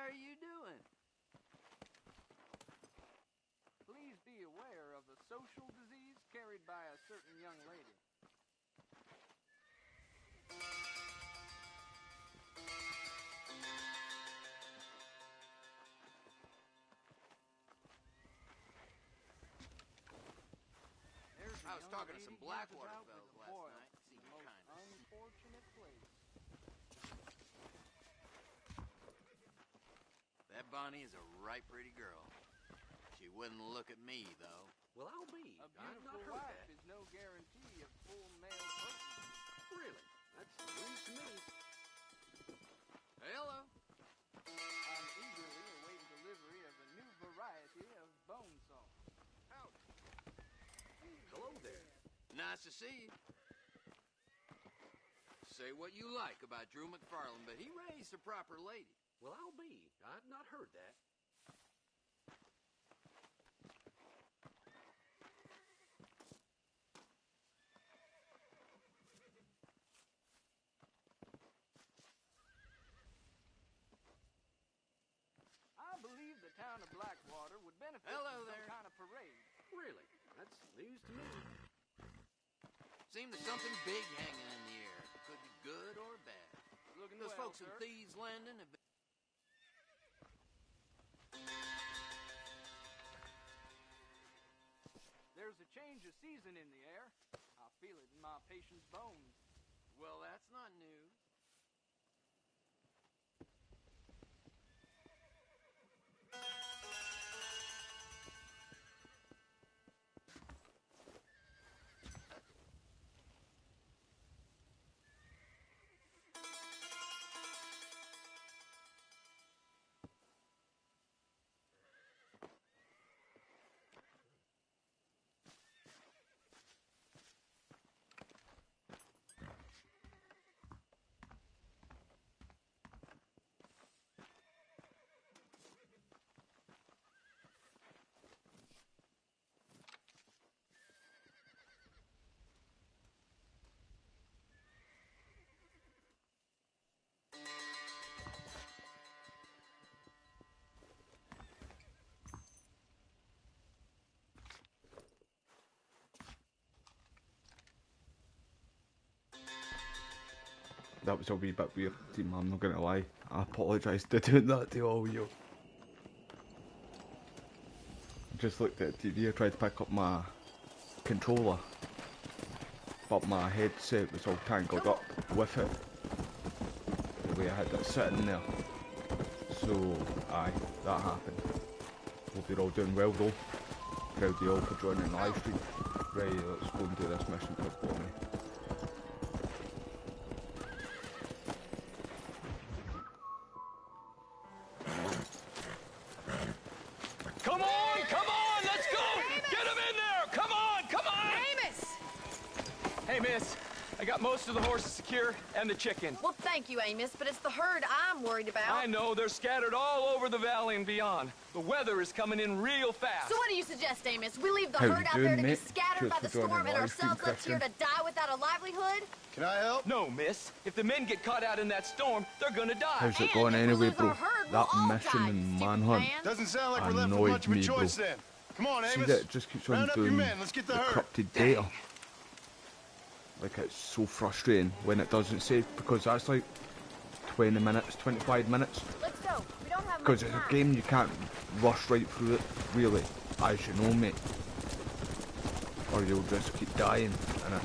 are you doing? Please be aware of a social disease carried by a certain young lady. I was talking to some Blackwater fellas last night. Seemed Most kind of unfortunate place. That Bonnie is a right pretty girl. She wouldn't look at me, though. Well, I'll be. A I've not beautiful heard wife that. is no guarantee of full male potency. Really? That's news to me. Hello. I'm eagerly awaiting delivery of a new variety of bone saw. Hello there. Nice to see you. Say what you like about Drew McFarland, but he raised a proper lady. Well, I'll be. I've not heard that. I believe the town of Blackwater would benefit Hello from there. some kind of parade. Really? That's news to me. Seems there's something big hanging in the air. Could be good or bad. Looking Those well, folks in sir. Thieves Landing have been... There's a change of season in the air. I feel it in my patient's bones. Well, that's not news. That was a wee bit weird, team, I'm not gonna lie. I apologise for doing that to all you. Just looked at the TV, I tried to pick up my controller, but my headset was all tangled up with it, the way I had it sitting there. So, aye, that happened. Hope you're all doing well though. Proud of you all for joining the live stream. Right, let's go and do this mission quick for me. Come on, let's go! Amos! Get him in there! Come on! Amos! Hey, miss, I got most of the horses secure and the chicken. Well, thank you, Amos, but it's the herd I'm worried about. I know, they're scattered all over the valley and beyond. The weather is coming in real fast. So what do you suggest, Amos? We leave the How you herd out doing, there to be mate? scattered by Cheers the for joining storm the and live stream, ourselves left here to Christian. die without a livelihood? Can I help? No, miss. If the men get caught out in that storm, they're gonna die. How's it And going if we anyway, lose bro? our herd, we'll That all mission die, in stupid Manhunt man. Doesn't sound like we're left with annoyed much of a me, choice bro. then. Come on, See Amos. that it just keeps on Round up your doing men. Let's get the herd. corrupted data. Like, it's so frustrating when it doesn't save, because that's like 20 minutes, 25 minutes. Let's go. We don't have Because much it's a time. game you can't rush right through it, really, as you know, mate. Or you'll just keep dying in it.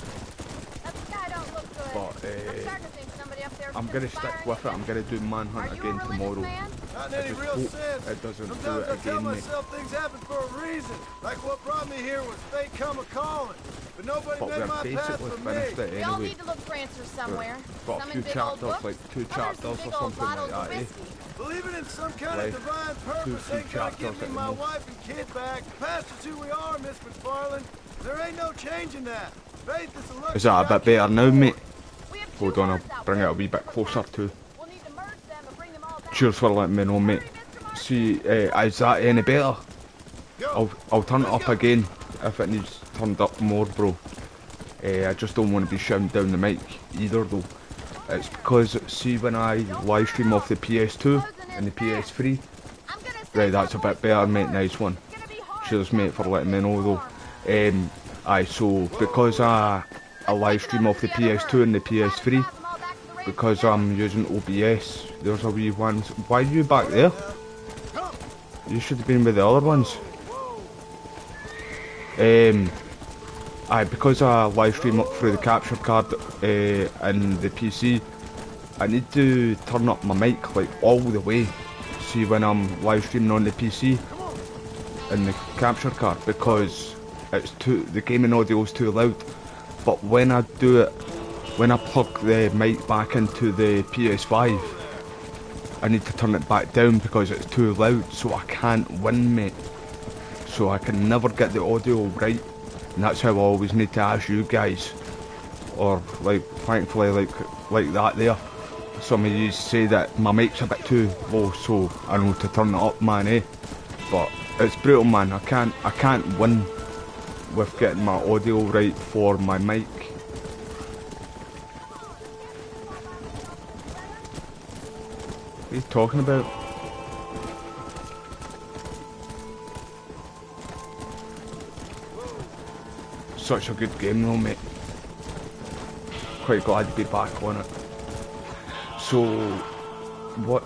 That sky don't look good. But, I'm starting to think somebody up there I'm gonna stick with it. I'm gonna do Manhunt Are you a again religious tomorrow. man? Not in I any just real hope sense. it doesn't do Sometimes it I tell again, mate. myself things happen for a reason. Like what brought me here was fate come a calling. But nobody But made we're my path basically for finished me. it We all anyway. need to look for answers somewhere. Got Some a in few big old chapters, books, like 2 others in chapters or big old something like bottles of that, eh? whiskey. Believing in some kind Like, of divine purpose two ain't gonna chapters give me at the my most. wife and kid back. The past is who we are, Miss McFarland. There ain't no changing that. Faith is a luxury. Is that a I bit better can't now, afford. mate? We have Hold two on, herds I'll out bring it there a wee in bit different closer pastures. too. We'll need to merge them and bring them all back. Cheers for letting me know, mate. See, is that any better? Go. I'll turn it Let's up go. again if it needs turned up more, bro. I just don't want to be shouting down the mic either, though. It's because, see, when I live stream off the PS2, Closing in the PS3. I'm gonna say Right, that's a bit better, mate. Nice one. it's gonna be hard Cheers, to mate, for letting me know, though. perform. Aye, so because I live stream off the PS2 and the PS3, because I'm using OBS, there's a wee one. Why are you back there? You should have been with the other ones. Aye, because I live stream up through the capture card and the PC, I need to turn up my mic like all the way. See when I'm live streaming on the PC and the capture card, because the gaming audio is too loud. But when I do it, when I plug the mic back into the PS5, I need to turn it back down because it's too loud, so I can't win, mate. So I can never get the audio right, and that's how I always need to ask you guys. Or like, thankfully, like that there, some of you say that my mic's a bit too low, so I know to turn it up, man, eh? But it's brutal, man. I can't win with getting my audio right for my mic. What are you talking about? Such a good game though, mate. Quite glad to be back on it. So, what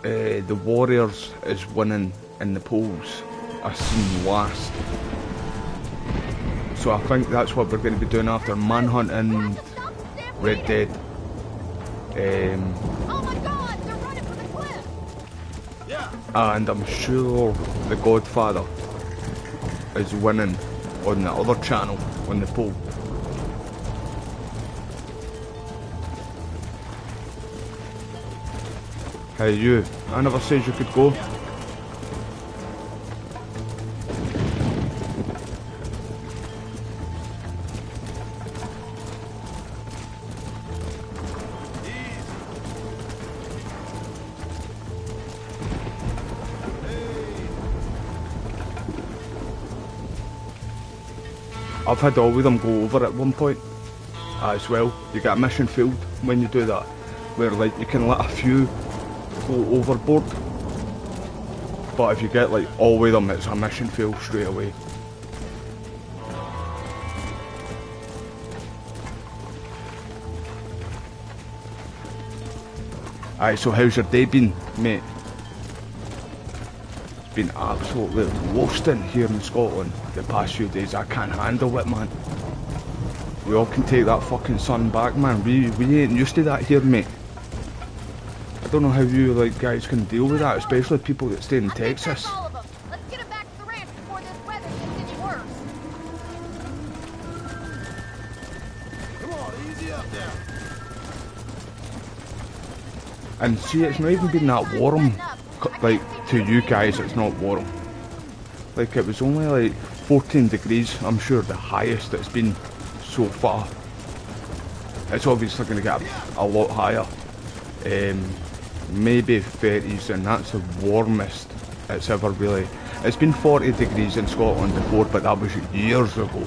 the Warriors is winning in the polls, I seen last. So I think that's what we're going to be doing after Manhunt and Red Dead. Oh my God, they're running for the cliff. And I'm sure The Godfather is winning on the other channel on the poll. Hey you, I never said you could go. I've had all of them go over at one point as well. You get a mission field when you do that, where like you can let a few go overboard, but if you get like all of them, it's a mission field straight away. Aye, so how's your day been, mate? It's been absolutely roasting here in Scotland the past few days. I can't handle it, man. We all can take that fucking sun back, man. We ain't used to that here, mate. I don't know how you like guys can deal with that, especially people that stay in Texas. All of them. Let's get them back to the ranch before this weather gets any worse. Come on, easy up there. And see, it's not even been that warm. Like, to you guys, it's not warm. Like, it was only like 14 degrees, I'm sure the highest it's been so far. It's obviously going to get a lot higher. Maybe 30s, and that's the warmest it's ever really. It's been 40 degrees in Scotland before, but that was years ago.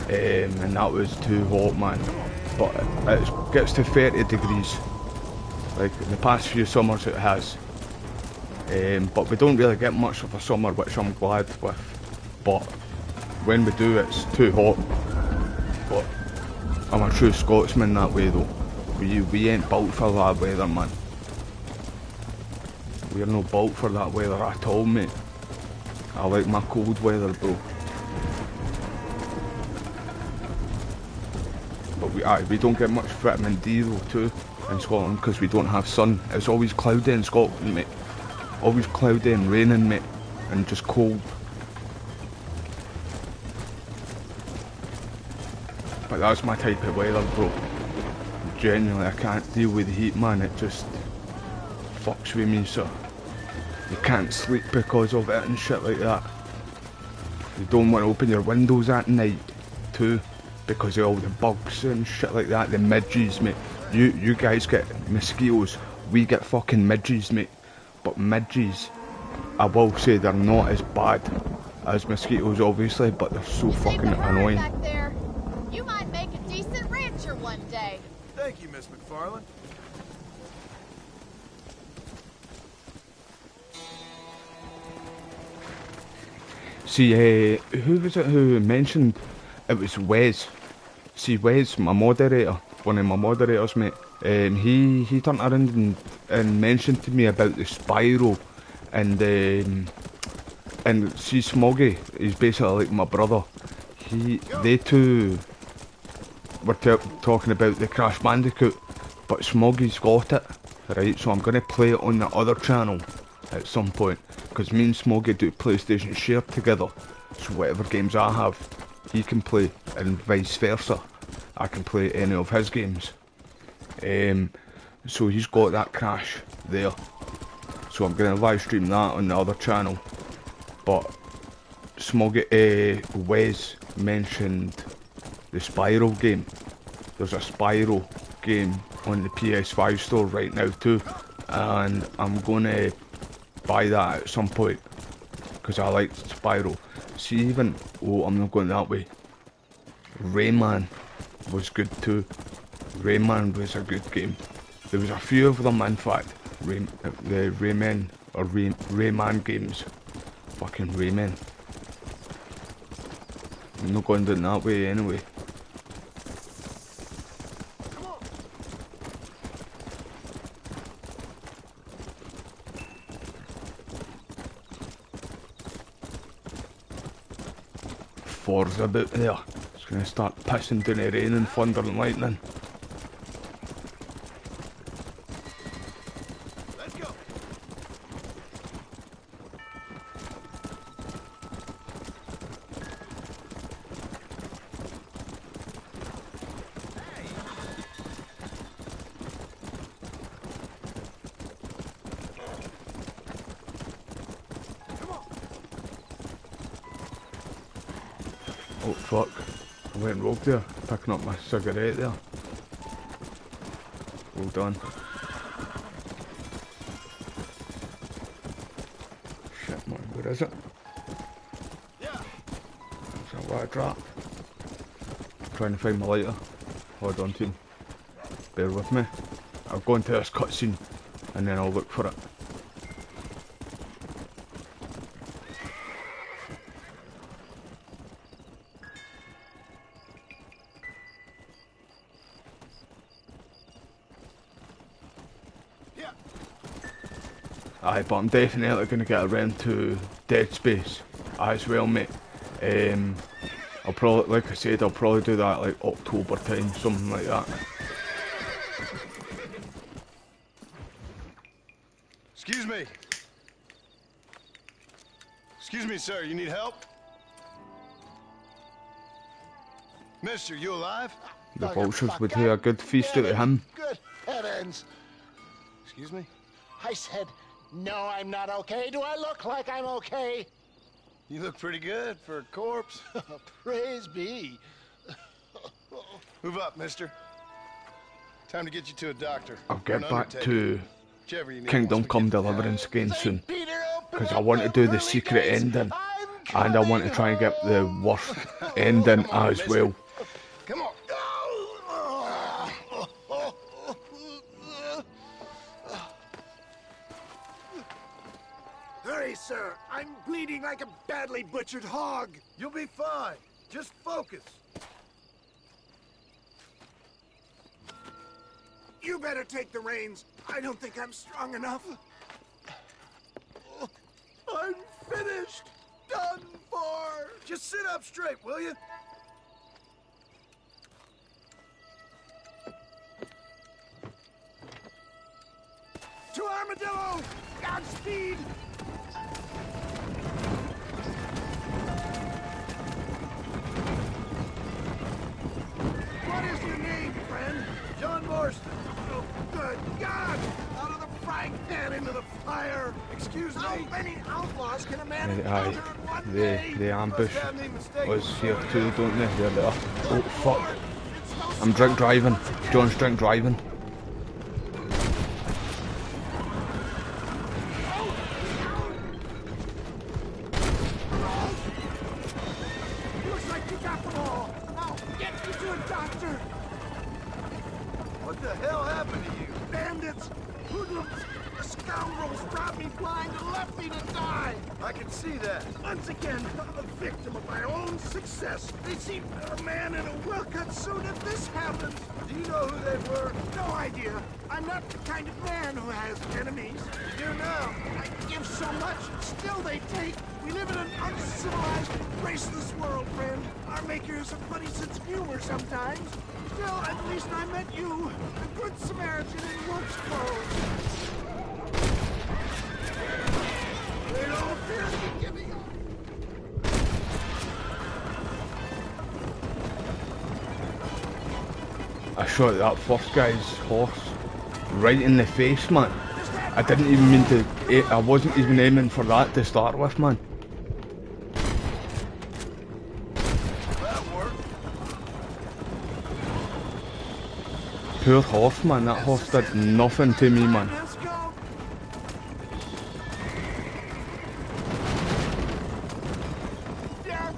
And that was too hot, man. But it gets to 30 degrees. Like in the past few summers it has. But we don't really get much of a summer, which I'm glad with. But when we do, it's too hot. But I'm a true Scotsman that way though. We ain't built for that weather, man. We're no built for that weather at all, mate. I like my cold weather, bro. But we don't get much vitamin D though too in Scotland because we don't have sun. It's always cloudy in Scotland, mate. Always cloudy and raining, mate, and just cold. But that's my type of weather, bro. Genuinely, I can't deal with the heat, man. It just fucks with me, so you can't sleep because of it and shit like that. You don't want to open your windows at night too because of all the bugs and shit like that. The midges, mate. You guys get mosquitoes, we get fucking midges, mate. But midges, I will say they're not as bad as mosquitoes, obviously, but they're so fucking annoying. Back there. You might make a decent rancher one day. Thank you, Miss McFarland. See, who was it who mentioned it was Wes? See, Wes, my moderator, one of my moderators, mate. He turned around and mentioned to me about the spiral, and see Smoggy, he's basically like my brother. They two were talking about the Crash Bandicoot, but Smoggy's got it, right? So I'm gonna play it on the other channel at some point, because me and Smoggy do PlayStation Share together. So whatever games I have, he can play, and vice versa. I can play any of his games. So he's got that Crash there. So I'm gonna live stream that on the other channel. But Smoggy, Wes mentioned the Spiral game. There's a Spiral game on the PS5 store right now too, and I'm gonna buy that at some point because I like Spiral. See, even I'm not going that way. Rayman was good too. Rayman was a good game. There was a few of them, in fact. The Rayman games. Fucking Rayman. I'm not going down that way anyway. Forza about there. It's gonna start pissing down the rain and thunder and lightning. Let's go. Oh fuck, I went rogue there, picking up my cigarette there. Well done. Shit man, where is it? Yeah. Is that what I dropped? I'm trying to find my lighter. Hold on team. Bear with me. I'll go into this cutscene and then I'll look for it. Aye, but I'm definitely going to get around to Dead Space as well, mate. I'll probably, like I said, I'll probably do that like October time, something like that. Excuse me. Excuse me, sir. You need help? Mister, you alive? The vultures would do a good feast out of him. Good heavens. Excuse me? I said, no, I'm not okay. Do I look like I'm okay? You look pretty good for a corpse. Praise be. Move up, mister. Time to get you to a doctor. I'll get An back undertaker. to Whichever you need Kingdom once we Come get to Deliverance again soon. Peter, open Because I up want to the do the pearly secret gates. ending. I'm And I want to try and get the worst ending Come on, as mister. well. Come on. Hurry, sir. I'm bleeding like a badly butchered hog. You'll be fine. Just focus. You better take the reins. I don't think I'm strong enough. I'm finished. Done for. Just sit up straight, will you? To Armadillo! Godspeed! What is your name, friend? John Marston. Oh, good God! Out of the frying pan into the fire! Excuse How me. many outlaws can a man Aye, encounter in one day? the ambush Must have me mistaken. was here too, don't they? There they are. Oh fuck. I'm drink driving. John's drink driving. Looks like you got them all. I'll get you to a doctor. What the hell happened to you? Bandits, hoodlums, scoundrels robbed me blind and left me to die. I can see that. Once again, I'm a victim of my own success. They see a man in a well-cut suit if this happens. Do you know who they were? No idea. I'm not the kind of man who has enemies. You do now. I give so much, still they take. We live in an uncivilized, graceless world, friend. Our maker has a funny sense of humor sometimes. Still, at least I met you, a good Samaritan in wolf's clothes. They don't appear to be giving up. I shot that first guy's horse right in the face, man. I didn't even mean to. I wasn't even aiming for that to start with, man. That worked. Poor horse, man. That horse did nothing to me, man. Let's go. Dad,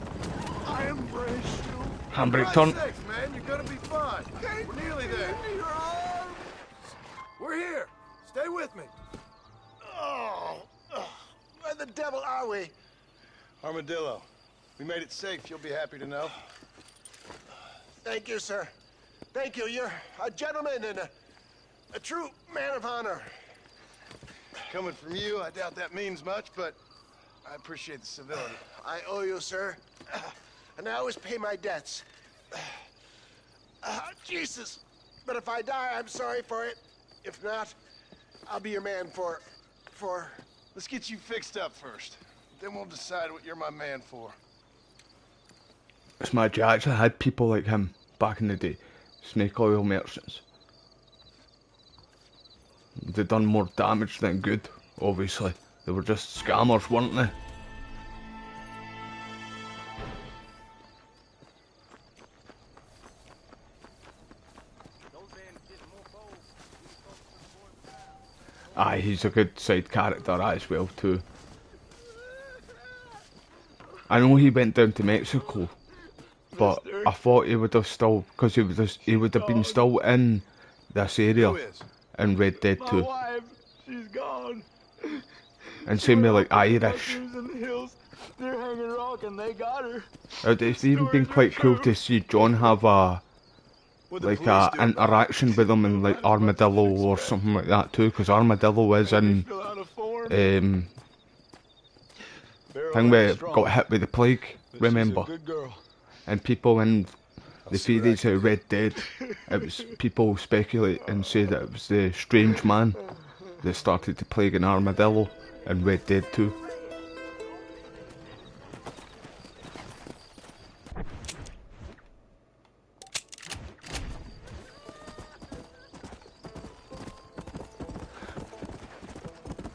I embrace you. Handbrake turn. For Christ's sakes, man, you're gonna be fine. We're nearly there. In your arms. We're here. Stay with me. Oh, where the devil are we? Armadillo. We made it safe, you'll be happy to know. Thank you, sir. Thank you. You're a gentleman and a true man of honor. Coming from you, I doubt that means much, but I appreciate the civility. I owe you, sir. And I always pay my debts. Jesus. But if I die, I'm sorry for it. If not, I'll be your man for... Let's get you fixed up first. Then we'll decide what you're my man for. It's mad, you actually had people like him back in the day. Snake oil merchants. They done more damage than good, obviously. They were just scammers, weren't they? Aye, he's a good side character as well too. I know he went down to Mexico, but I thought he would have still, because he would have been still in this area in Red Dead 2. My wife, she's gone. And same with like Irish. In the hills, they're hanging rock and they got her. It's even been quite cool to see John have a interaction with him in like Armadillo or something like that too, because Armadillo is in thing where it got hit with the plague, remember? And people in the theories of Red Dead, it was people speculate and say that it was the strange man that started to plague an Armadillo in Red Dead 2.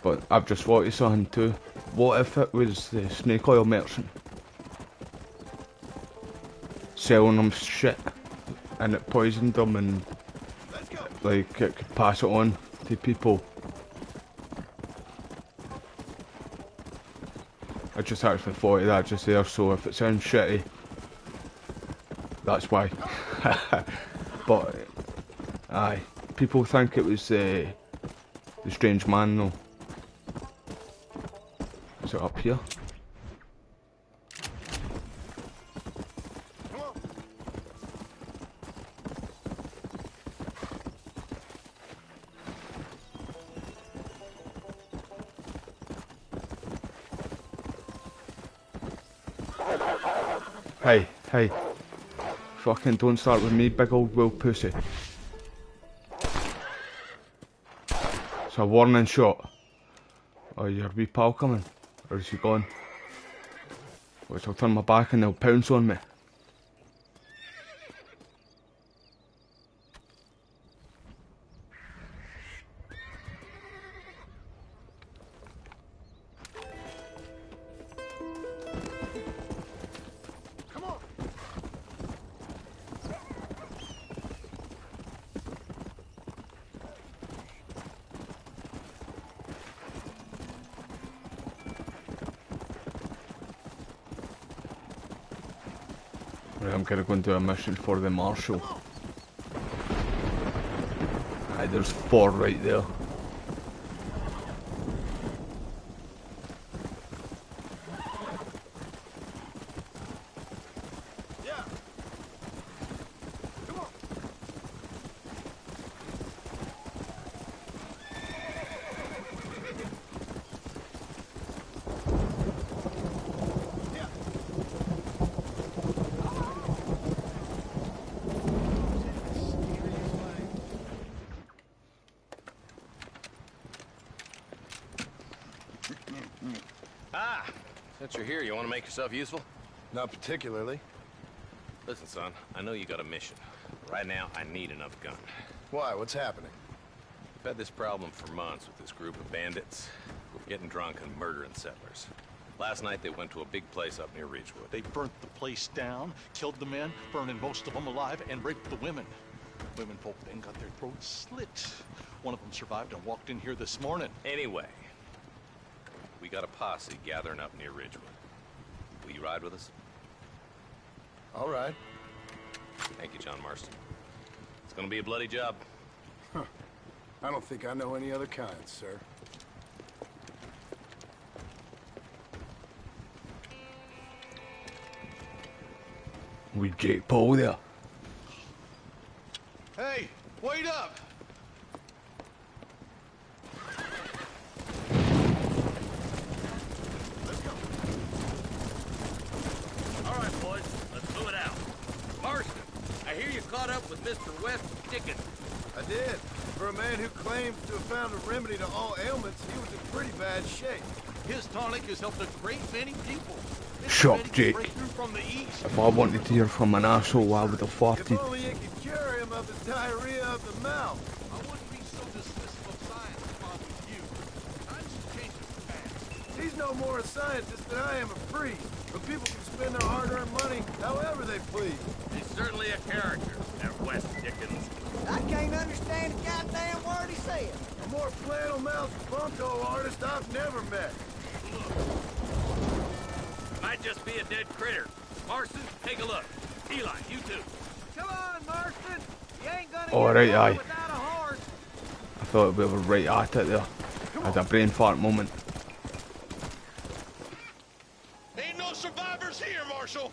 But I've just thought of something too. What if it was the snake oil merchant selling them shit and it poisoned them and like it could pass it on to people? I just actually thought of that just there, so if it sounds shitty, that's why. But aye, people think it was the strange man though. Is it up here? Hey, hey. Fucking don't start with me, big old Will pussy. It's a warning shot. Oh, your wee pal coming? Or is he gone? Which I'll turn my back and they'll pounce on me. Right, I'm gonna go and do a mission for the marshal. Aye, there's 4 right there. Since you're here, you want to make yourself useful? Not particularly. Listen, son, I know you got a mission. Right now, I need another gun. Why? What's happening? We've had this problem for months with this group of bandits. We're getting drunk and murdering settlers. Last night, they went to a big place up near Ridgewood. They burnt the place down, killed the men, burning most of them alive, and raped the women. Women folk then got their throats slit. One of them survived and walked in here this morning. Anyway, we got a posse gathering up near Ridgewood. Will you ride with us? All right. Thank you, John Marston. It's gonna be a bloody job. Huh. I don't think I know any other kind, sir. With Jake Paul there. Hey, wait up! Let's go. All right, boys, let's move it out. Marston, I hear you caught up with Mr. West Dickens. I did. For a man who claims to have found a remedy to all ailments, he was in pretty bad shape. His tonic has helped a great many people. Shut up, Jake. If I wanted to hear from an asshole, I would have farted. If only you could cure him of his diarrhea of the mouth. I wouldn't be so dismissive of science if I was you. Times have changed fast. He's no more a scientist than I am a priest. But people can spend their hard-earned money however they please. He's certainly a character, that West Dickens. I can't understand a goddamn word he said. A more flannel-mouthed bunko artist I've never met. Might just be a dead critter. Marston, take a look. Eli, you too. Come on, Marston. You ain't gonna Alright, get aye. far without a horse. I thought we were right at it there. I had a brain fart moment. Ain't no survivors here, Marshal!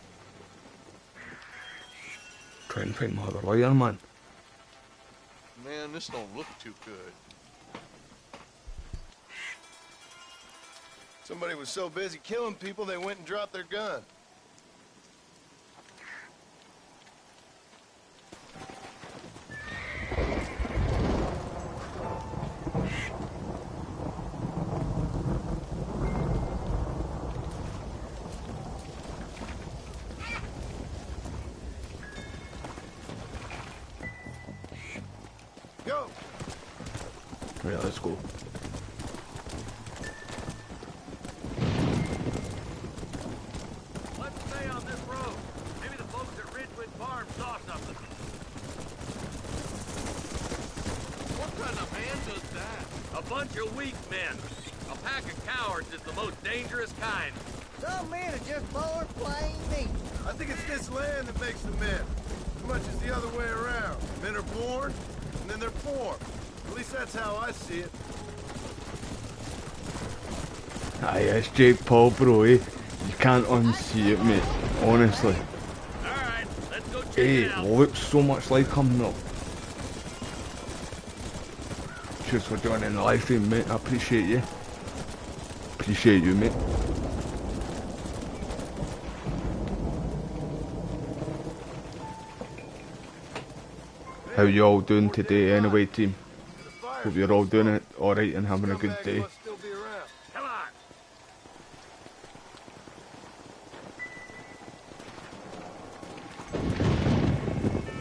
Try and find my other lawyer, man. Man, this don't look too good. Somebody was so busy killing people, they went and dropped their gun. Go! Yeah, let's go. Let's stay on this road. Maybe the folks at Ridgewood Farm saw something. What kind of man does that? A bunch of weak men. A pack of cowards is the most dangerous kind. Some men are just born plain meat. I think it's this land that makes the men. As much as the other way around. Men are born, and then they're formed. At least that's how I see it. Aye, it's Jake Paul, bro, eh? You can't unsee it, mate. Honestly. Alright, let's go check Hey, it out. looks so much like him, though. Cheers for joining the live stream, mate. I appreciate you. Appreciate you, mate. How you all doing today anyway, team? Hope you're all doing it alright and having a good day. Come on.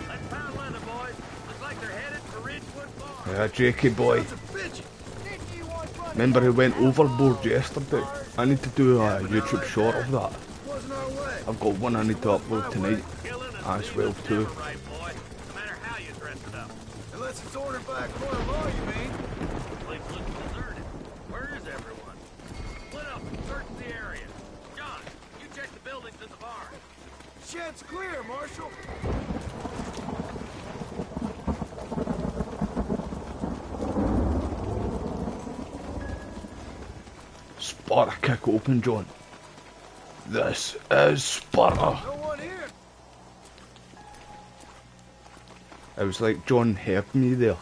Let's pound leather, boys. Looks like they're headed for Ridgewood Farm. Yeah, Jakey boy. Remember he went overboard yesterday? I need to do a YouTube short of that. I've got one I need to upload tonight as well too. Right, boy. No matter how you dress it up. Unless it's ordered by a court of law, you mean? The place looks deserted. Where is everyone? Split up and search the area. John, you check the buildings in the barn. Shed's clear, Marshal. Sparta kick open, John. This is Sparta. No one here. It was like John heard me there.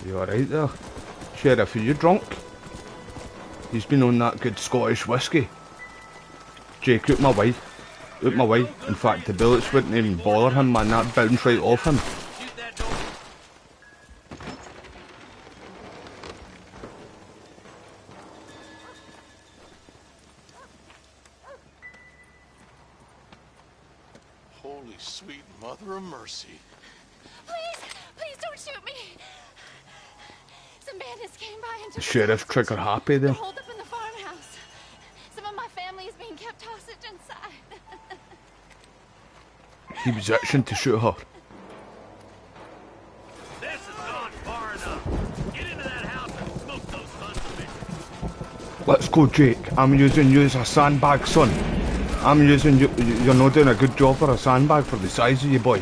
You alright there? Sheriff, are you drunk? He's been on that good Scottish whiskey. Jake, out my way. Out my way. In fact, the bullets wouldn't even bother him, man. That bounced right off him. Shoot that door. Holy sweet mother of mercy. Please don't shoot me. Some bandits came by and took The sheriff trigger happy They're there. holed up in the farmhouse. Some of my family is being kept hostage inside. He was itching to shoot her. This has gone far enough. Get into that house and smoke those sons of bitches. Let's go, Jake. I'm using you as a sandbag, son. I'm using you. You're not doing a good job for a sandbag for the size of you, boy.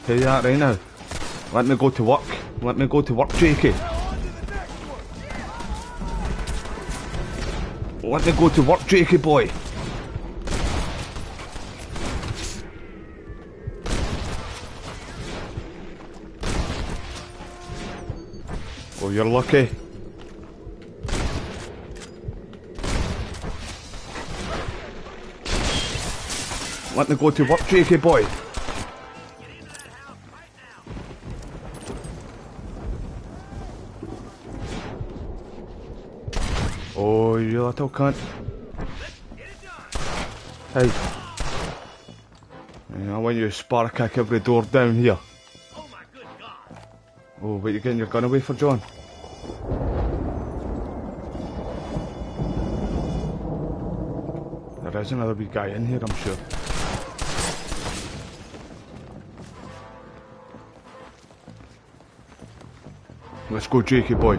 Tell you that right now. Let me go to work. Let me go to work, Jakey. Let me go to work, Jakey boy. Oh, you're lucky. Let me go to work, Jakey boy. Oh, you little cunt. Hey. I want you to spark kick every door down here. Oh, wait, you're getting your gun away for John? There is another wee guy in here, I'm sure. Let's go, Jakey boy.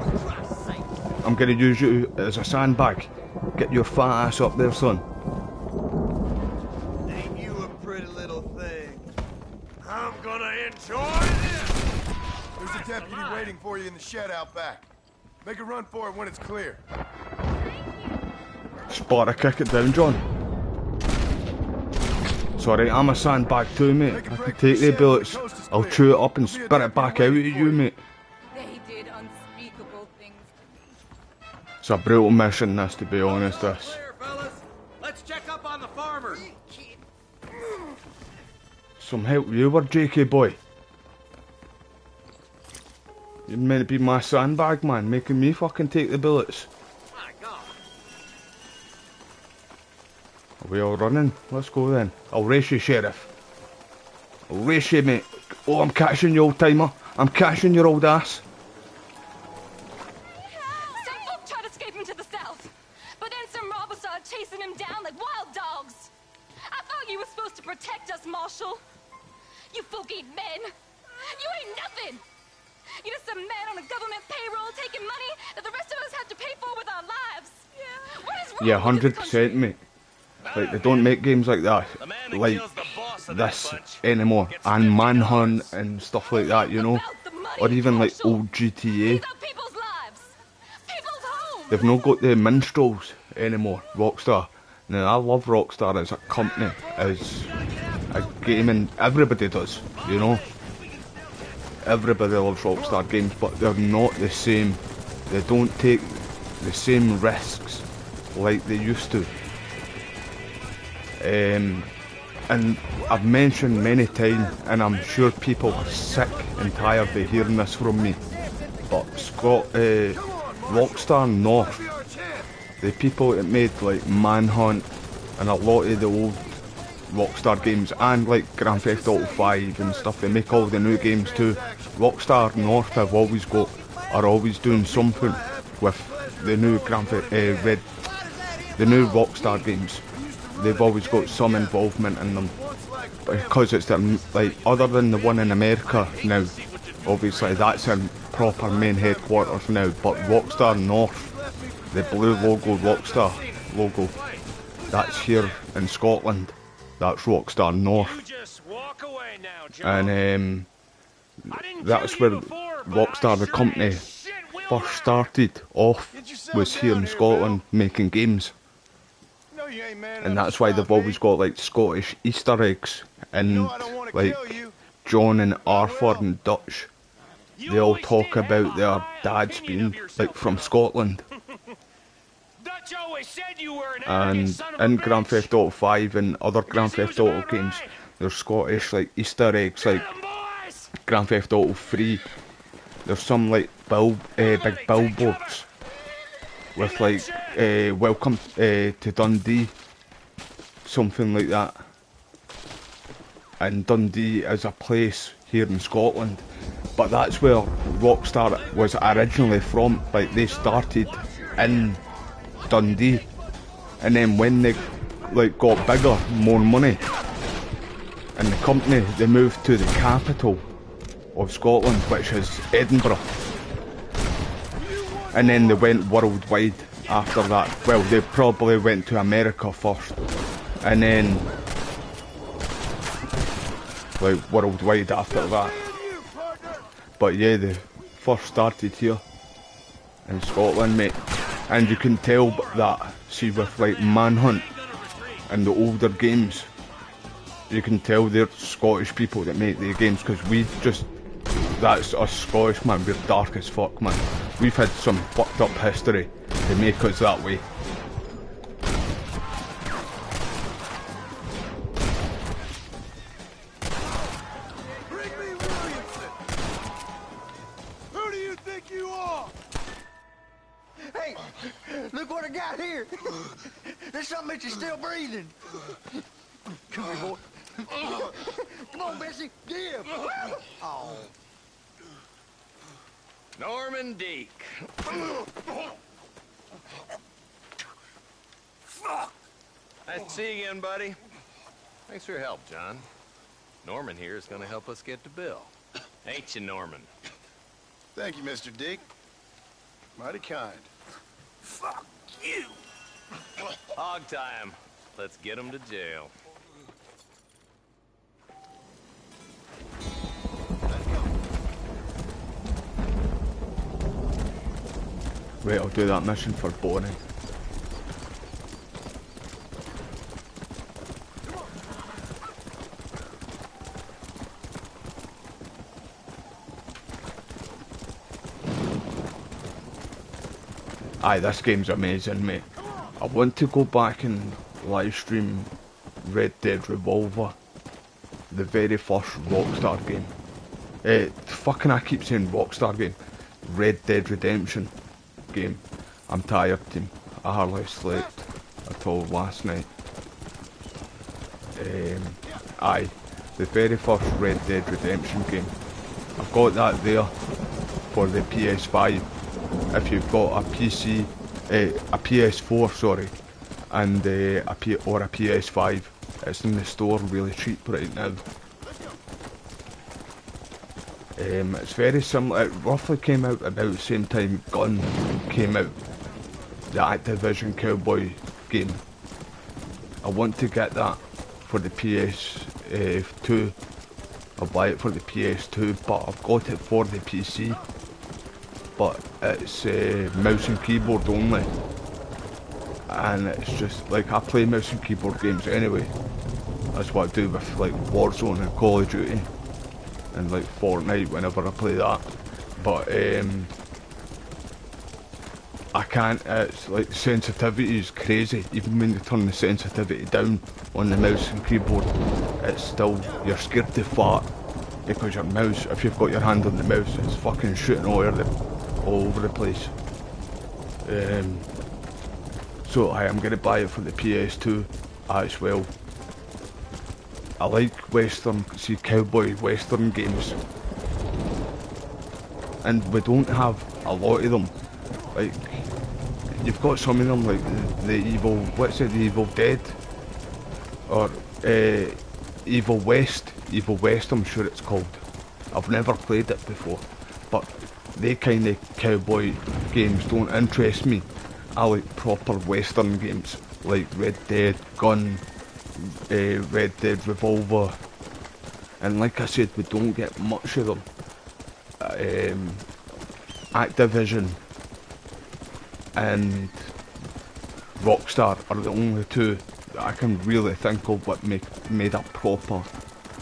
I'm gonna use you as a sandbag. Get your fat ass up there, son. Ain't you a pretty little thing? I'm gonna enjoy this! There's a deputy waiting for you in the shed out back. Make a run for it when it's clear. Spot a kick it down, John. Sorry, I'm a sandbag too, mate. I can take the bullets. I'll chew it up and spit it back out at you, mate. They did unspeakable things to me. It's a brutal mission, this, to be honest, this. Clear, fellas. Let's check up on the farmers. Some help you were, Jakey boy. You're meant to be my sandbag, man, making me fucking take the bullets. My God. Are we all running? Let's go then. I'll race you, Sheriff. I'll race you, mate. Oh, I'm catching you, old timer. I'm catching your old ass. Some folk tried escaping to the south, but then some robbers started chasing him down like wild dogs. I thought you were supposed to protect us, Marshal. You folk ain't men. You ain't nothing. You're just a man on a government payroll taking money that the rest of us have to pay for with our lives. What is wrong Yeah, with this 100%, country? mate. Like, they don't make games like that, like this anymore, and Manhunt and stuff like that, you know, or even like old GTA. These are people's lives. People's homes. They've not got the minstrels anymore, Rockstar. Now, I love Rockstar as a company, as a gaming, everybody does, you know. Everybody loves Rockstar games, but they're not the same. They don't take the same risks like they used to. And I've mentioned many times, and I'm sure people are sick and tired of hearing this from me, but Rockstar North, the people that made like Manhunt and a lot of the old Rockstar games and like Grand Theft Auto 5 and stuff, they make all the new games too. Rockstar North are always doing something with the new the new Rockstar games. They've always got some involvement in them because it's their, like, other than the one in America now, obviously that's their proper main headquarters now, but Rockstar North, the blue logo Rockstar logo, that's here in Scotland. That's Rockstar North. And that's where Rockstar, the company, first started off, was here in Scotland making games. And that's why they've always got like Scottish Easter eggs, and like John and Arthur and Dutch, they all talk about their dads being like from Scotland. And in Grand Theft Auto 5 and other Grand Theft Auto games, there's Scottish like Easter eggs, like Grand Theft Auto 3. There's some like big billboards with like welcome to Dundee, something like that. and Dundee is a place here in Scotland, but that's where Rockstar was originally from. Like, they started in Dundee, and then when they like got bigger, more money, and the company, they moved to the capital of Scotland, which is Edinburgh, and then they went worldwide after that. Well, they probably went to America first, and then like worldwide after that. But yeah, they first started here in Scotland, mate. And you can tell that, see, with like Manhunt and the older games, you can tell they're Scottish people that make the games, because we just, that's us Scottish, man. We're dark as fuck, man. We've had some fucked up history to make us that way. Who do you think you are? Hey, look what I got here. There's something that you're still breathing. Come here, boy. Come on, Bessie, give. Oh. Norman Deek. Nice to see you again, buddy. Thanks for your help, John. Norman here is going to help us get to Bill. Ain't you, Norman? Thank you, Mr. Dick. Mighty kind. Fuck you. Hog time. Let's get him to jail. Right, I'll do that mission for Bonnie. Aye, this game's amazing, mate. I want to go back and live stream Red Dead Revolver, the very first Rockstar game. Fucking, I keep saying Rockstar game. Red Dead Redemption game. I'm tired, team. I hardly slept at all last night. Aye, the very first Red Dead Redemption game. I've got that there for the PS5. If you've got a PC, a PS4, sorry, and a PS5, it's in the store really cheap right now. It's very similar. It roughly came out about the same time Gun came out, the Activision Cowboy game. I want to get that for the PS2. I'll buy it for the PS2, but I've got it for the PC. But it's mouse and keyboard only, and it's just like, I play mouse and keyboard games anyway. That's what I do with like Warzone and Call of Duty and like Fortnite whenever I play that. But I can't, it's like the sensitivity is crazy. Even when you turn the sensitivity down on the mouse and keyboard, it's still, you're scared to fart, because your mouse, if you've got your hand on the mouse, it's fucking shooting all over the place. So I'm gonna buy it for the PS2 as well. I like western, see, cowboy western games, and we don't have a lot of them. Like, you've got some of them, like the Evil, what's it, the Evil Dead, or Evil West, I'm sure it's called. I've never played it before, but they kind of cowboy games don't interest me. I like proper western games, like Red Dead, Gun, Red Dead Revolver, and like I said, we don't get much of them. Activision and Rockstar are the only two that I can really think of what made a proper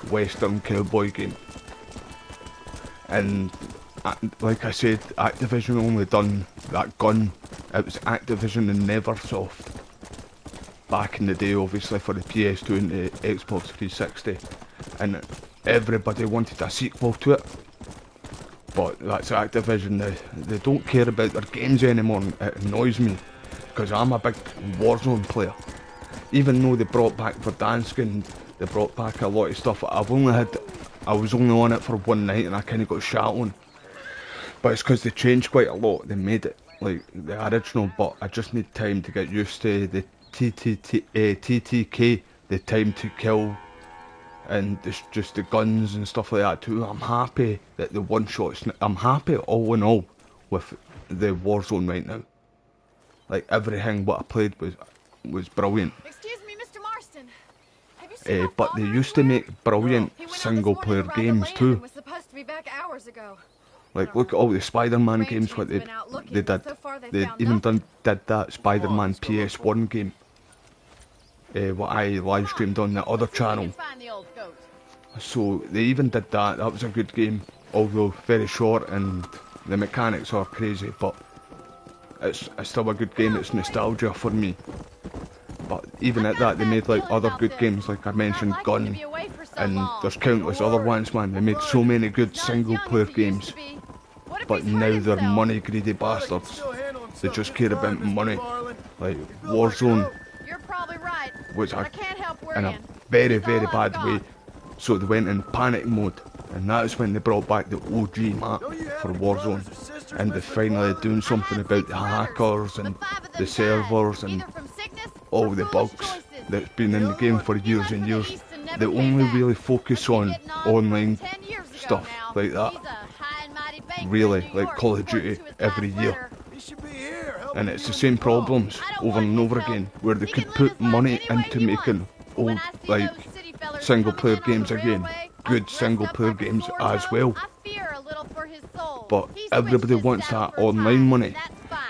western cowboy game. And like I said, Activision only done that Gun. It was Activision and Neversoft back in the day, obviously, for the PS2 and the Xbox 360, and everybody wanted a sequel to it. But that's Activision. They don't care about their games anymore, and it annoys me, because I'm a big Warzone player. Even though they brought back Verdansk and they brought back a lot of stuff. I was only on it for one night and I kind of got shot on. But it's because they changed quite a lot. They made it like the original, but I just need time to get used to the TTK, the time to kill, and just the guns and stuff like that too. I'm happy that the one shots. I'm happy all in all with the Warzone right now. Like everything what I played was brilliant. Excuse me, Mr. Marston. Have you seen But they used to make brilliant single player games too. Was supposed to be back hours ago. Like look at all the Spider-Man games what they did. They even did that Spider-Man PS1 game. What I live streamed on the other channel. So they even did that. That was a good game, although very short and the mechanics are crazy. But it's still a good game. It's nostalgia for me. But even at that, they made like other good games, like I mentioned, Gun, and there's countless other ones, man. They made so many good single player games. But now they're money greedy bastards. They just care about money. Like Warzone was in a very, very bad way. So they went in panic mode, and that's when they brought back the OG map for Warzone. And they're finally doing something about the hackers and the servers and all the bugs that's been in the game for years and years. They only really focus on online stuff like that. Really, like Call of Duty every year. And it's the same problems over and over again, where they could put money into making old, like, single player games again. Good single player games as well. But everybody wants that online money.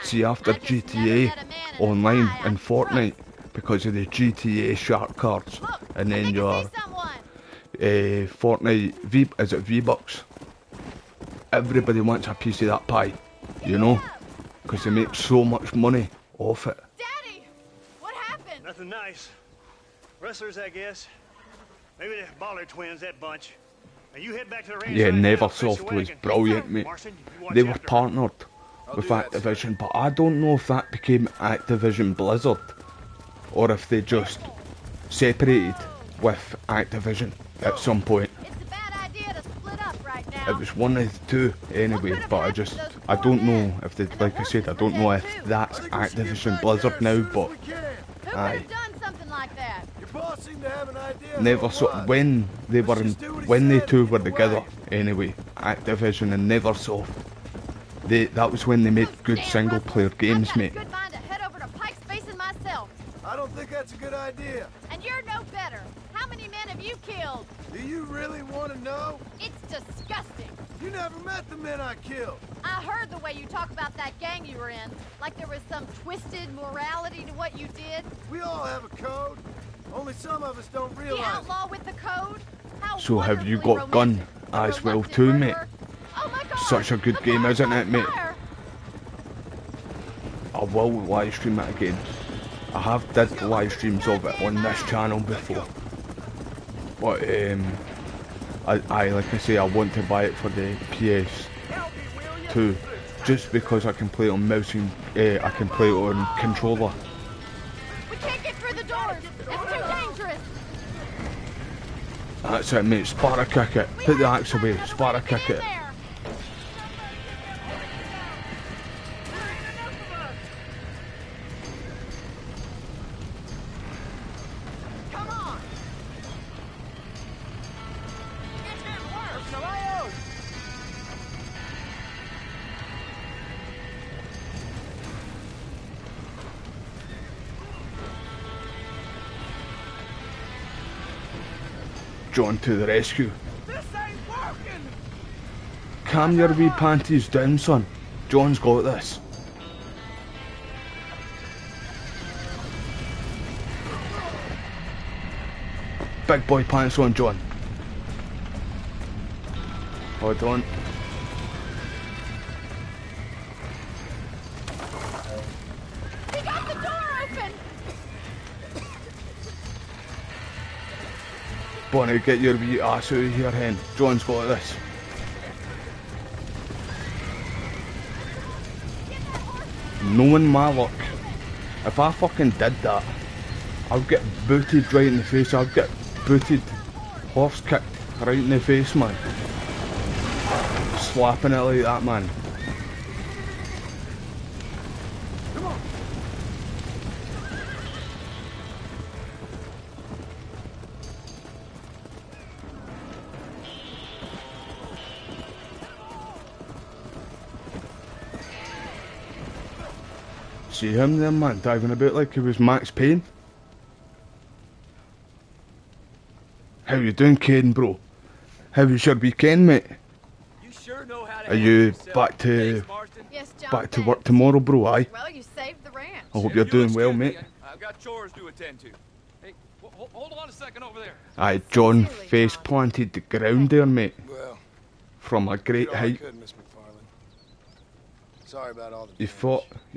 See, after GTA Online and Fortnite, because of the GTA shark cards, and then your Fortnite V-Bucks. Everybody wants a piece of that pie, you know, because they make so much money off it. Daddy, what happened? Nothing nice. Wrestlers, I guess. Maybe the Baller twins, that bunch. Now you head back to the range. Yeah, Neversoft was brilliant, mate. They were partnered with Activision, but I don't know if that became Activision Blizzard, or if they just separated with Activision at some point. It was one of the two anyway, but I don't know if they, like I said, I don't know if that's Activision Blizzard now, but aye. Neversoft, when they two were together anyway, Activision and Neversoft, that was when they made good single player games, mate. I don't think that's a good idea. And you're no better. How many men have you killed? Do you really want to know? It's disgusting. You never met the men I killed. I heard the way you talk about that gang you were in, like there was some twisted morality to what you did. We all have a code. Only some of us don't realize. The outlaw with the code? How so have you got Gun as well too, mate? Oh my God, such a good game, isn't it, mate? I will live stream it again. I have did live streams of it on this channel before, but I like I say, I want to buy it for the PS2 just because I can play it on mouse and I can play it on controller. We can't get through the doors. It's too dangerous. That's it, mate. Sparta kick it. Put the axe away. Sparta kick it. John to the rescue. This ain't working. Calm your wee panties down, son. John's got this. Big boy pants on, John. Hold on. He got the door open. Bonnie, get your wee ass out of here, hen. John's got this. Knowing my luck, if I fucking did that, I'd get booted right in the face. I'd get booted, horse kicked right in the face, man. Slapping it like that, man. See him there, man, diving about like he was Max Payne. How you doing, Caden, bro? How was your weekend, mate? You sure know how to Are you back to work tomorrow, bro? Aye. Well, you saved the ranch. I hope you're doing well, mate. I've got chores to attend to. Hey, hold on a second over there. Aye, John face planted the ground there, mate. Well, from a great height. Sorry about all the He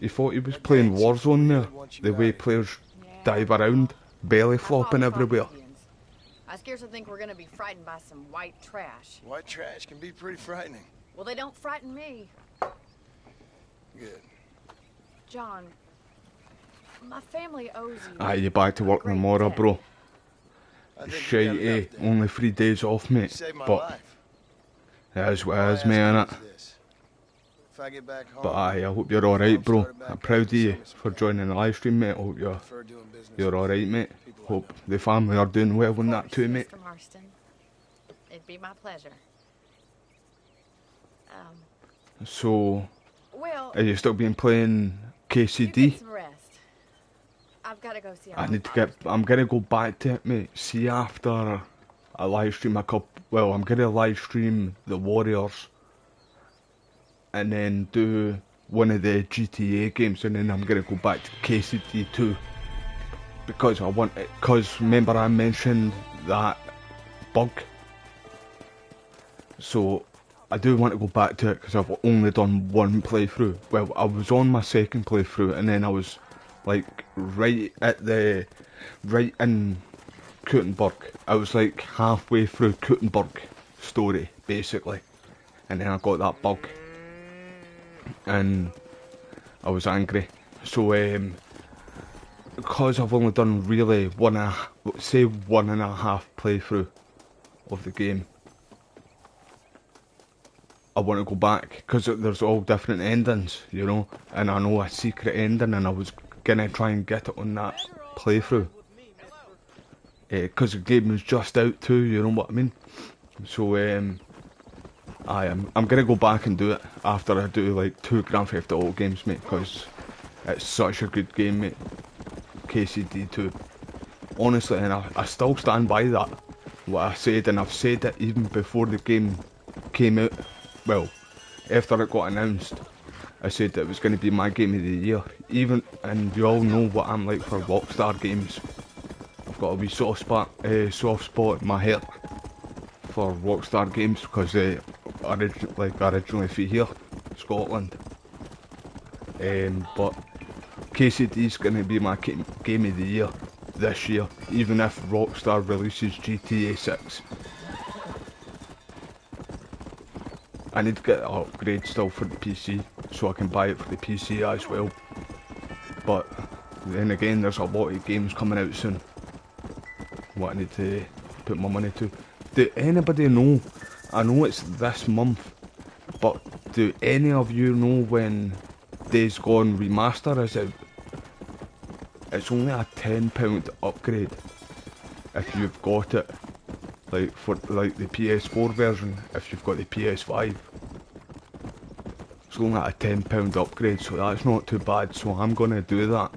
thought he was playing Warzone there. The way players dive around, belly flopping everywhere. I scarcely think we're gonna be frightened by some white trash. White trash can be pretty frightening. Well, they don't frighten me. Good. John, my family owes you. Aye, you back to work tomorrow, bro. Shite, eh? Only 3 days off, mate. But it is what it is, mate, innit? If I get back home, But aye, I hope you're alright, bro. I'm proud of you for joining the live stream, mate. I hope you're alright, mate. Hope the family are doing well in that too, mate. Mr. Marston, it'd be my pleasure. So, Well, are you still been playing KCD? get some rest. I've got to go see. I'm gonna go back to it, mate. See after I live stream I'm gonna live stream the Warriors, and then do one of the GTA games, and then I'm gonna go back to KCD 2 because I want it. Cause remember I mentioned that bug, so I do want to go back to it because I've only done one playthrough. Well, I was on my second playthrough, and then I was like right in Kuttenberg. I was like halfway through Kuttenberg story basically, and then I got that bug, and I was angry. So because I've only done really one and a half playthrough of the game, I want to go back because there's all different endings, you know, and I know a secret ending, and I was gonna try and get it on that playthrough because the game was just out too, you know what I mean. So I'm gonna go back and do it after I do like 2 Grand Theft Auto games, mate, because it's such a good game, mate. KCD 2, honestly, and I still stand by that, what I said, and I've said it even before the game came out. Well, after it got announced, I said that it was going to be my game of the year. And you all know what I'm like for Rockstar games. I've got a wee soft spot in my heart for Rockstar games because originally from here, Scotland. But KCD's going to be my game of the year this year, even if Rockstar releases GTA 6. I need to get an upgrade still for the PC, so I can buy it for the PC as well. But then again, there's a lot of games coming out soon, what I need to put my money to. Do anybody know, I know it's this month, but do any of you know when Days Gone Remaster is out? It's only a £10 upgrade if you've got it. Like for like the PS4 version, if you've got the PS5, it's only a £10 upgrade, so that's not too bad. So I'm gonna do that,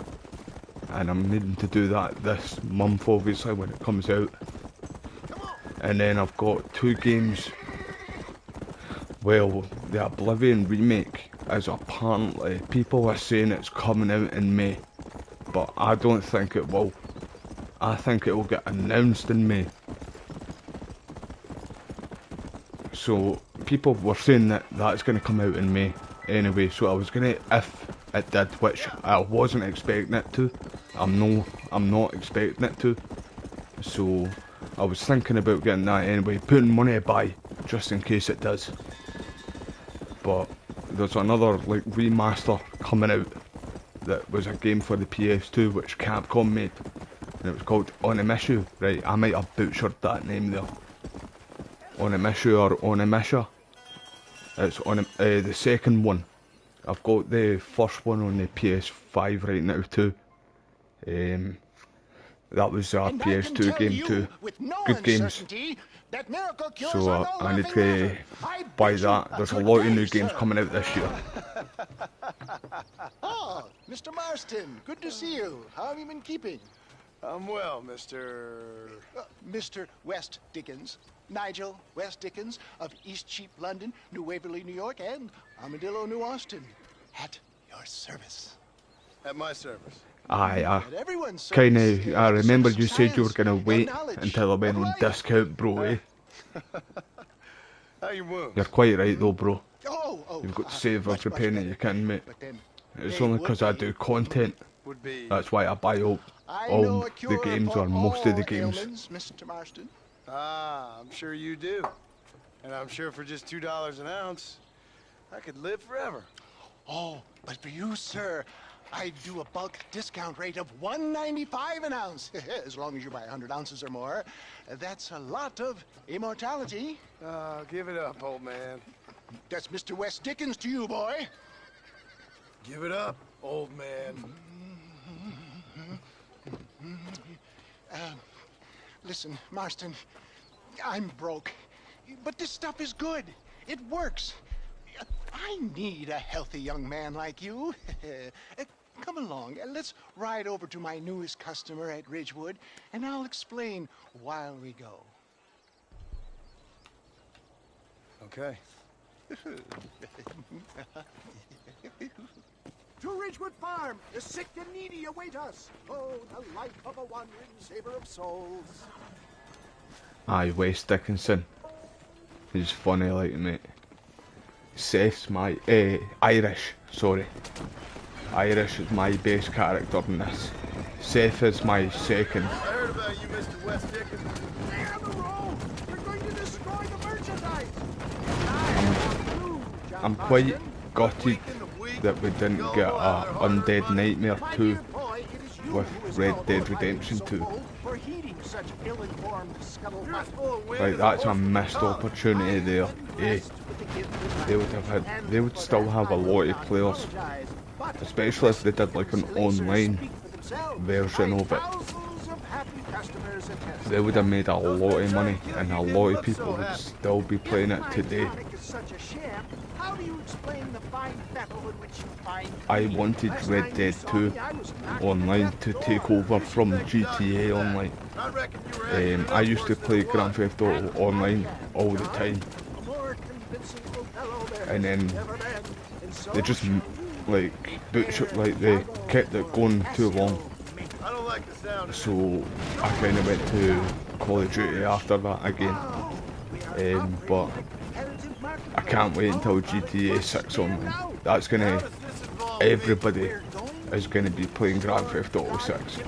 and I'm needing to do that this month, obviously, when it comes out. And then I've got 2 games. Well, the Oblivion remake is apparently, people are saying it's coming out in May, but I don't think it will. I think it will get announced in May. So people were saying that that's going to come out in May anyway, so I was going to, if it did, which I wasn't expecting it to, I'm not expecting it to, so I was thinking about getting that anyway, putting money to buy just in case it does. But there's another like remaster coming out that was a game for the PS2 which Capcom made, and it was called Onimishu. Right, I might have butchered that name there. Onimishu or Onimisha. It's on the second one. I've got the first one on the PS5 right now too. That was a PS2 game too. Good games. So I need to buy that. There's a lot of new games coming out this year. Oh, Mr. Marston, good to see you. How have you been keeping? I'm well, Mr. Mr. West Dickens. Nigel West Dickens of East Cheap, London, New Waverly, New York, and Armadillo, New Austin. At your service. At my service. Aye, I remember you said you were gonna wait until I went on discount, bro, eh? How you wound? You're quite right though, bro. You've got to save every penny you can, mate. It's only because I do content. That's why I buy all the games or most of the games. Mr. Marston. Ah, I'm sure you do. And I'm sure for just $2 an ounce, I could live forever. Oh, but for you, sir, I do a bulk discount rate of $1.95 an ounce. As long as you buy 100 ounces or more. That's a lot of immortality. Give it up, old man. That's Mr. West Dickens to you, boy. Give it up, old man. Listen, Marston, I'm broke. But this stuff is good. It works. I need a healthy young man like you. Come along, let's ride over to my newest customer at Ridgewood, and I'll explain while we go. Okay. To Ridgewood Farm, the sick and needy await us. Oh, the life of a wandering saver of souls. Aye, West Dickinson. He's funny like mate. Seth's my Irish, sorry. Irish is my best character in this. Seth is my second. I heard about you, Mr. West Dickens. Stay on the road! You're going to destroy the merchandise! I'm quite gutted that we didn't get a Undead Nightmare 2 with Red Dead Redemption 2. Like, that's a missed opportunity there. Eh? They would still have a lot of players, especially if they did like an online version of it. They would have made a lot of money, and a lot of people would still be playing it today. I wanted Red Dead 2 online to take over from GTA Online. I used to play Grand Theft Auto Online all the time, and then they just like butchered, like they kept it going too long. So I kind of went to Call of Duty after that again. But I can't wait until GTA 6 online. That's gonna, everybody is gonna be playing Grand Theft Auto 6.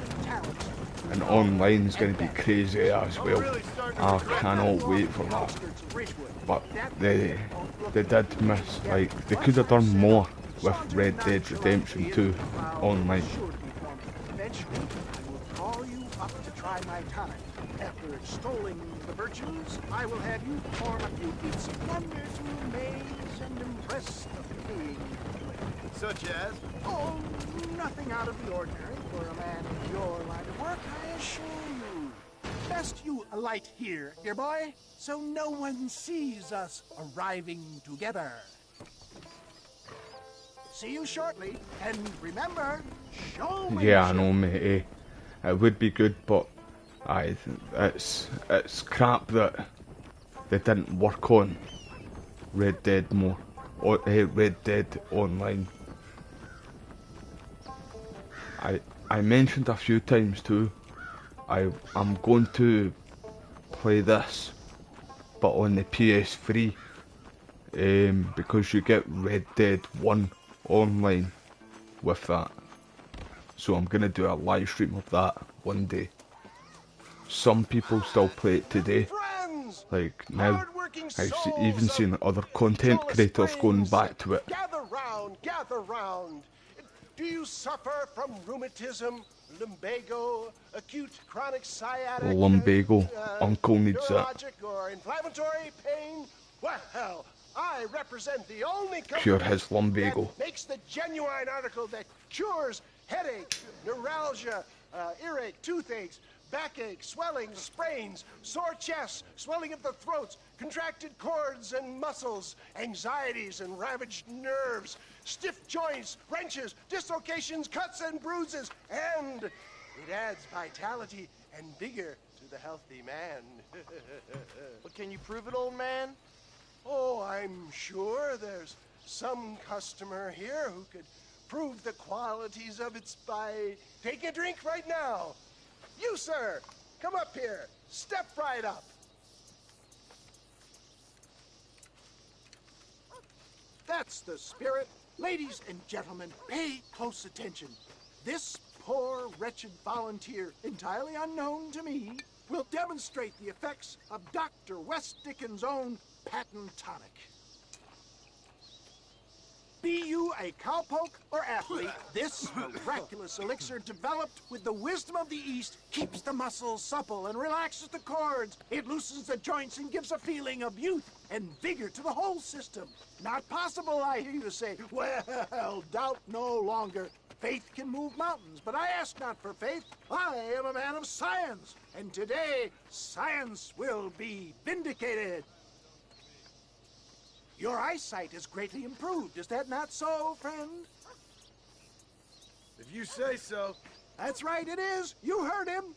And online is gonna be crazy as well. I cannot wait for that. But they did miss, like, they could have done more with Red Dead Redemption 2 online. My time. After extolling the virtues, I will have you perform a few feats of wonder to amaze and impress the king. Such as? Oh, nothing out of the ordinary for a man in your line of work, I assure you. Best you alight here, dear boy, so no one sees us arriving together. See you shortly, and remember, showmanship. Yeah, I know, mate. It would be good, but it's crap that they didn't work on Red Dead more, or Red Dead Online. I mentioned a few times too. I'm going to play this, but on the PS3, because you get Red Dead 1 online with that. So I'm gonna do a live stream of that one day. Some people still play it today. Like now, I've even seen other content creators going back to it. Gather round, gather round. Do you suffer from rheumatism, lumbago, acute chronic sciatic, Lumbago. Uncle needs it. neurologic or inflammatory pain. Well, I represent the only company Cure his lumbago. that makes the genuine article that cures headache, neuralgia, earache, toothaches, backache, swelling, sprains, sore chests, swelling of the throats, contracted cords and muscles, anxieties and ravaged nerves, stiff joints, wrenches, dislocations, cuts and bruises, and it adds vitality and vigor to the healthy man. But can you prove it, old man? Oh, I'm sure there's some customer here who could prove the qualities of it by taking a drink right now. You, sir, come up here. Step right up. That's the spirit. Ladies and gentlemen, pay close attention. This poor, wretched volunteer, entirely unknown to me, will demonstrate the effects of Dr. West Dickens' own patent tonic. Be you a cowpoke or athlete, this miraculous elixir developed with the wisdom of the East keeps the muscles supple and relaxes the cords. It loosens the joints and gives a feeling of youth and vigor to the whole system. Not possible, I hear you say. Well, doubt no longer. Faith can move mountains, but I ask not for faith. I am a man of science, and today science will be vindicated. Your eyesight is greatly improved. Is that not so, friend? If you say so. That's right, it is. You heard him.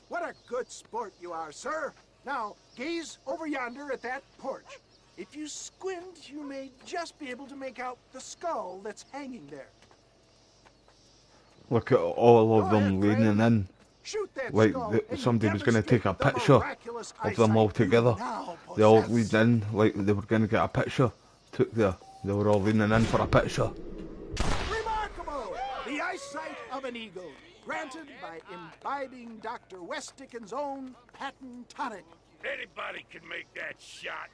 What a good sport you are, sir. Now, gaze over yonder at that porch. If you squint, you may just be able to make out the skull that's hanging there. Look at all of them leaning in. Like somebody was going to take a picture of them all together. They all leaned in like they were going to get a picture. They were all leaning in for a picture. Remarkable! The eyesight of an eagle, granted by imbibing Dr. West Dickens' own patent tonic. Anybody can make that shot.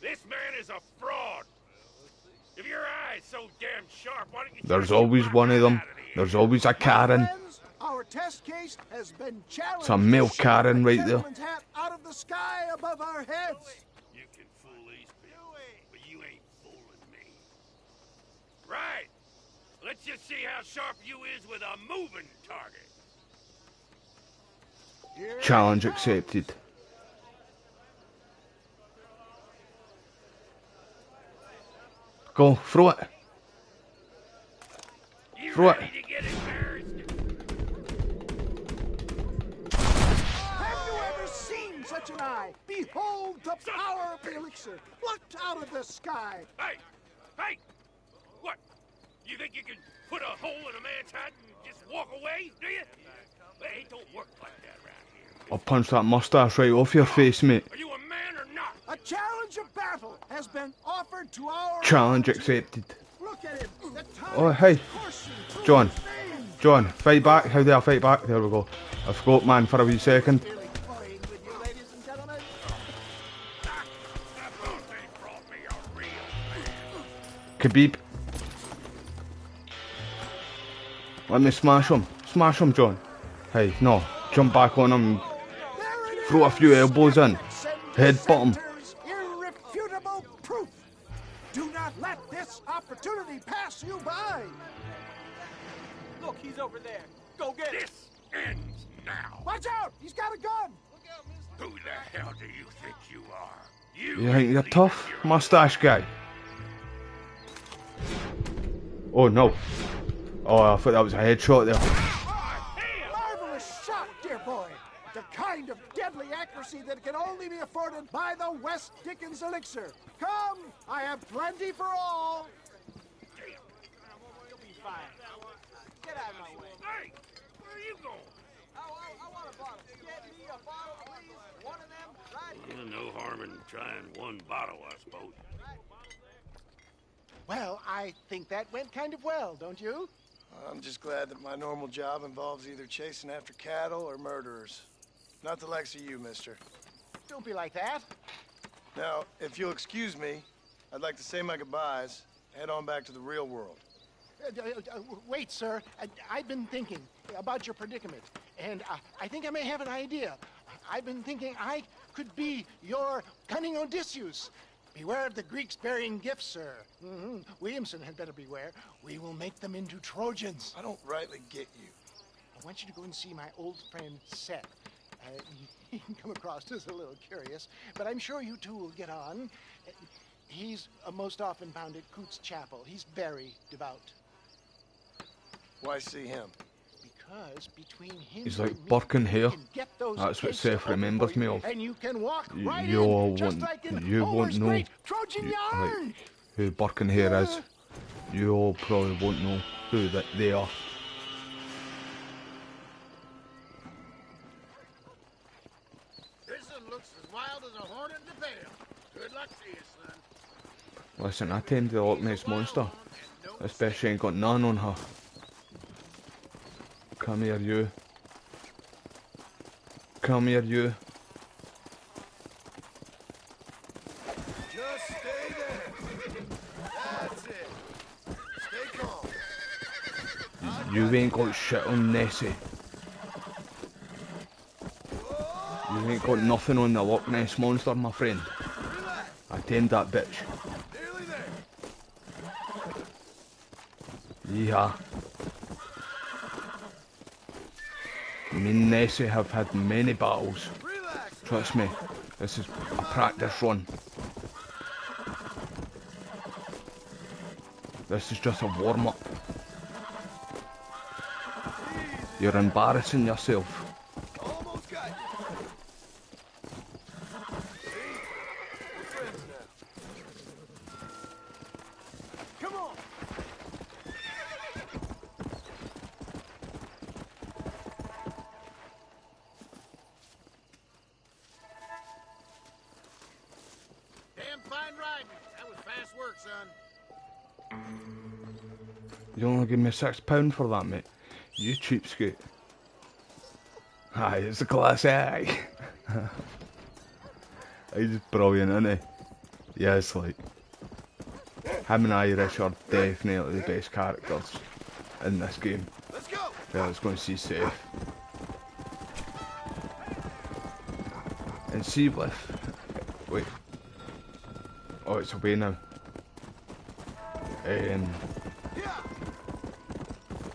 This man is a fraud. If your eye's so damn sharp, why don't you... There's always one of them. There's always a Karen. Our test case has been challenged. It's a male Karen right there. Hat out of the sky above our heads. You can fool these people, but you ain't fooling me. Right. Let's just see how sharp you is with a moving target. Challenge accepted. Go, throw it. Throw it. Such an eye. Behold the power of the elixir plucked out of the sky. Hey! Hey! What? You think you can put a hole in a man's hat and just walk away, do you? Hey, it don't work like that around here. I'll punch that mustache right off your face, mate. Are you a man or not? A challenge of battle has been offered to our... Challenge accepted. Look at him. Oh, hey. John. John, fight back. How do I fight back? There we go. I forgot, man, for a wee second. Khabib. Let me smash him. Smash him, John. Hey, no. Jump back on him. Throw a few elbows in. Headbutt him. Irrefutable proof. Do not let this opportunity pass you by. Look, he's over there. Go get him. This ends now. Watch out! He's got a gun. Who the hell do you think you are? You think you're tough, mustache guy? Oh no. Oh, I thought that was a headshot there. Marvelous shot, dear boy. The kind of deadly accuracy that can only be afforded by the West Dickens elixir. Come, I have plenty for all. You'll be fine. Get out of my way. Hey, where are you going? I want a bottle. Get me a bottle, please. One of them, right? No harm in trying one bottle, I suppose. Well, I think that went kind of well, don't you? I'm just glad that my normal job involves either chasing after cattle or murderers. Not the likes of you, mister. Don't be like that. Now, if you'll excuse me, I'd like to say my goodbyes, head on back to the real world. Wait, sir. I've been thinking about your predicament, and I think I may have an idea. I've been thinking I could be your cunning Odysseus. Beware of the Greeks burying gifts, sir. Williamson had better beware. We will make them into Trojans. I don't rightly get you. I want you to go and see my old friend Seth. He can come across as a little curious, but I'm sure you two will get on. He's most often found at Coots Chapel. He's very devout. Why see him? Because between him He's and like me, Burke in we hair. can get those That's what gates Seth open remembers for me you, of. and you can walk right You all in, just won't. like in You won't Homer's know great Trojan yarn. like, who Burke in hair is. You all probably won't know who that they are. Prison looks as wild as a hornet in the veil. Good luck to you, son. Listen, I tend to the Loch Ness Monster. Especially ain't got none on her. Come here, you. Come here, you. Just stay there. That's it. Stay calm. You ain't got shit on Nessie. You ain't got nothing on the Loch Ness Monster, my friend. I tamed that bitch. Nearly there. Yeah. Me and Nessie have had many battles. Trust me, this is a practice run. This is just a warm-up. You're embarrassing yourself. Almost got you. See? We're friends now. Come on. Damn fine riding. That was fast work, son. You only give me £6 for that, mate. You cheapskate. Aye, it's a class A. He's brilliant, isn't he? Yeah, it's like... Him and Irish are definitely the best characters in this game. Let's go. Yeah, let's go and see Safe. And see with... Wait. Oh, it's away now.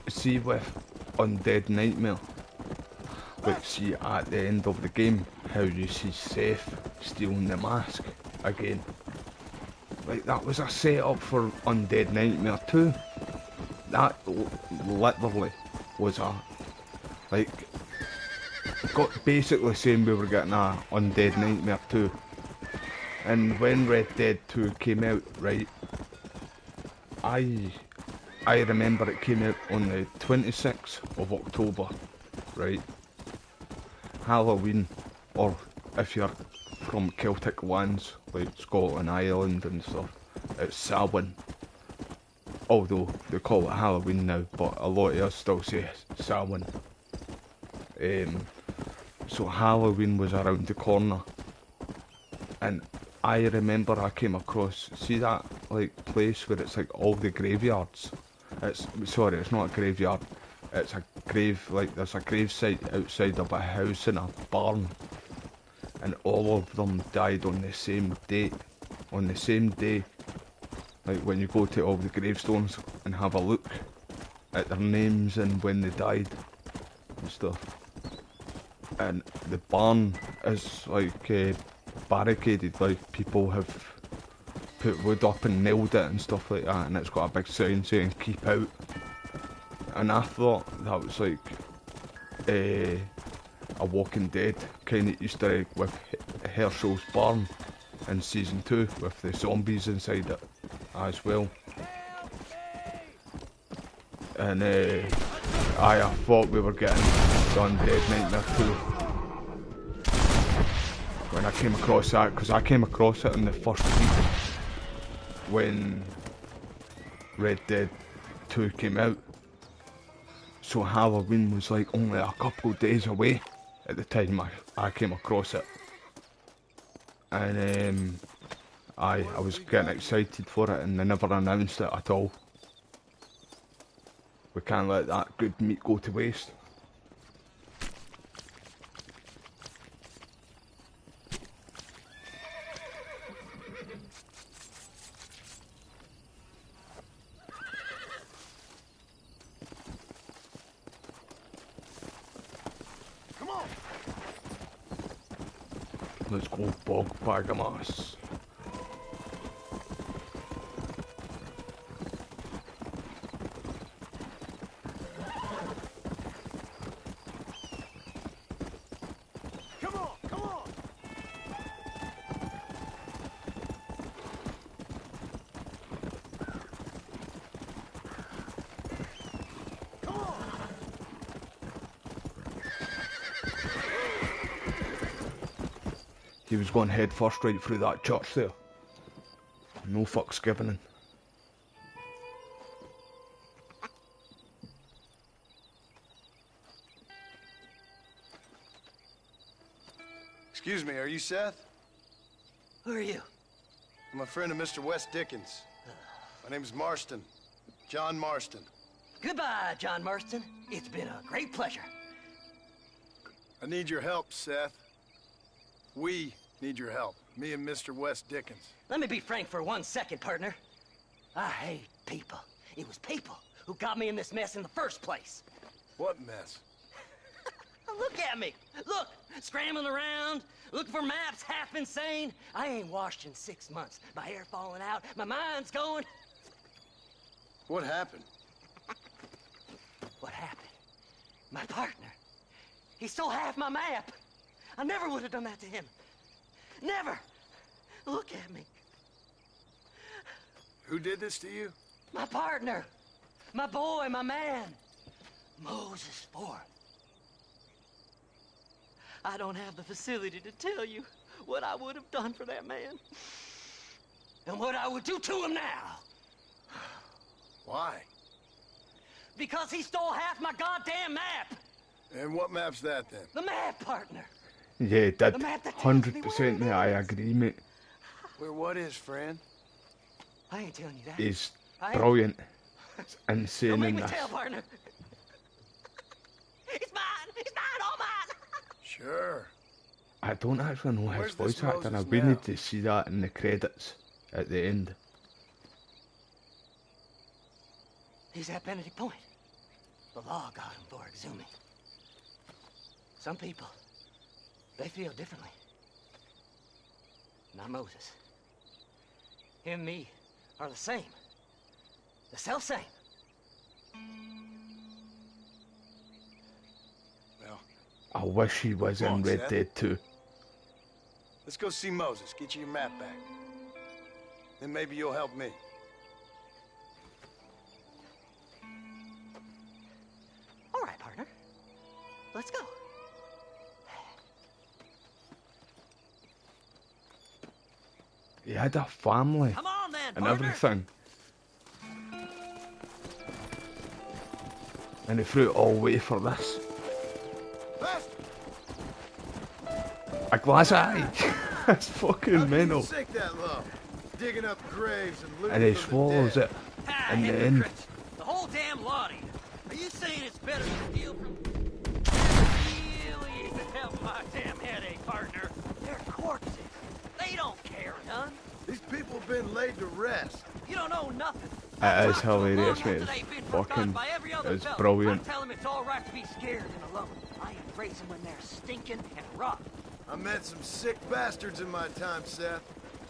See with Undead Nightmare. Like, see at the end of the game, how you see Seth stealing the mask again. Like, that was a setup for Undead Nightmare 2. That literally was a... Like, got basically saying we were getting a Undead Nightmare 2. And when Red Dead 2 came out, right, I remember it came out on the 26th of October, right? Halloween, or if you're from Celtic lands, like Scotland, Ireland and stuff, it's Samhain. Although they call it Halloween now, but a lot of us still say Samhain. So Halloween was around the corner. And I remember I came across, see that like place where it's like all the graveyards? Sorry, it's not a graveyard. It's a grave, like there's a grave site outside of a house and a barn. And all of them died on the same date. On the same day. Like when you go to all the gravestones and have a look at their names and when they died and stuff. And the barn is like barricaded, like people have put wood up and nailed it and stuff like that, and it's got a big sign saying keep out. And I thought that was like a Walking Dead kind of Easter egg with Herschel's barn in season 2 with the zombies inside it as well. And I thought we were getting Undead Nightmare 2 when I came across that, because I came across it in the first week when Red Dead 2 came out. So Halloween was like only a couple days away at the time I came across it. And I was getting excited for it and they never announced it at all. We can't let that good meat go to waste. Come on. Let's go, bog bag of mass. He was going head first right through that church there. No fucks given in. Excuse me, are you Seth? Who are you? I'm a friend of Mr. Wes Dickens. My name's Marston. John Marston. Goodbye, John Marston. It's been a great pleasure. I need your help, Seth. We need your help. Me and Mr. Wes Dickens. Let me be frank for 1 second, partner. I hate people. It was people who got me in this mess in the first place. What mess? Look at me. Look, scrambling around, looking for maps, half insane. I ain't washed in 6 months. My hair falling out, my mind's going. What happened? What happened? My partner. He stole half my map. I never would have done that to him. Never. Look at me. Who did this to you? My partner. My boy, my man. Moses Ford. I don't have the facility to tell you what I would have done for that man. And what I would do to him now. Why? Because he stole half my goddamn map. And what map's that then? The map, partner. Yeah, did 100% mate, I agree, mate. Where what is, friend? I ain't telling you that. He's brilliant. It's insane Don't make in me this. tell, partner. It's mine! It's mine! All mine! Sure. I don't actually know his Where's voice this actor. Moses We now? need to see that in the credits at the end. He's at Benedict Point. The law got him for exhuming. Some people, they feel differently. Not Moses. Him and me are the same. The self-same. Well, I wish he was Come in on, Red Seth. Dead 2. let's go see Moses. Get you your map back. Then maybe you'll help me. All right, partner. Let's go. He had a family Come on, then, and partner. everything. And he threw it all away for this. A glass eye! That's fucking mental. Sink that low. Digging up graves and looting And he from the swallows dead. it in the end. The whole damn lot of you. Are you saying it's better to steal from... Really isn't helping my damn headache, partner. They're corpses. They don't care none. These people have been laid to rest. You don't know nothing. It is hilarious, mate. They've been It's forgotten fucking, by every other it's fella. brilliant. I tell them it's all right to be scared and alone. I embrace them when they're stinking and rotten. I met some sick bastards in my time, Seth.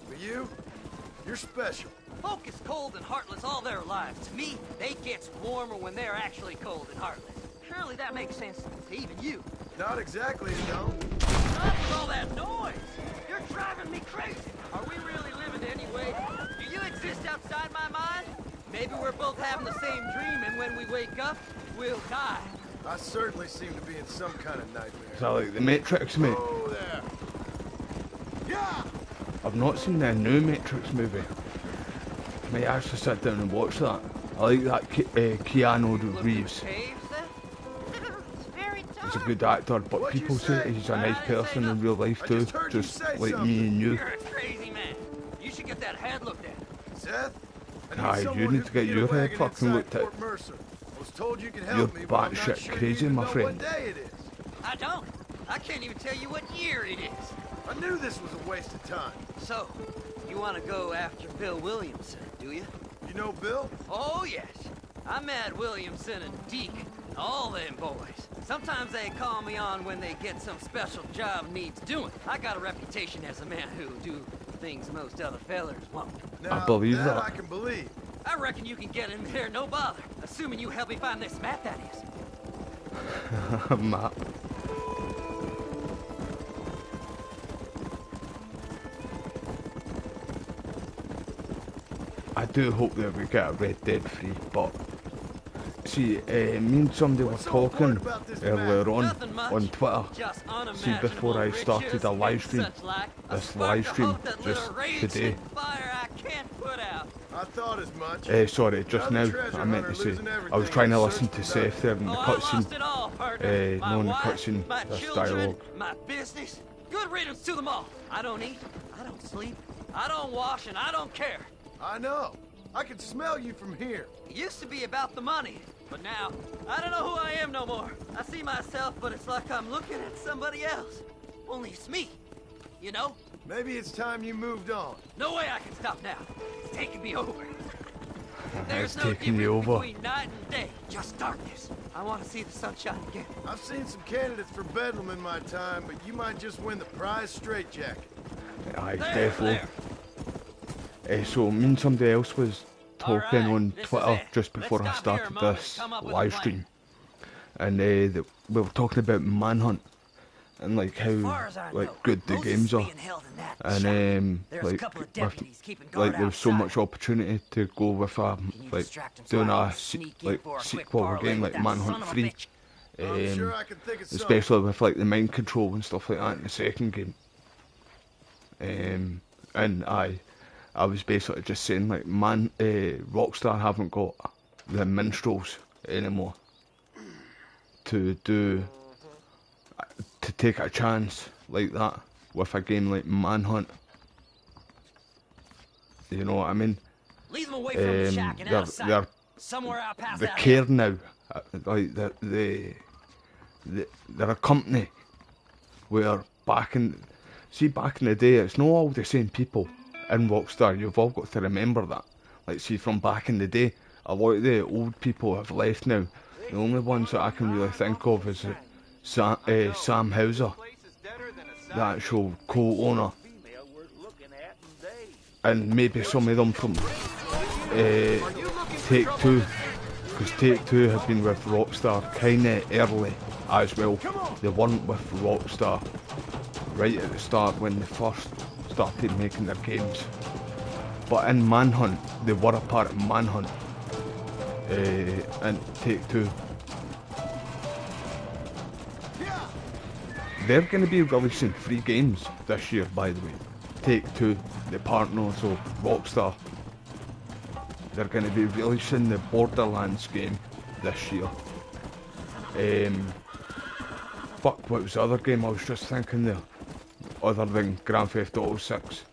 But you're special. Folk is cold and heartless all their lives. To me, they get warmer when they're actually cold and heartless. Surely that makes sense to even you. Not exactly, no. Not with all that noise. You're driving me crazy. Are we really living anyway? Do you exist outside my mind? Maybe we're both having the same dream, and when we wake up, we'll die. I certainly seem to be in some kind of nightmare. Is that like the Matrix, mate? Oh, there. Yeah! I've not seen the new Matrix movie. I might actually sit down and watch that. I like that Keanu Reeves. He's a good actor, but people say he's a nice person in real life too, just like me and you. You're a crazy man. You should get that head looked at. Seth? Aye, you need to get your head fucking looked at. Mercer. I was told you could You're help me, but I'm not batshit sure you crazy, even my know friend. what day it is. I don't. I can't even tell you what year it is. I knew this was a waste of time. So, you want to go after Bill Williamson, do you? You know Bill? Oh, yes. I met Williamson and Deacon, and all them boys. Sometimes they call me on when they get some special job needs doing. I got a reputation as a man who'll do things most other fellers won't. Now, I believe that. that. I can believe. I reckon you can get in there no bother. Assuming you help me find this map, that is. Map. I do hope that we get a Red Dead free, but see, me and somebody were talking earlier on Twitter. See, before I started a live stream, this live stream just today. I thought as much. Sorry, just now, I meant to say, I was trying to listen to Seth there in the cutscene. No, in the cutscene, this dialogue. My business? Good riddance to them all. I don't eat, I don't sleep, I don't wash, and I don't care. I know. I can smell you from here. It used to be about the money, but now, I don't know who I am no more. I see myself, but it's like I'm looking at somebody else. Only it's me, you know? Maybe it's time you moved on. No way I can stop now. It's taking me over. There's It's no taking you difference over. between night and day, just darkness. I want to see the sunshine again. I've seen some candidates for Bedlam in my time, but you might just win the prize straitjacket. Aye, definitely. So me and somebody else was talking on Twitter just before I started this live stream, and we were talking about Manhunt and like how like good the games are, and like there was so much opportunity to go with a like doing a sequel game like Manhunt 3, especially with like the mind control and stuff like that in the second game, and I was basically just saying like Rockstar haven't got the minstrels anymore to take a chance like that with a game like Manhunt. You know what I mean? Leave them away from the shack and out of sight. Somewhere out past they that care hill. now, like they're a company where back in the day it's not all the same people in Rockstar. You've all got to remember that. Like, see, from back in the day, a lot of the old people have left now. The only ones that I can really think of is Sam Hauser, the actual co-owner, and maybe some of them from Take-Two, because Take-Two have been with Rockstar kinda early as well. They weren't with Rockstar right at the start when they first started making their games, but in Manhunt they were a part of Manhunt and Take-Two. They're going to be releasing 3 games this year, by the way. Take-Two, the partners of Rockstar, they're going to be releasing the Borderlands game this year. Fuck, what was the other game I was just thinking there? Other than Grand Theft Auto 6.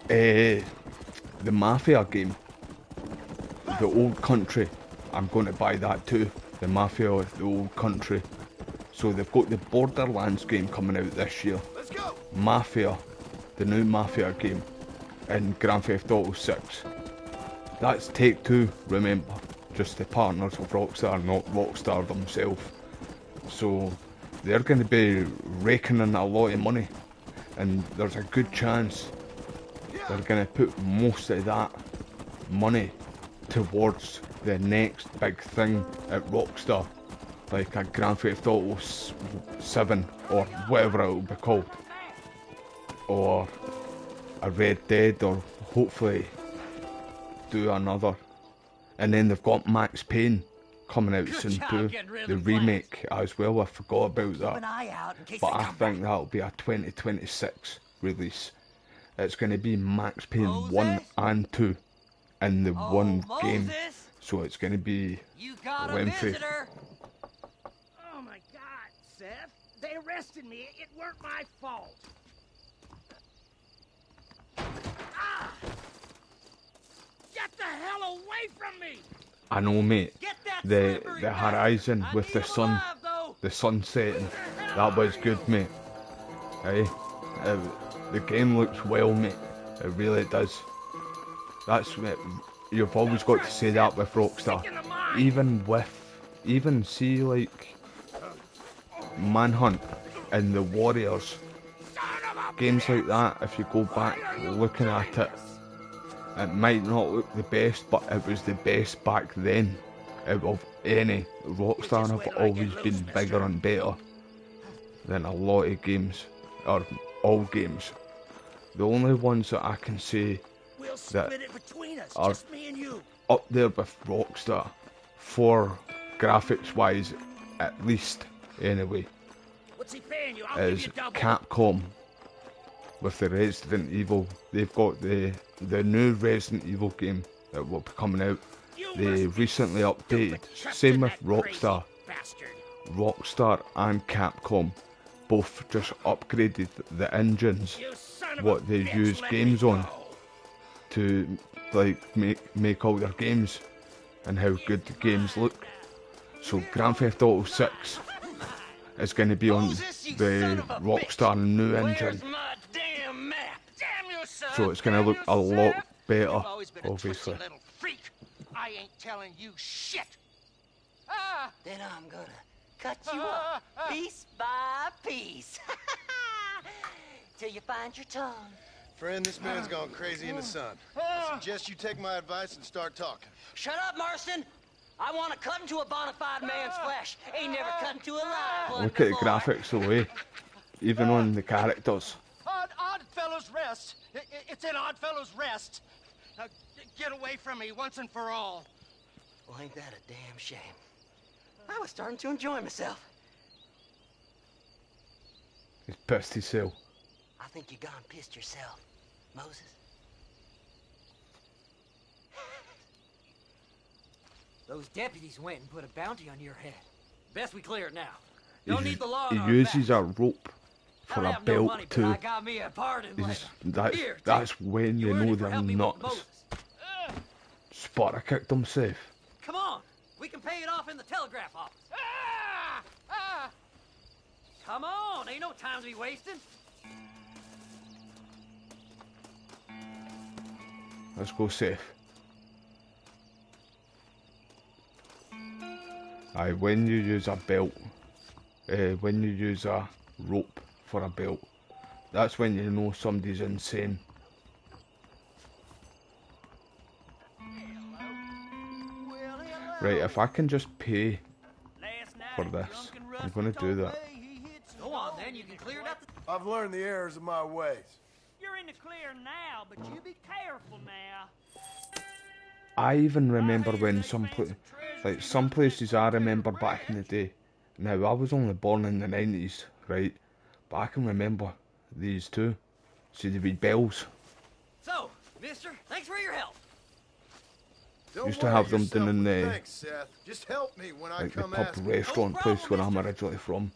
The Mafia game. The Old Country. I'm going to buy that too. The Mafia of the Old Country. So they've got the Borderlands game coming out this year. Mafia. The new Mafia game. And Grand Theft Auto 6. That's Take-Two, remember. Just the partners of Rockstar, not Rockstar themselves. So they're going to be raking in a lot of money, and there's a good chance they're going to put most of that money towards the next big thing at Rockstar, like a Grand Theft Auto 7 or whatever it will be called, or a Red Dead, or hopefully do another. And then they've got Max Payne coming out soon too, the remake as well. I forgot about that, but I think that'll be a 2026 release. It's going to be Max Payne 1 and 2 in the one game, so it's going to be lengthy. Oh my God, Seth! They arrested me. It weren't my fault. Ah! Get the hell away from me! I know, mate. The horizon with the sun, the sun setting, that was good, mate. Aye. The game looks well, mate. It really does. That's you've always got to say that with Rockstar. Even see like Manhunt and the Warriors, games like that. If you go back looking at it, it might not look the best, but it was the best back then of any. Rockstar have always been bigger and better than a lot of games, or all games. The only ones that I can say that are up there with Rockstar, for graphics wise at least anyway, is Capcom with the Resident Evil. They've got the new Resident Evil game that will be coming out. They recently updated. Same with Rockstar. Rockstar and Capcom both just upgraded the engines what they use games on to like make all their games and how good the games look. So Grand Theft Auto 6 is going to be on the Rockstar new engine. So it's going to look a lot better, obviously. I ain't telling you shit. Then I'm gonna cut you up piece by piece till you find your tongue. Friend, this man's gone crazy in the sun. I suggest you take my advice and start talking. Shut up, Marston. I want to cut into a bona fide man's flesh. Ain't never cut into a live one. Look at the graphics away, even on the characters. Oddfellows Rest. It's in Oddfellows Rest. Now, get away from me once and for all. Well, ain't that a damn shame? I was starting to enjoy myself. He's pissed himself. I think you gone pissed yourself, Moses. Those deputies went and put a bounty on your head. Best we clear it now. Don't need the law on our He uses back. a rope for a belt too. That's when you know they're nuts. Spotter kicked him safe. Come on, we can pay it off in the telegraph office. Come on, ain't no time to be wasting. Let's go safe. Aye, when you use a belt, when you use a rope for a belt, that's when you know somebody's insane. Right, if I can just pay for this, I'm gonna do that. Go on then, you can clear it up. I've learned the errors of my ways. You're in the clear now, but you be careful now. I even remember when some places I remember back in the day. Now, I was only born in the 90s, right? But I can remember these too. See the wee bells. So, mister, thanks for your help. Used to have them down in the Thanks, Seth. Just help me when I like the come pub asking. restaurant No place problem, where I'm originally from.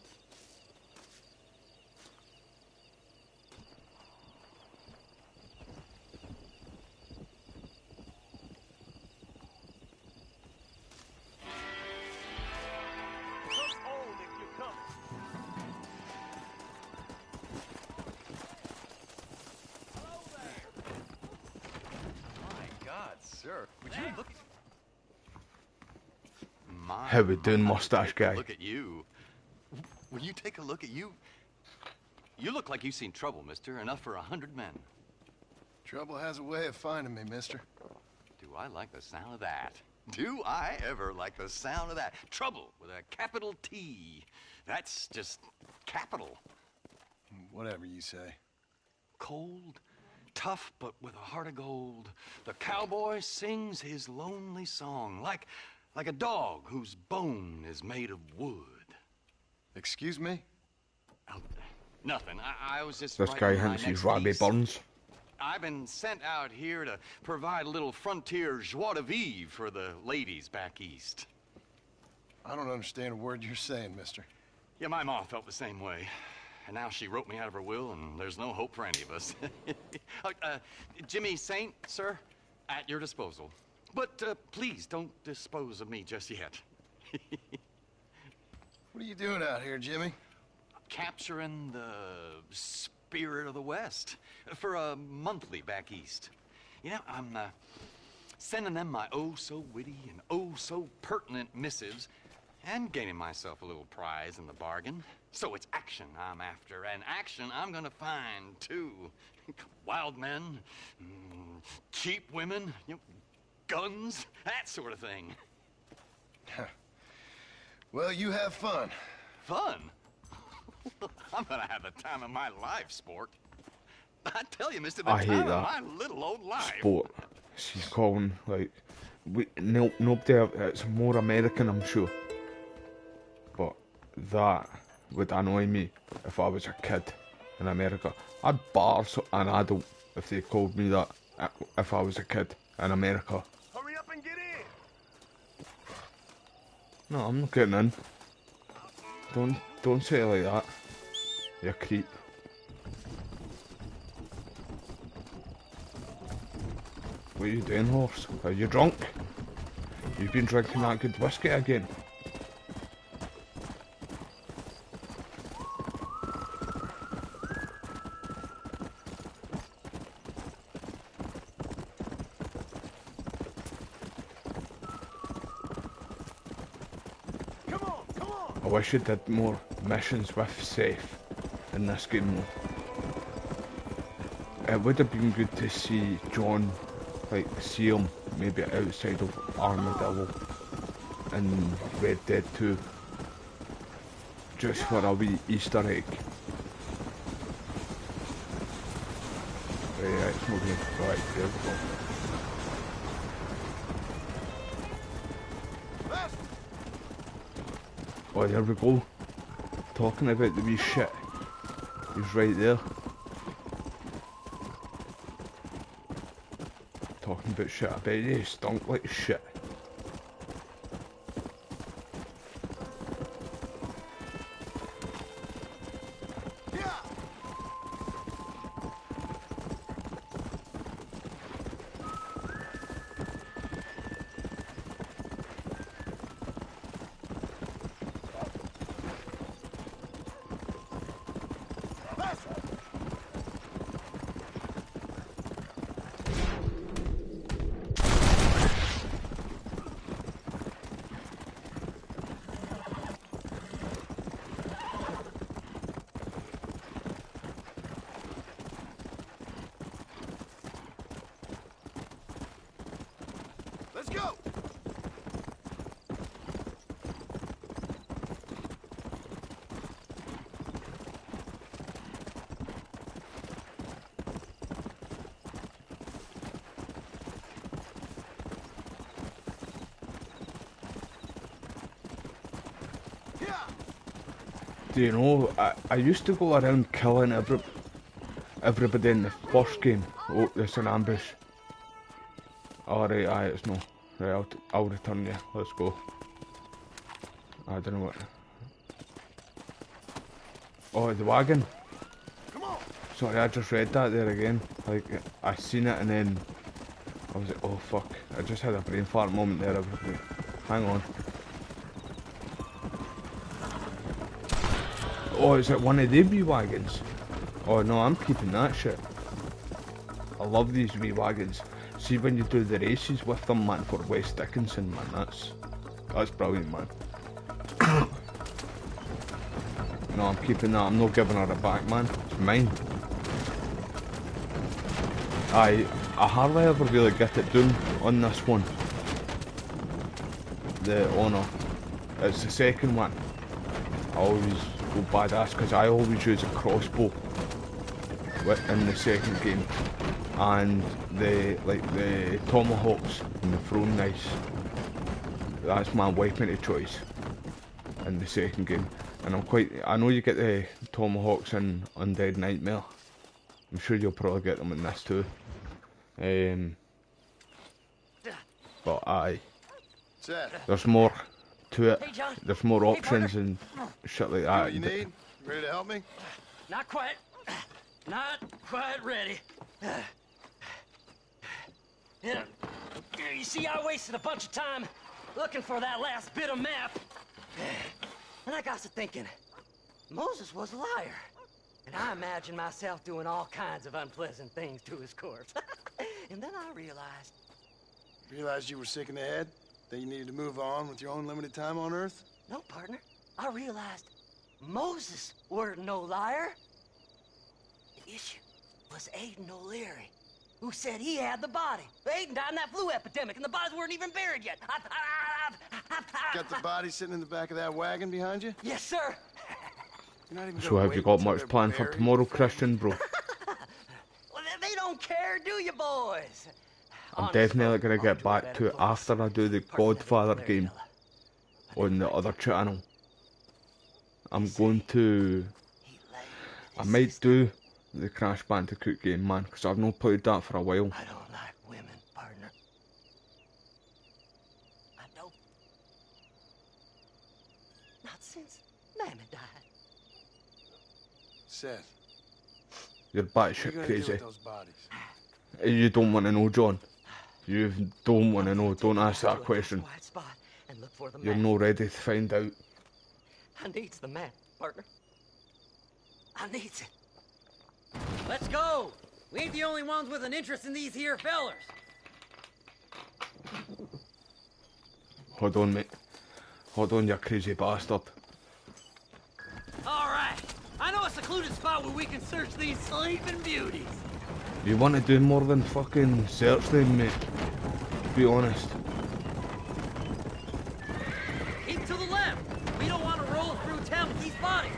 Sir, would you look? My, How we doing, mustache guy? Look at you. Will you take a look at you? You look like you've seen trouble, mister. Enough for 100 men. Trouble has a way of finding me, mister. Do I like the sound of that? Do I ever like the sound of that? Trouble with a capital T. That's just capital. Whatever you say. Cold, tough, but with a heart of gold. The cowboy sings his lonely song like a dog whose bone is made of wood. Excuse me? Oh, nothing. I was just. This guy hints he's Robbie Burns. I've been sent out here to provide a little frontier joie de vivre for the ladies back east. I don't understand a word you're saying, mister. Yeah, my mom felt the same way. And now she wrote me out of her will, and there's no hope for any of us. Jimmy Saint, sir? at your disposal. But please don't dispose of me just yet. What are you doing out here, Jimmy? Capturing the spirit of the West for a monthly back east. You know, I'm sending them my oh-so-witty and oh-so-pertinent missives and gaining myself a little prize in the bargain. So it's action I'm after, and action I'm gonna find, too. Wild men, cheap women, you know, guns, that sort of thing. Well, you have fun. Fun? I'm gonna have the time of my life, sport. I tell you, mister, the I hate time that. of my little old life. Sport. She's calling, like, nobody, it's more American, I'm sure. But that would annoy me if I was a kid in America. I'd bar an adult if they called me that if I was a kid in America. Hurry up and get in! No, I'm not getting in. Don't say it like that. You creep. What are you doing, horse? Are you drunk? You've been drinking that good whiskey again. I wish I did more missions with Seth in this game though. It would have been good to see John, like, see him maybe outside of Armadillo in Red Dead 2. Just for a wee Easter egg. Yeah, it's not good. Right, there we go. Oh, there we go. Talking about the wee shit. He's right there. Talking about shit. I bet he stunk like shit. Let's go! Do you know, I used to go around killing everybody in the first game. Oh, there's an ambush. Alright, aye, it's no. Right, I'll return you. Let's go. I don't know what. Oh, the wagon. Come on. Sorry, I just read that there again. Like, I seen it and then I was like, oh fuck. I just had a brain fart moment there, everybody. Hang on. Oh, is it one of the wee wagons? Oh no, I'm keeping that shit. I love these wee wagons. See when you do the races with them, man, for West Dickinson, man, that's brilliant, man. No, I'm keeping that. I'm not giving her it back, man. It's mine. I hardly ever really get it done on this one. The Honor. It's the second one. I always go badass because I always use a crossbow in the second game, and the tomahawks and the throwing knives. That's my weapon of choice in the second game, and I know you get the tomahawks in Undead Nightmare. I'm sure you'll probably get them in this too. But aye, there's more to it. There's more options and shit like that. What you need? Ready to help me? Not quite ready. You see, I wasted a bunch of time looking for that last bit of map. And I got to thinking, Moses was a liar. And I imagined myself doing all kinds of unpleasant things to his corpse. And then I realized... Realized you were sick in the head? That you needed to move on with your own limited time on Earth? No, partner. I realized Moses weren't no liar. The issue was Aiden O'Leary, who said he had the body. Aiden died in that flu epidemic, and the bodies weren't even buried yet. Got the body sitting in the back of that wagon behind you? Yes, sir. So have you got much planned for tomorrow, Christian, bro? Well, they don't care, do you, boys? I'm definitely going to get back to it after I do the Godfather game on the other channel. I'm going to... I might do the Crash Bandicoot game, man, because I've not played that for a while. I don't like women, partner. I don't. Not since Mammy died. Seth. You're batshit What are you gonna do crazy. with those bodies? You don't want to know, John. You don't want to know. Don't ask that question. You're not ready to find out. I needs the map, partner. I needs it. Let's go. We ain't the only ones with an interest in these here fellers. Hold on, mate. Hold on, you crazy bastard. All right. I know a secluded spot where we can search these sleeping beauties. You want to do more than fucking search them, mate. Be honest. Keep to the left. We don't want to roll through town with these bodies.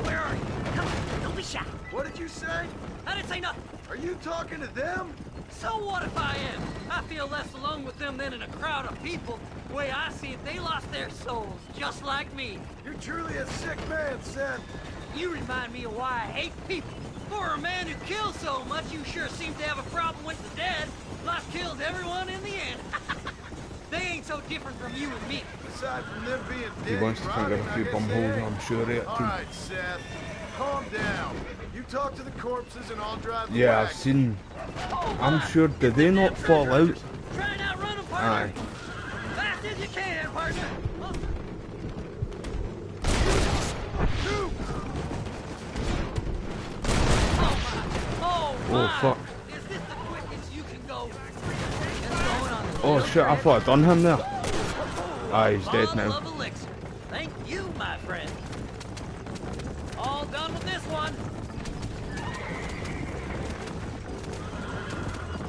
Where are you? Come on, don't be shy. What did you say? I didn't say nothing. Are you talking to them? So what if I am? I feel less alone with them than in a crowd of people. The way I see it, they lost their souls, just like me. You're truly a sick man, Seth. You remind me of why I hate people. For a man who kills so much, you sure seem to have a problem with the dead. Life kills everyone in the end. They ain't so different from you and me. Aside from them being He dead, wants to finger a few bumholes, I'm sure it. Alright, Seth. Calm down. You talk to the corpses and I'll drive the Yeah, I've wagon. seen... I'm sure, did they not fall out? Try and outrun them, partner. Aye. Fast as you can, partner. Oh, fuck. Is this the quickest you can go? It's going on the Oh shit, I thought I'd done him there. Aye, he's dead bottle now. of elixir. Thank you, my friend. All done with this one.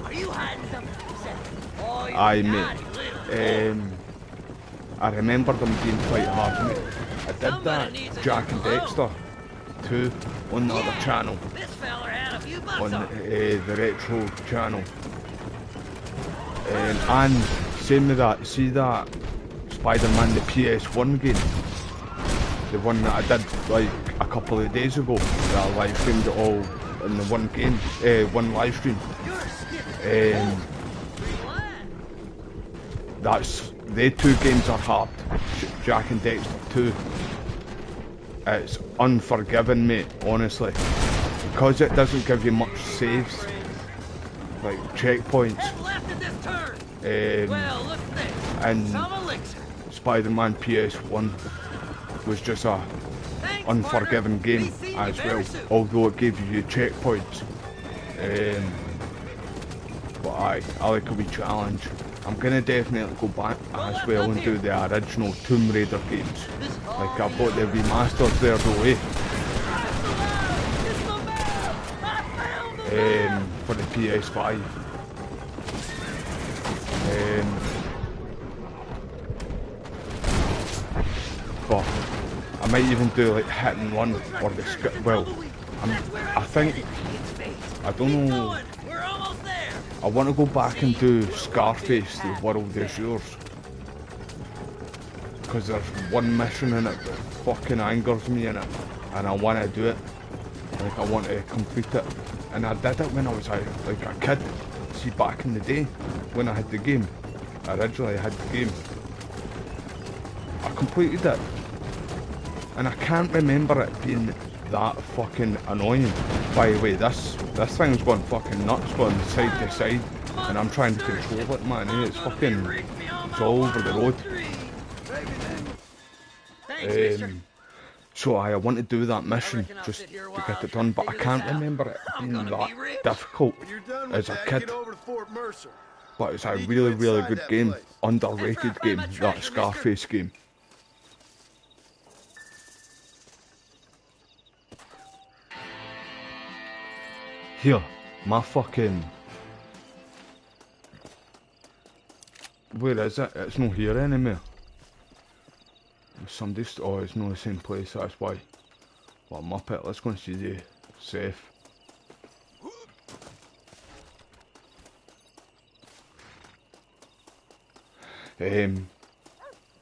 Are you hiding something, Seth? Oh, you Aye, naughty little mate. I remember them being quite hard, mate. I did that Jack and Dexter 2 on the other channel. This feller had a few bucks On on the retro channel. And same with that, see that Spider-Man the PS1 game? The one that I did like a couple of days ago, that I live streamed it all in the one game, one live stream. They two games are hard. Jack and Dexter 2. It's unforgiving, mate, honestly. Because it doesn't give you much saves, like checkpoints. And Spider-Man PS1 was just a unforgiving game as well, although it gave you checkpoints. But I like a wee challenge. I'm gonna definitely go back as well and do the original Tomb Raider games. Like I've got the remasters there though, for the PS5. But I might even do like hit and run or the script. Well, I think, I don't know. I want to go back and do Scarface, The World Is Yours. Because there's one mission in it that fucking angers me in it. And I want to do it. Like I want to complete it. And I did it when I was like a kid. See, back in the day, when I had the game. Originally I had the game. I completed it. And I can't remember it being that fucking annoying. By the way, this thing's going fucking nuts, going side to side, and I'm trying to control it, man. It's fucking, it's all over the road. So I want to do that mission just to get it done, but I can't remember it being that difficult as a kid. But it's a really, really good game, underrated game, that Scarface game. Here, my fucking... Where is it? It's not here anymore. Somebody's... Oh, it's not the same place, that's why. Well, I'm up it. Let's go and see the safe.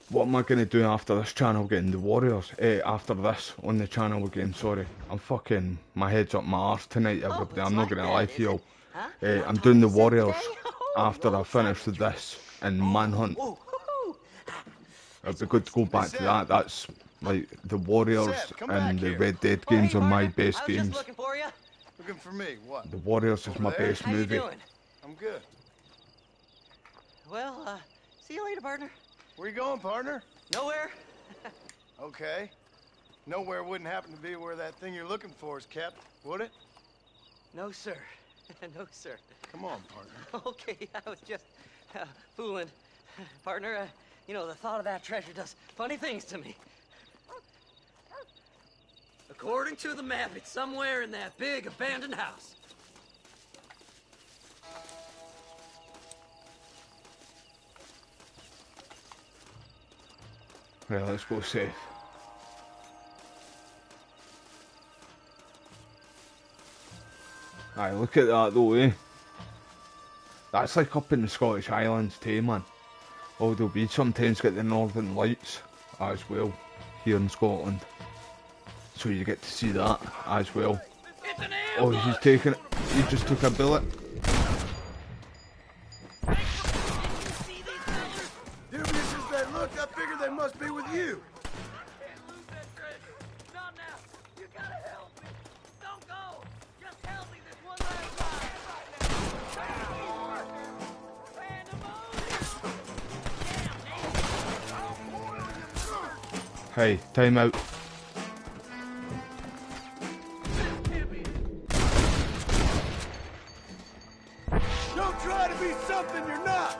What am I going to do after this channel getting the Warriors? After this on the channel again, sorry. I'm fucking... My head's up my arse tonight, everybody. I'm not going to lie to you all. I'm doing the Warriors after I finish with this and Manhunt. It'd be good to go back to that. That's like the Warriors and the Red Dead games are my best games. Looking for me, what? The Warriors is my best movie. I'm good. Well, see you later, partner. Where you going, partner? Nowhere. Okay. Nowhere wouldn't happen to be where that thing you're looking for is kept, would it? No, sir. No, sir. Come on, partner. Okay, I was just fooling. Partner, you know, the thought of that treasure does funny things to me. According to the map, it's somewhere in that big abandoned house. Right, let's go safe. Aye, look at that though, eh? That's like up in the Scottish Highlands too, man. Although we sometimes get the Northern Lights as well here in Scotland. So you get to see that as well. Oh, he's taking it. He just took a bullet. Dubious as they look, I figured they must be with you. Hey, time out. Don't try to be something you're not.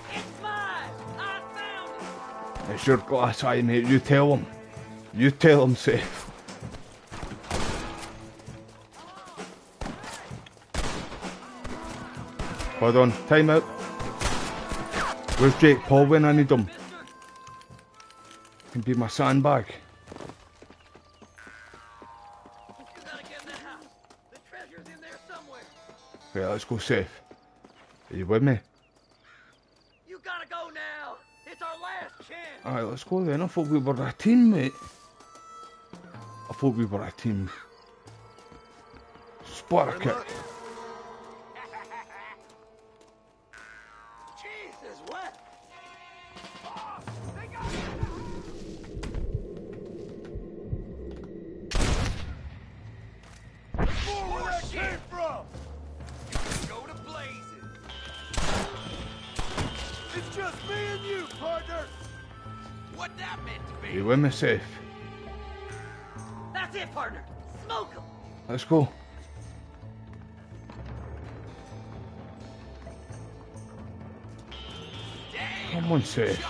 It's mine. I found it. It's your glass eye, mate. You tell him. You tell him, safe. Hold on, time out. Where's Jake Paul when I need him? Can be my sandbag. Right, let's go safe. Are you with me? You gotta go now. It's our last chance. Alright, let's go then. I thought we were a team, mate. I thought we were a team. Splatter kick. It's just me and you, partner. What that meant to Are you with me, safe? That's it, partner. Smoke 'em. Let's go. Come on, safe.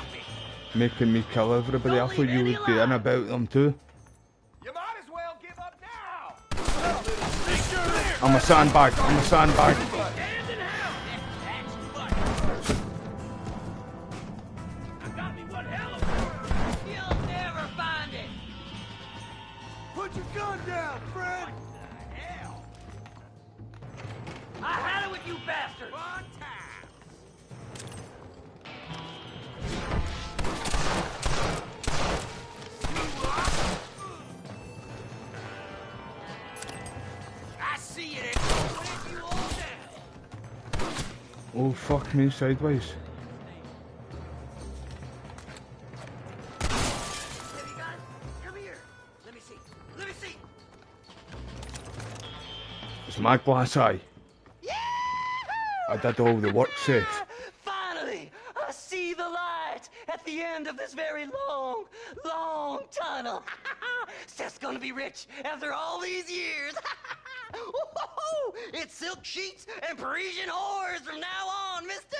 Making me kill everybody. I thought you would be in about them too. You might as well give up now. I'm a sandbag. I'm a sandbag. You'll never find it. Put your gun down, friend. I had it with you bastards. One time. I see it. You all down. Oh, fuck me sideways. Have you got it? Come here. Let me see. Let me see. It's my glass eye. I did all the work safe. Finally, I see the light at the end of this very long, long tunnel. Seth's gonna be rich after all these years. It's silk sheets and Parisian whores from now on, mister.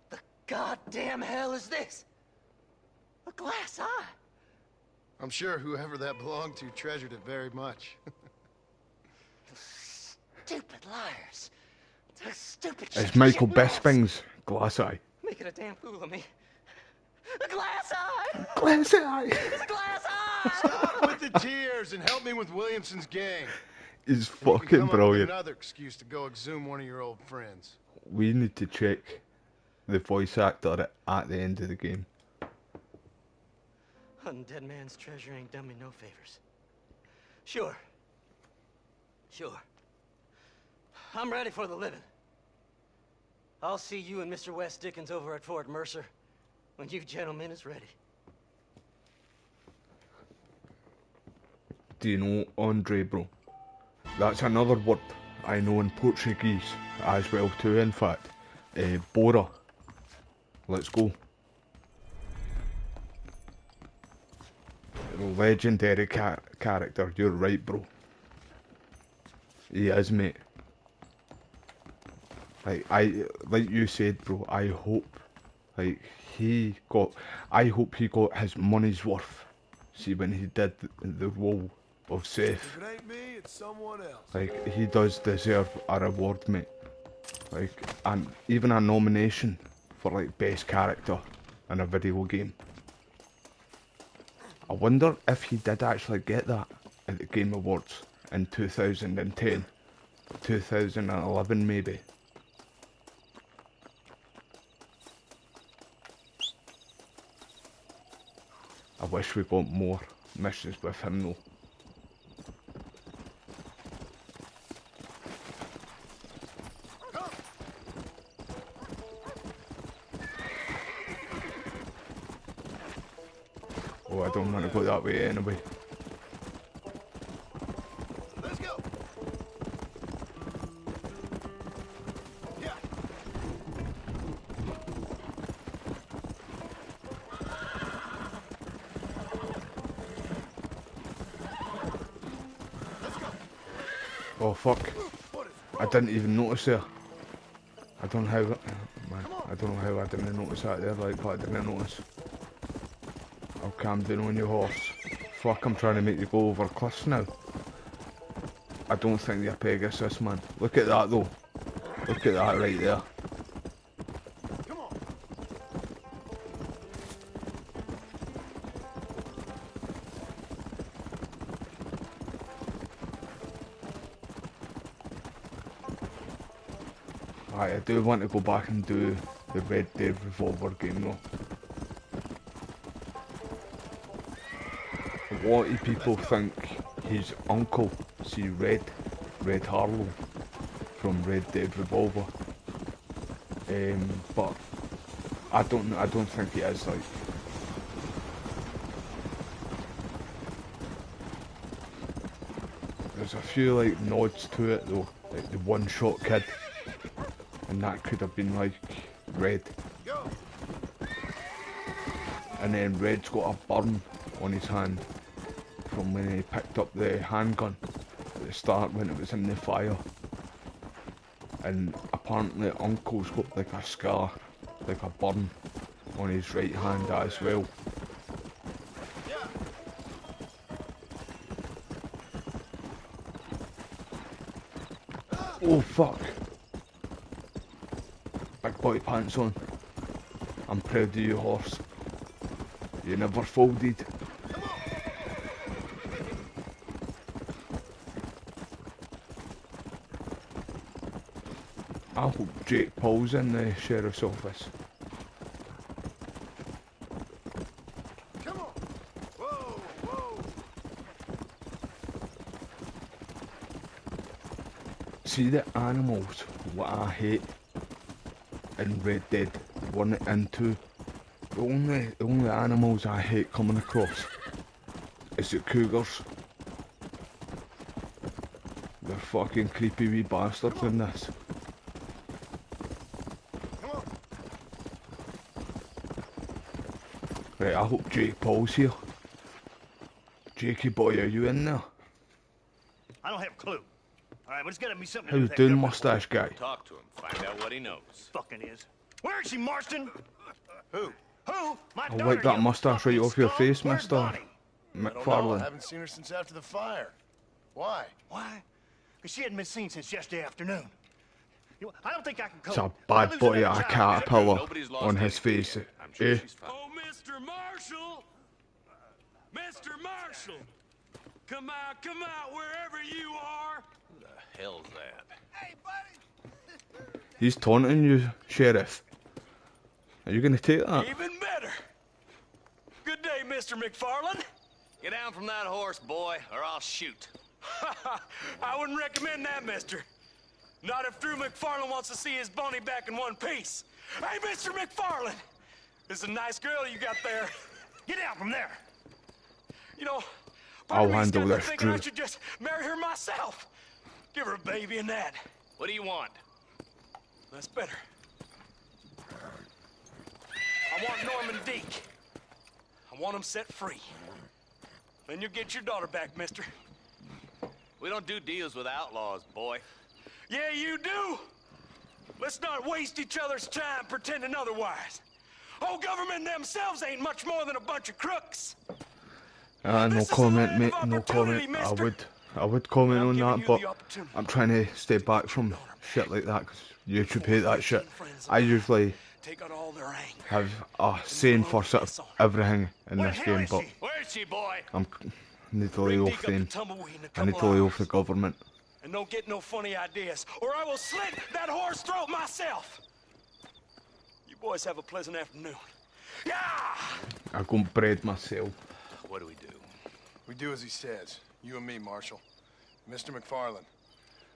What the goddamn hell is this? A glass eye? I'm sure whoever that belonged to treasured it very much. Stupid liars. Those stupid It's Michael shit mouths. Bisping's glass eye. Making a damn fool of me. A glass eye! Glass eye! It's a glass eye! Stop with the tears and help me with Williamson's gang. He's And you can fucking come up with brilliant. another excuse to go exhume one of your old friends. We need to check the voice actor at the end of the game. Undead man's treasure ain't done me no favors. Sure. Sure. I'm ready for the living. I'll see you and Mr. West Dickens over at Fort Mercer when you gentlemen is ready. Do you know Andre, bro? That's another word I know in Portuguese as well too, in fact. Bora. Let's go. Legendary character, you're right, bro. He is, mate. Like you said, bro, I hope I hope he got his money's worth. See, when he did the role of Seth. If it ain't me, it's someone else. Like, he does deserve a reward, mate. Like, and even a nomination for, like, best character in a video game. I wonder if he did actually get that at the Game Awards in 2010, 2011 maybe. I wish we got more missions with him though. Oh, I don't want to go that way anyway. Let's go. Yeah. Oh fuck. I didn't even notice there. I don't know how, man, I don't know how I didn't notice that there, like, but I didn't notice. I'll calm down on your horse. Fuck, I'm trying to make you go over cliffs now. I don't think they're Pegasus, man. Look at that though. Look at that right there. I do want to go back and do the Red Dead Revolver game though. A lot of people think his uncle, see Red Harlow from Red Dead Revolver. But I don't think he is, like. There's a few like nods to it though, like the one shot kid. And that could have been like Red. And then Red's got a burn on his hand from when he picked up the handgun at the start when it was in the fire. And apparently Uncle's got like a scar, like a burn on his right hand as well. Oh fuck. Big boy pants on. I'm proud of you, horse. You never folded. I hope Jake Paul's in the sheriff's office. See the animals, what I hate in Red Dead 1 and 2. The only animals I hate coming across is the cougars. They're fucking creepy wee bastards in this. Right, I hope Jake Paul's here. Jakey boy, are you in there? I don't have a clue. All right, but it's gotta be something How to do you with that doing, government mustache guy? Talk to him, find out what he knows. Fucking is. Where is she, Marston? Who? Who? My I'll daughter, wipe that you mustache right off your scum. face, Where's Mr. Bonnie? I don't know. I McFarlane. haven't seen her since after the fire. Why? Why? Because she hadn't been seen since yesterday afternoon. I don't think I can It's cope. a bad I'm boy losing at a that child. caterpillar Nobody's lost on his anything face. yet. I'm sure Eh? she's fine. Oh, Mr. Marshall! Mr. Marshall! Come out, wherever you are! Who the hell's that? Hey, buddy! He's taunting you, Sheriff. Are you gonna take that? Even better! Good day, Mr. McFarlane. Get down from that horse, boy, or I'll shoot. I wouldn't recommend that, mister. Not if Drew McFarlane wants to see his Bonnie back in one piece. Hey, Mr. McFarlane! This is a nice girl you got there. Get out from there! You know, I'll part of me's handle got me this, thinking I Drew. should just marry her myself. Give her a baby and that. What do you want? That's better. I want Norman Deke. I want him set free. Then you'll get your daughter back, mister. We don't do deals with outlaws, boy. Yeah, you do. Let's not waste each other's time pretending otherwise. Oh, government themselves ain't much more than a bunch of crooks. No comment, mate. No comment. I would comment on that, but I'm trying to stay back from shit like that because YouTube hate that shit. I usually have a saying for sort of everything in this game, but Where's she, boy? I need to lay off them. I need to lay off the government. And don't get no funny ideas, or I will slit that horse throat myself. You boys have a pleasant afternoon. Yeah! I go and bread myself. What do we do? We do as he says. You and me, Marshal. Mr. McFarlane,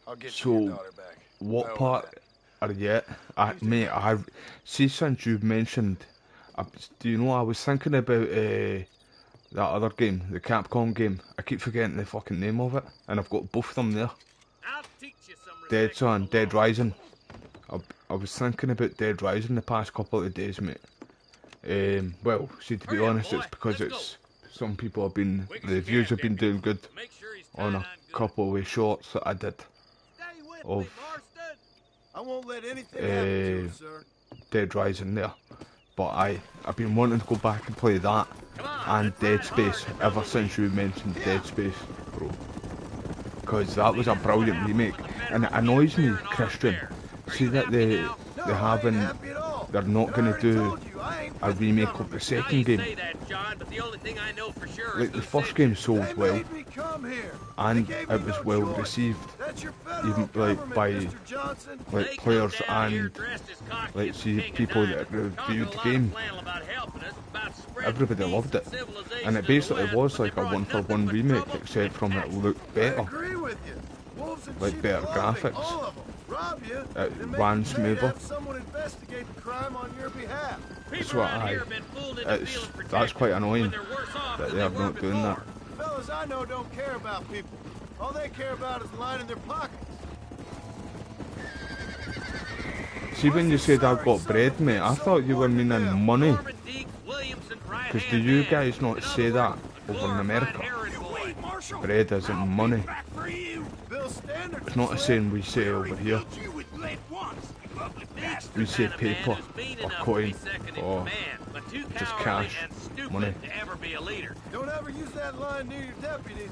I'll get So, you your daughter back. what part are you at? Mate, I see since you've mentioned, do you know, I was thinking about that other game, the Capcom game. I keep forgetting the fucking name of it, and I've got both of them there. Dead Son, Dead Rising. I was thinking about Dead Rising the past couple of days, mate. Well, see, to be honest, it's because some people have been, the reviews have been doing good on a couple of shorts that I did of I won't let anything happen to you, sir. Dead Rising there. But I've been wanting to go back and play that and Dead Space ever since you mentioned Dead Space, bro. Because that was a brilliant remake, and it annoys me, Christian. See that they're not going to do a remake of the second game. Like the first game sold well, and it was well received, even like by like players and like see people that reviewed the game. Everybody loved it, and it basically was like a one-for-one remake, except from it looked better, like better graphics. It ran smoother. That's what that's quite annoying that they're not doing that. Fellas I know don't care about people. All they care about is lining their pockets. See, when you said I've got bread, mate, I thought you were meaning money. Because do you guys not say that over in America? Bread isn't money. It's not a saying we say over here. We say paper, or coin, or just cash, money. Don't ever use that line near your deputies.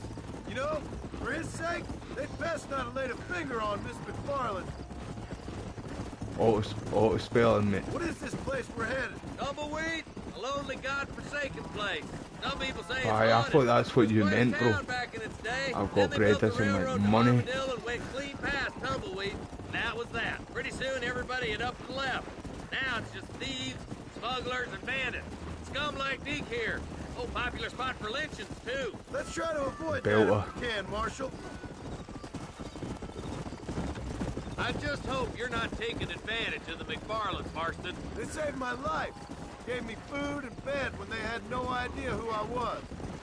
You know, for his sake, they'd best not have laid a finger on Miss McFarlane. Auto spelling, mate. What is this place we're headed? Tumbleweed, a lonely, god-forsaken place. Some people say it's Aye, I thought that's what you meant, bro. I've got bread as in like money. and went clean past Tumbleweed, and that was that. Pretty soon, everybody had up and left. Now it's just thieves, smugglers, and bandits. Scum like Deke here. Oh, popular spot for lynchings, too. Let's try to avoid Belter. that if we can, Marshal. I just hope you're not taking advantage of the McFarlands, Marston. They saved my life. Gave me food and bed when they had no idea who I was.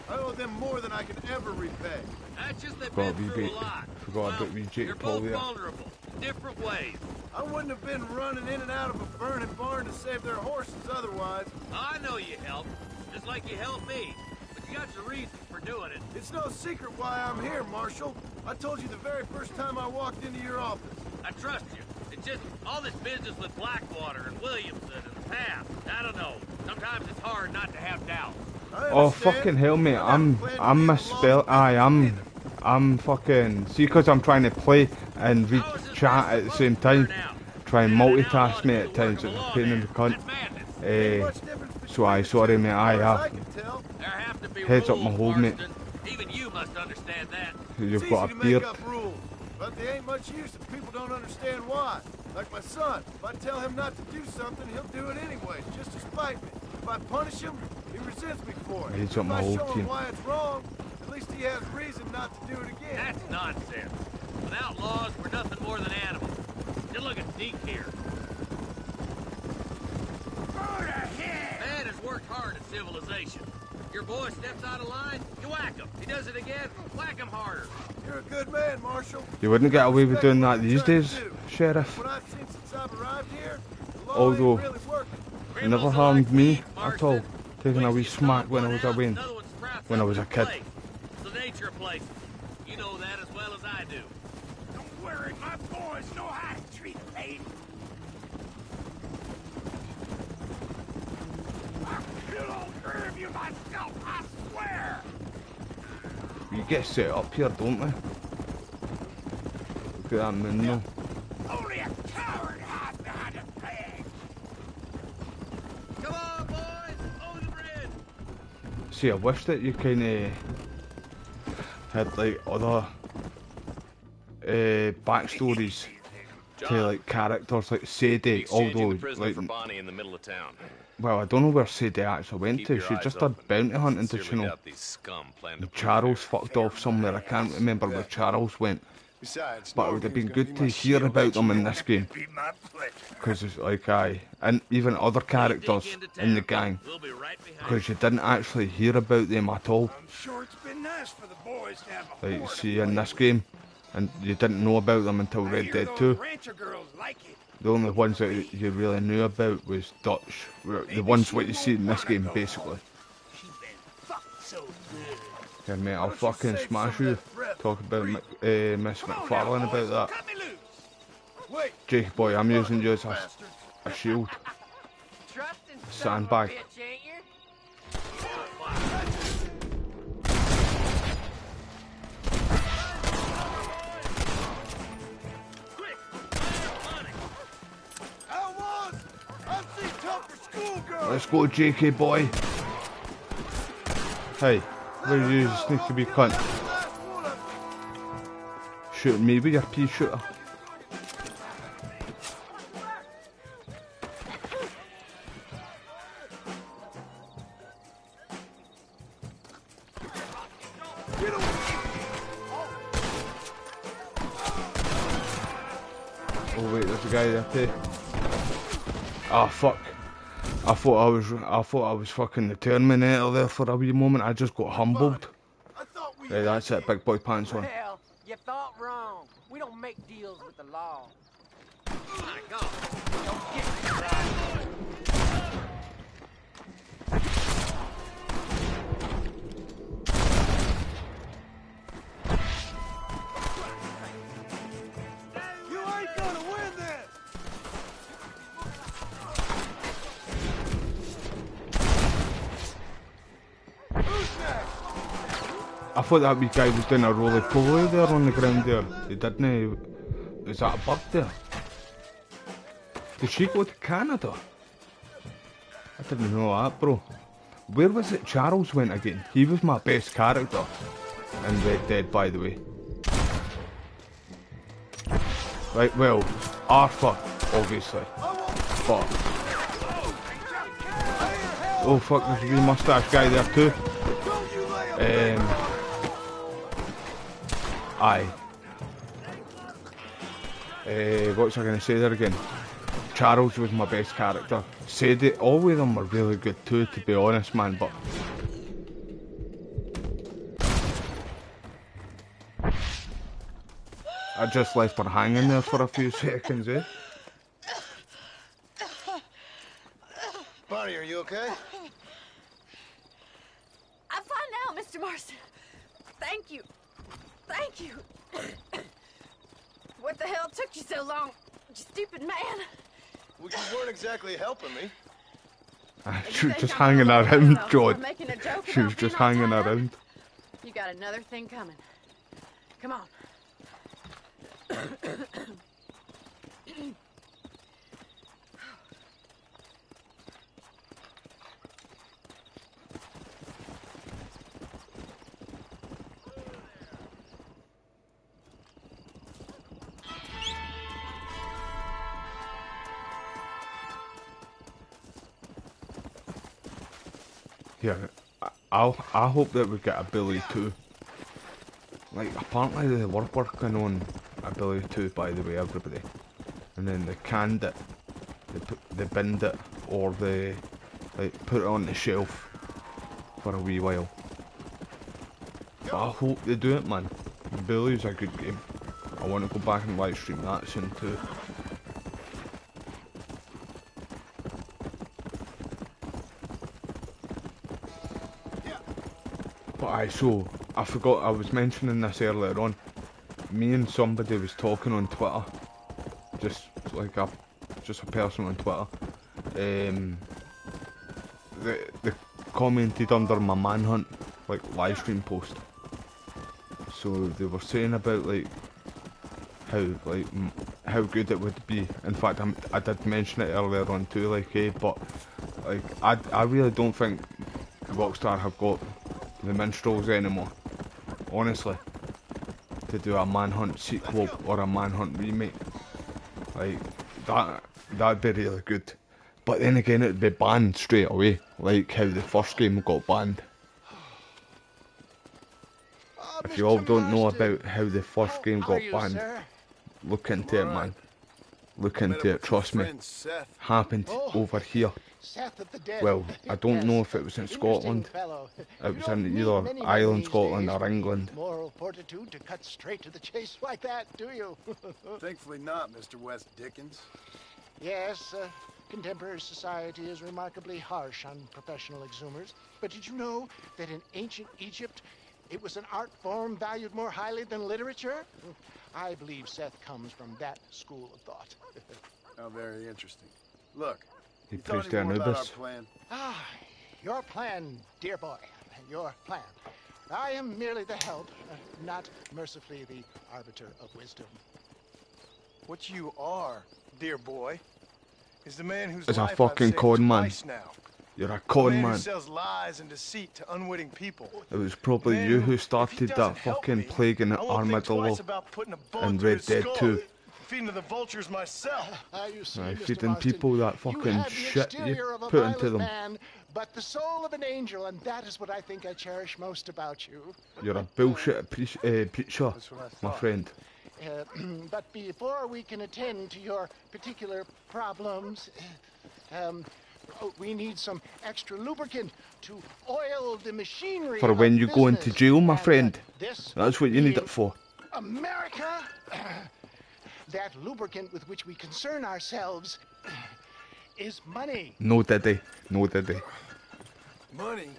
I owe them more than I can ever repay. That's just they've been through a lot. Forgot about me, Jake You're Paul both there. vulnerable, in different ways. I wouldn't have been running in and out of a burning barn to save their horses otherwise. I know you helped, just like you helped me. But you got your reasons for doing it. It's no secret why I'm here, Marshal. I told you the very first time I walked into your office. I trust you. It's just all this business with Blackwater and Williamson and the past. I don't know. Sometimes it's hard not to have doubt. Oh fucking hell, mate! I'm misspelled. I'm fucking. See, because I'm trying to play and read chat at the same time. Try and multitask, mate. At times it's a pain in the cunt. So sorry, mate. Heads up my hole, mate. Even you must understand that. You've got a beard. But they ain't much use if people don't understand why. Like my son, if I tell him not to do something, he'll do it anyway, just to spite me. If I punish him, he resents me for it. He's If up my I whole show him team. why it's wrong, at least he has reason not to do it again. That's nonsense. Without laws, we're nothing more than animals. Just look at Zeke here. Man has worked hard at civilization. Your boy steps out of line, you whack him. He does it again, whack him harder. You're a good man, Marshal. You wouldn't get away with doing that these days, Sheriff. What I've seen since I've arrived here, the law Although, ain't really working. it never harmed me at all. Taking a wee smack when I was away, when I was a kid. It's the nature of places. You know that as well as I do. Don't worry, my boys know how to treat a lady. I'll kill all three of you myself, I swear! We get set up here, don't we? Look at that moon though. Only a coward hides behind a flag. Come on, boys! Over the bridge! See, I wish that you kinda had like other backstories to like characters like Sadie, although like for Bonnie in the middle of town. well, I don't know where Sadie actually went to. She just did bounty hunting, did she know? And Charles fucked off somewhere. I can't remember where Charles went. But it would have been good to hear about them in this game. Because it's like and even other characters in the gang. Because you didn't actually hear about them at all. I'm sure it's been nice for the boys to have a Like, see, in this game, and you didn't know about them until Red Dead 2. rancher girls like it. The only ones that you really knew about was Dutch. The ones what you see in this game, basically. Yeah, mate, I'll fucking smash you. Talk about Miss McFarlane about that. Jakey boy, I'm using you as a shield. Sandbag. Let's go, JK boy. Hey, where you sneaky wee cunt? Shooting me with your pea shooter. Oh wait, there's a guy there too. Ah fuck. I thought I was fucking the Terminator there for a wee moment. I just got humbled. Hey, that's it, big boy pants on. Hell, you thought wrong. We don't make deals with the law. My God. Don't get me right. You ain't gonna win this! I thought that wee guy was doing a roly-poly there on the ground there. He didn't. Is that a bug there? Did she go to Canada? I didn't know that, bro. Where was it Charles went again? He was my best character in Red Dead, by the way. Right, well, Arthur, obviously. But... oh fuck, there's a wee moustache guy there too. Aye. What's I going to say there again? Charles was my best character. Said it, all of them were really good too, to be honest, man, but... I just left her hanging there for a few seconds, eh? Bonnie, are you okay? I'm fine now, Mr. Marston. Thank you. Thank you. What the hell took you so long, you stupid man? Well, you weren't exactly helping me. She was just hanging around, John. Making a joke She was about just being all hanging tied up? around. You got another thing coming. Come on. Yeah, I hope that we get a Billy too. Like, apparently they were working on a Billy 2, by the way, everybody. And then they canned it, they binned it, or they put it on the shelf for a wee while. But I hope they do it, man. Billy's a good game. I want to go back and live stream that soon too. But aye, so I forgot I was mentioning this earlier on. Me and somebody was talking on Twitter, just like a person on Twitter. They commented under my Manhunt live stream post. So they were saying about how good it would be. In fact, I did mention it earlier on too, but I really don't think Rockstar have got the minstrels anymore, honestly, to do a Manhunt sequel or a Manhunt remake. That'd be really good. But then again, it'd be banned straight away, like how the first game got banned. If you all don't know about how the first game got banned, look into it, man. Look into it, trust me. Happened over here. Well, I don't know if it was in Scotland. It was in either Ireland, Scotland, or England. Moral fortitude to cut straight to the chase like that, do you? Thankfully not, Mr. West Dickens. Yes, contemporary society is remarkably harsh on professional exhumers. But did you know that in ancient Egypt, it was an art form valued more highly than literature? I believe Seth comes from that school of thought. Oh, very interesting. Look, He you tell plays me the more about our Anubis. plan. Your plan, dear boy. Your plan. I am merely the help, not mercifully the arbiter of wisdom. What you are, dear boy, is the man whose Is a life I've fucking saved con man. twice now. You're a The con man man. who sells lies and deceit to unwitting people. It was probably you who started that fucking plague in Armadillo and Red Dead 2. Feeding to the vultures myself. You see, Aye, Mr. feeding Marston, people that you fucking have the shit exterior you of a put into violent them. man, but the soul of an angel, and that is what I think I cherish most about you. You're a bullshit preacher, my friend. But before we can attend to your particular problems, we need some extra lubricant to oil the machinery For when of you go into business. jail, my And, friend. this That's what you need being it for. America, that lubricant with which we concern ourselves is money. No diddy. No diddy. Money?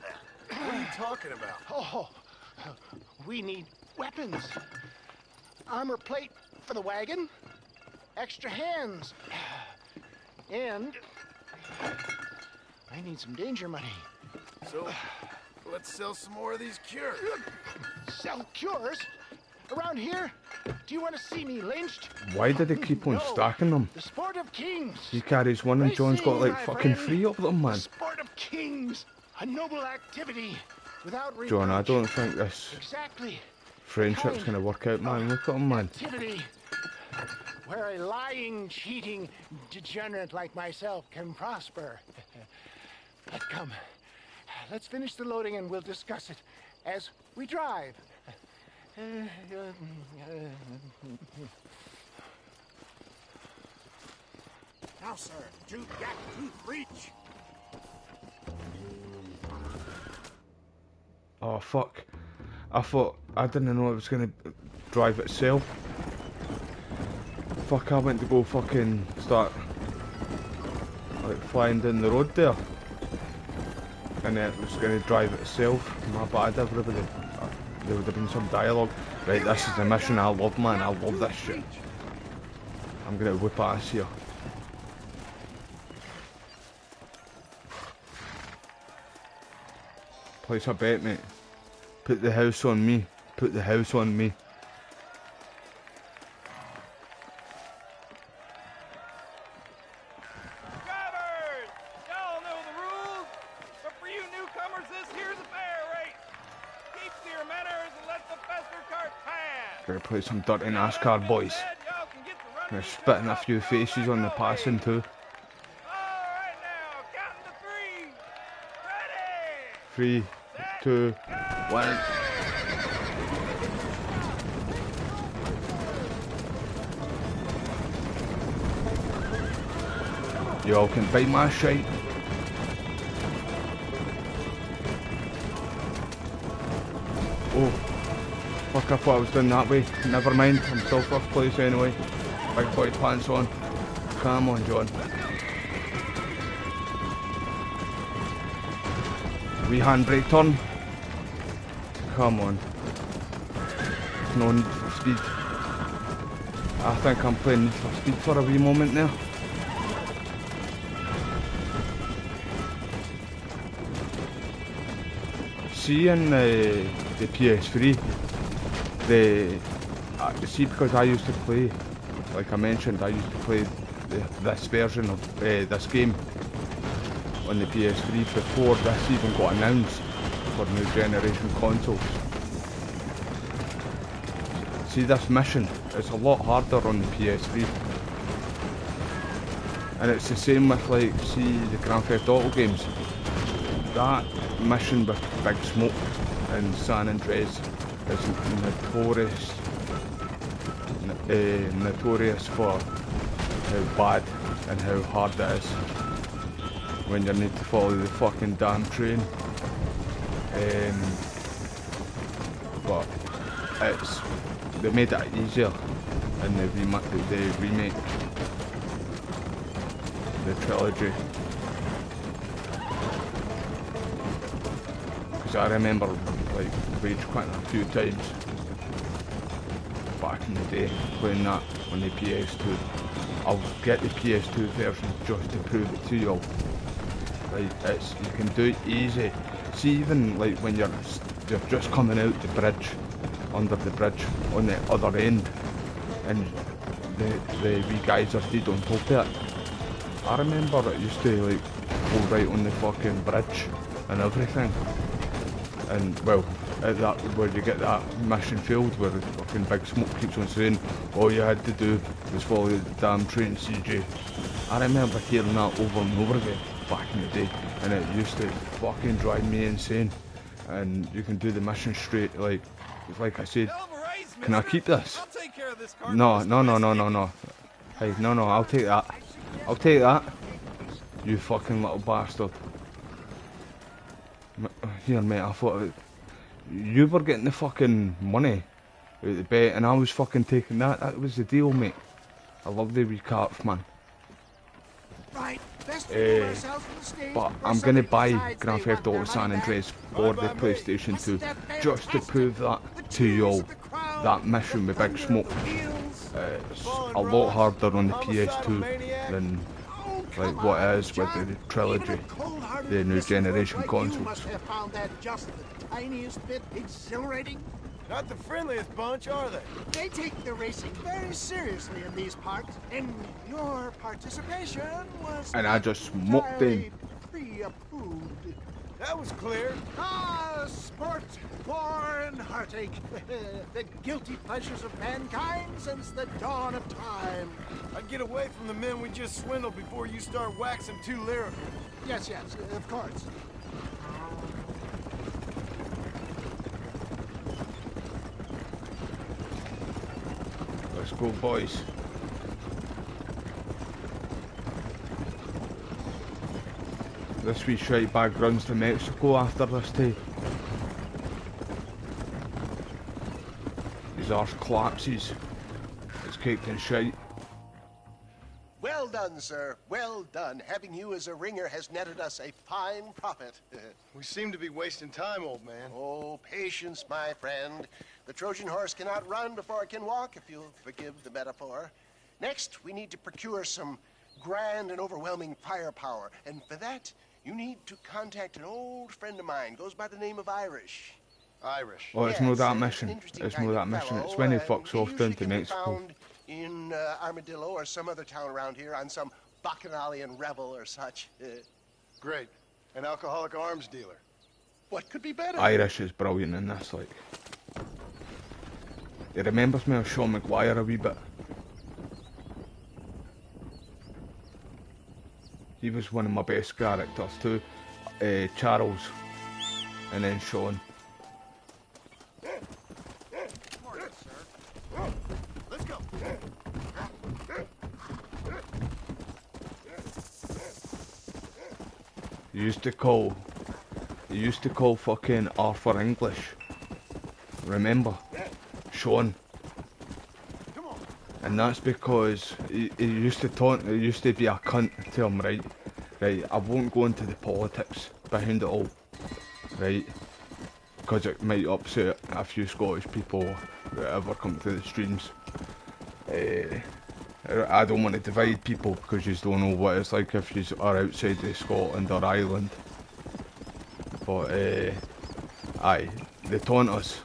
What are you talking about? Oh, we need weapons. Armor plate for the wagon. Extra hands. And I need some danger money. So, let's sell some more of these cures. Sell cures? Around here? Do you want to see me lynched? Why did they keep on stacking them? The sport of kings. He carries one and John's got like fucking 3 of them, man. Sport of kings. A noble activity. Without John, I reproach. don't think this Exactly. friendship's gonna work out, man. Look at him, man. Activity where a lying, cheating degenerate like myself can prosper. But come, let's finish the loading and we'll discuss it as we drive. Now, sir, tooth gap, tooth breach. Oh fuck. I didn't know it was gonna drive itself. Fuck, I went to go fucking start like flying down the road there. And then it was gonna drive itself. My bad, everybody. There would have been some dialogue. Right, this is the mission I love, man. I love this shit. I'm gonna whip ass here. Place a bet, mate. Put the house on me. Put the house on me. Drivers! Y'all know the rules, but for you newcomers, this here's a fair race. Keep to your manners and let the fester cart pass. Gonna play some dirty NASCAR, boys. Gonna spit in a few faces on the passing too. Alright now, counting to 3, three. 2, 1. Y'all can bite my shite. Oh, fuck, I thought I was doing that way. Never mind, I'm still first place anyway. Big boy pants on. Come on, John. Wee handbrake turn. Come on. No need for speed. I think I'm playing Need for Speed for a wee moment there. See in the PS3, see, because I used to play, like I mentioned, I used to play this version of this game on the PS3 before this even got announced for new generation consoles. See, this mission, it's a lot harder on the PS3. And it's the same with, like, see, the Grand Theft Auto games. That mission with Big Smoke and San Andreas is notorious for how bad and how hard it is when you need to follow the fucking damn train. But they made it easier in the remake, the trilogy. Because I remember like rage quitting a few times back in the day playing that on the PS2. I'll get the PS2 version just to prove it to y'all. Like, you can do it easy. See, even like when you're just coming out the bridge, under the bridge on the other end, and the wee guys are dead on top of it. I remember it used to like go right on the fucking bridge and everything. And well, at that where you get that mission field where the fucking Big Smoke keeps on saying all you had to do was follow the damn train, CJ. I remember hearing that over and over again back in the day, and it used to fucking drive me insane. And you can do the mission straight, like I said. Can I keep this? No. Hey, no, I'll take that. I'll take that. You fucking little bastard. Here, mate, I thought you were getting the fucking money out of the bet, and I was fucking taking that. That was the deal, mate. I love the wee carts, man. Right, best to move ourselves from the stage. But I'm gonna buy Grand Theft Auto San Andreas for the PlayStation 2 just to prove that to y'all. That mission with Big Smoke, it's a lot harder on the PS2 than like what it is with the trilogy, the new generation consoles. Must have found that just the tiniest bit exhilarating. Not the friendliest bunch, are they? They take the racing very seriously in these parts, and your participation was And I just smoked in. pre-approved. That was clear. Ah, sport, war, and heartache. The guilty pleasures of mankind since the dawn of time. I'd get away from the men we just swindled before you start waxing too lyrical. Yes, of course. Let's go, boys. this wee shite bag runs to Mexico after this day. His arse collapses. It's caked in shite. Well done, sir. Well done. Having you as a ringer has netted us a fine profit. We seem to be wasting time, old man. Oh, patience, my friend. The Trojan horse cannot run before it can walk, if you'll forgive the metaphor. Next, we need to procure some grand and overwhelming firepower. And for that, you need to contact an old friend of mine. Goes by the name of Irish. Irish? Oh, it's not that mission. It's not that mission. It's when he fucks off down to Mexico. In Armadillo or some other town around here on some bacchanalian revel or such. Great. An alcoholic arms dealer. What could be better? Irish is brilliant in this, like. He remembers me of Sean McGuire a wee bit. He was one of my best characters too. Charles. And then Sean. Let's go. He used to call fucking Arthur English. Remember? Sean. And that's because he used to taunt, he used to be a cunt to him, right? Right, I won't go into the politics behind it all, right? Because it might upset a few Scottish people that ever come to the streams. I don't want to divide people because you don't know what it's like if you are outside of Scotland or Ireland. But aye, they taunt us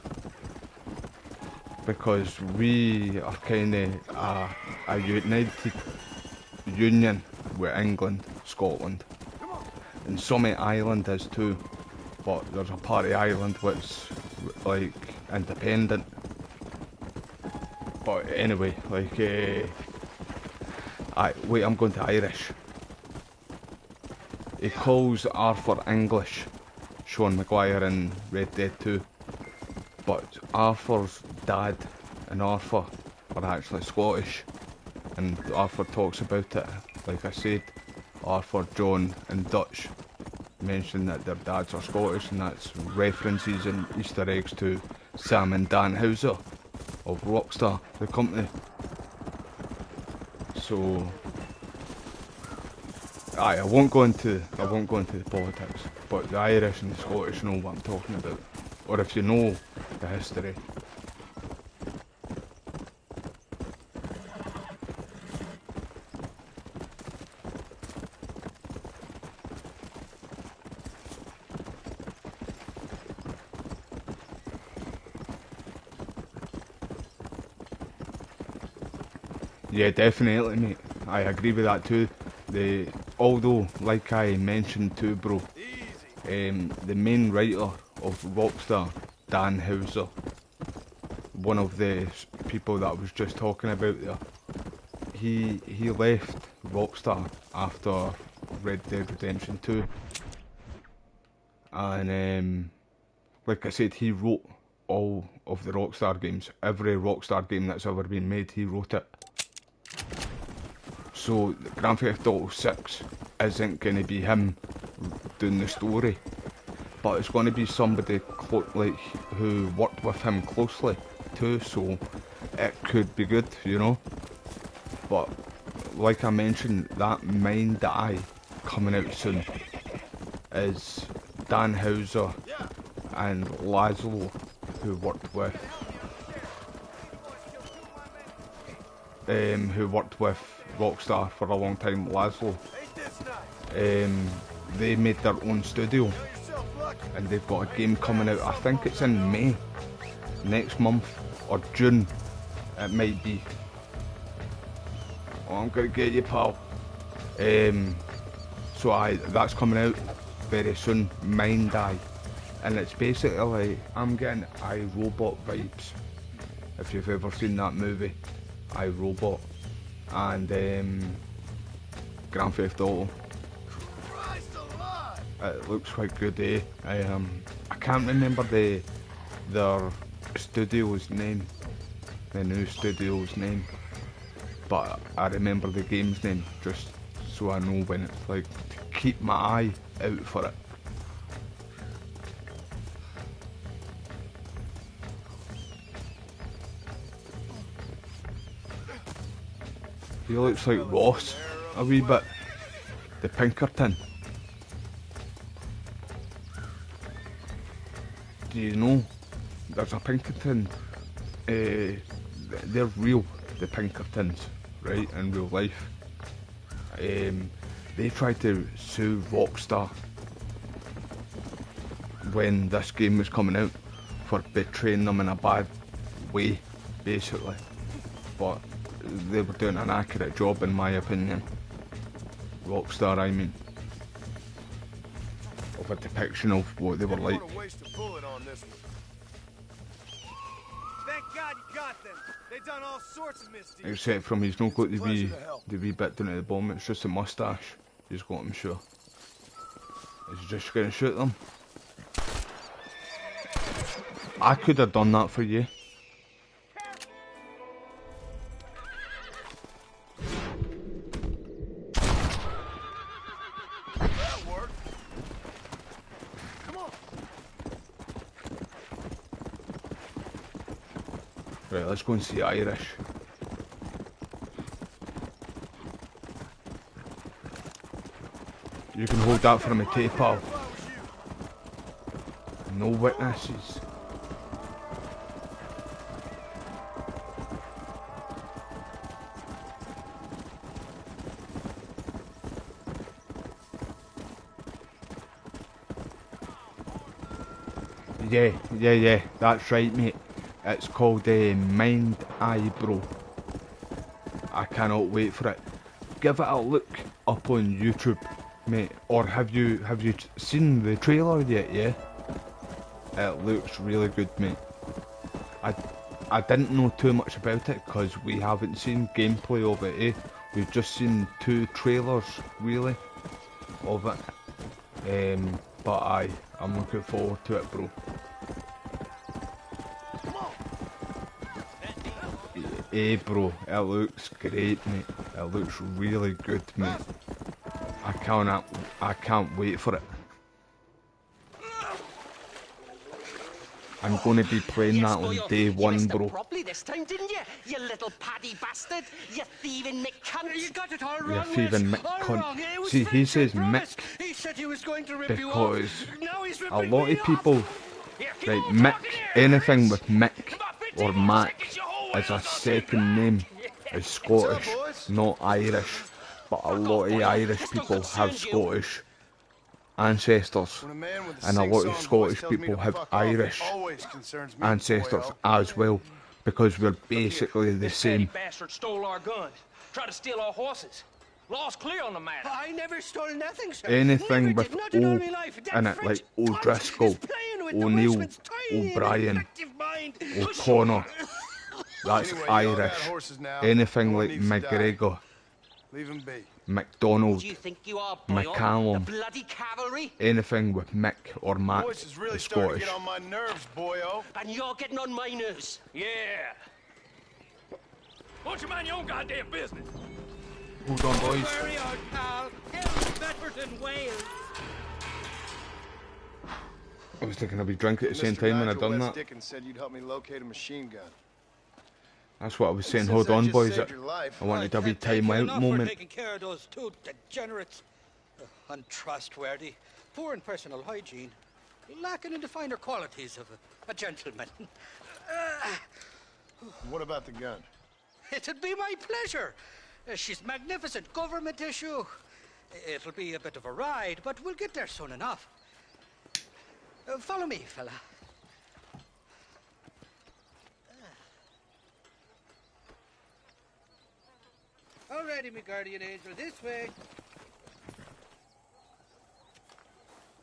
because we are kind of a united union with England, Scotland, and some of Ireland is too. But there's a part of Ireland which like independent. But anyway, like wait, I'm going to Irish. He calls Arthur English, Sean McGuire in Red Dead 2. But Arthur's dad and Arthur are actually Scottish. And Arthur talks about it, like I said, Arthur, John and Dutch mention that their dads are Scottish, and that's references and Easter eggs to Sam and Dan Houser of Rockstar, the company. So I won't go into the politics, but the Irish and the Scottish know what I'm talking about. Or if you know the history. Yeah, definitely, mate. I agree with that too. Although, like I mentioned too, bro, the main writer of Rockstar, Dan Houser, one of the people that I was just talking about there, he left Rockstar after Red Dead Redemption 2, and like I said, he wrote all of the Rockstar games. Every Rockstar game that's ever been made, he wrote it. So Grand Theft Auto 6 isn't going to be him doing the story, but it's going to be somebody like who worked with him closely too, so it could be good, you know. But like I mentioned, that Mind Eye coming out soon is Dan Houser and Laszlo, who worked with Rockstar for a long time. Laszlo, they made their own studio, and they've got a game coming out. I think it's in May next month or June. It might be. Oh, I'm gonna get you, pal. So that's coming out very soon. Mind Eye, and it's basically like, I'm getting iRobot vibes. If you've ever seen that movie, iRobot, and Grand Theft Auto. It looks quite good, eh? I can't remember their studio's name, the new studio's name, but I remember the game's name, just so I know when it's like to keep my eye out for it. He looks like Ross a wee bit, the Pinkerton. Do you know there's a Pinkerton? They're real, the Pinkertons, right, in real life. They tried to sue Rockstar when this game was coming out for betraying them in a bad way, basically. But they were doing an accurate job, in my opinion. Rockstar, I mean, of a depiction of what they were like. Thank God you got them. They done all sorts of misdeeds. Except from he's not got the wee bit down at the bottom, it's just a moustache he's got, I'm sure. Is he just gonna shoot them? I could have done that for you. That worked. Come on. Right, let's go and see Irish. You can hold that for me, pal. No witnesses. Yeah, that's right, mate. It's called Mind Eye Bro. I cannot wait for it. Give it a look up on YouTube, mate. Or have you seen the trailer yet? Yeah, it looks really good, mate. I didn't know too much about it because we haven't seen gameplay of it. We've just seen 2 trailers really of it. But I'm looking forward to it, bro. Bro, it looks great, mate. It looks really good, mate. I can't wait for it. I'm going to be playing that on day 1, bro. Properly this time, didn't you? You little paddy bastard! You thieving Mick cunt! You got it all wrong. You thieving Mick cunt. See, he says Mick he said he was going to rip because a lot of people, like Mick, anything with Mick or Mac as a second name is Scottish, not Irish. But a lot of Irish people have Scottish ancestors, and a lot of Scottish people have Irish ancestors as well, because we're basically the same. Bastard stole our guns, tried to steal our horses. Law's clear on the matter. I never stole nothing, sir. Anything with O in it, like O'Driscoll, O'Neill, O'Brien, O'Connor, that's Irish. Anything like McGregor, McDonald, McCallum, anything with Mick or Mac is Scottish. On my nerves, boyo. And you're getting on my nerves. Yeah. Won't you mind your own goddamn business? Hold on, boys. Very hard, pal. Hell's better than Wales. I was thinking I'd be drunk at the same time when I done that. Dickens said you'd help me locate a machine gun. That's what I was saying. Hold on, boys. I wanted a wee time out moment. Taking care of those 2 degenerates. Untrustworthy, poor in personal hygiene, lacking in the finer qualities of a gentleman. What about the gun? It'd be my pleasure. She's magnificent, government issue. It'll be a bit of a ride, but we'll get there soon enough. Follow me, fella. Alrighty, me guardian angel, this way.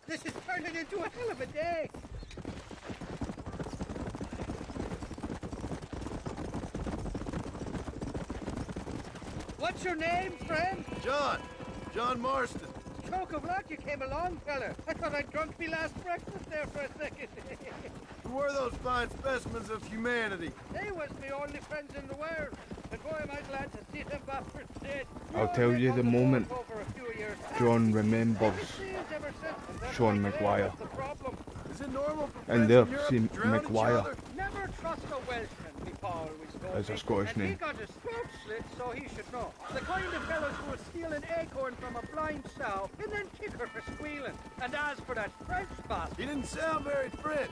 This is turning into a hell of a day. What's your name, friend? John Marston. Choke of luck you came along, fella. I thought I'd drunk me last breakfast there for a second. Who were those fine specimens of humanity? They was my only friends in the world. And boy, am I glad to see them bastards dead. I'll tell you the moment John remembers Sean McGuire. Is it normal for And friends there, in Europe see to drown each McGuire other? Never trust a Welshman, me pa always told as a me. Scottish And he name. got his throat slit, so he should know. The kind of fellas who will steal an acorn from a blind sow and then kick her for squealing. And as for that French bastard... He didn't sound very French.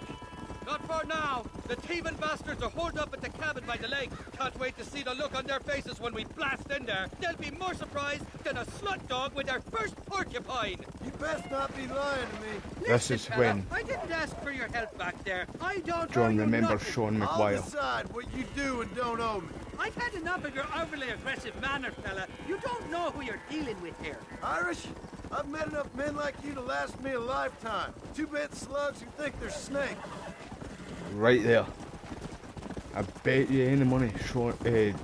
Not for now. The thieving bastards are holed up at the cabin by the lake. Can't wait to see the look on their faces when we blast in there. They'll be more surprised than a slut dog with their first porcupine. You best not be lying to me. This is when I didn't ask for your help back there. I don't owe John you remembers nothing. Sean I'll McGuire. decide what you do and don't owe me. I've had enough of your overly aggressive manner, fella. You don't know who you're dealing with here. Irish? I've met enough men like you to last me a lifetime. Two-bit slugs who think they're snakes. Right there. I bet you any money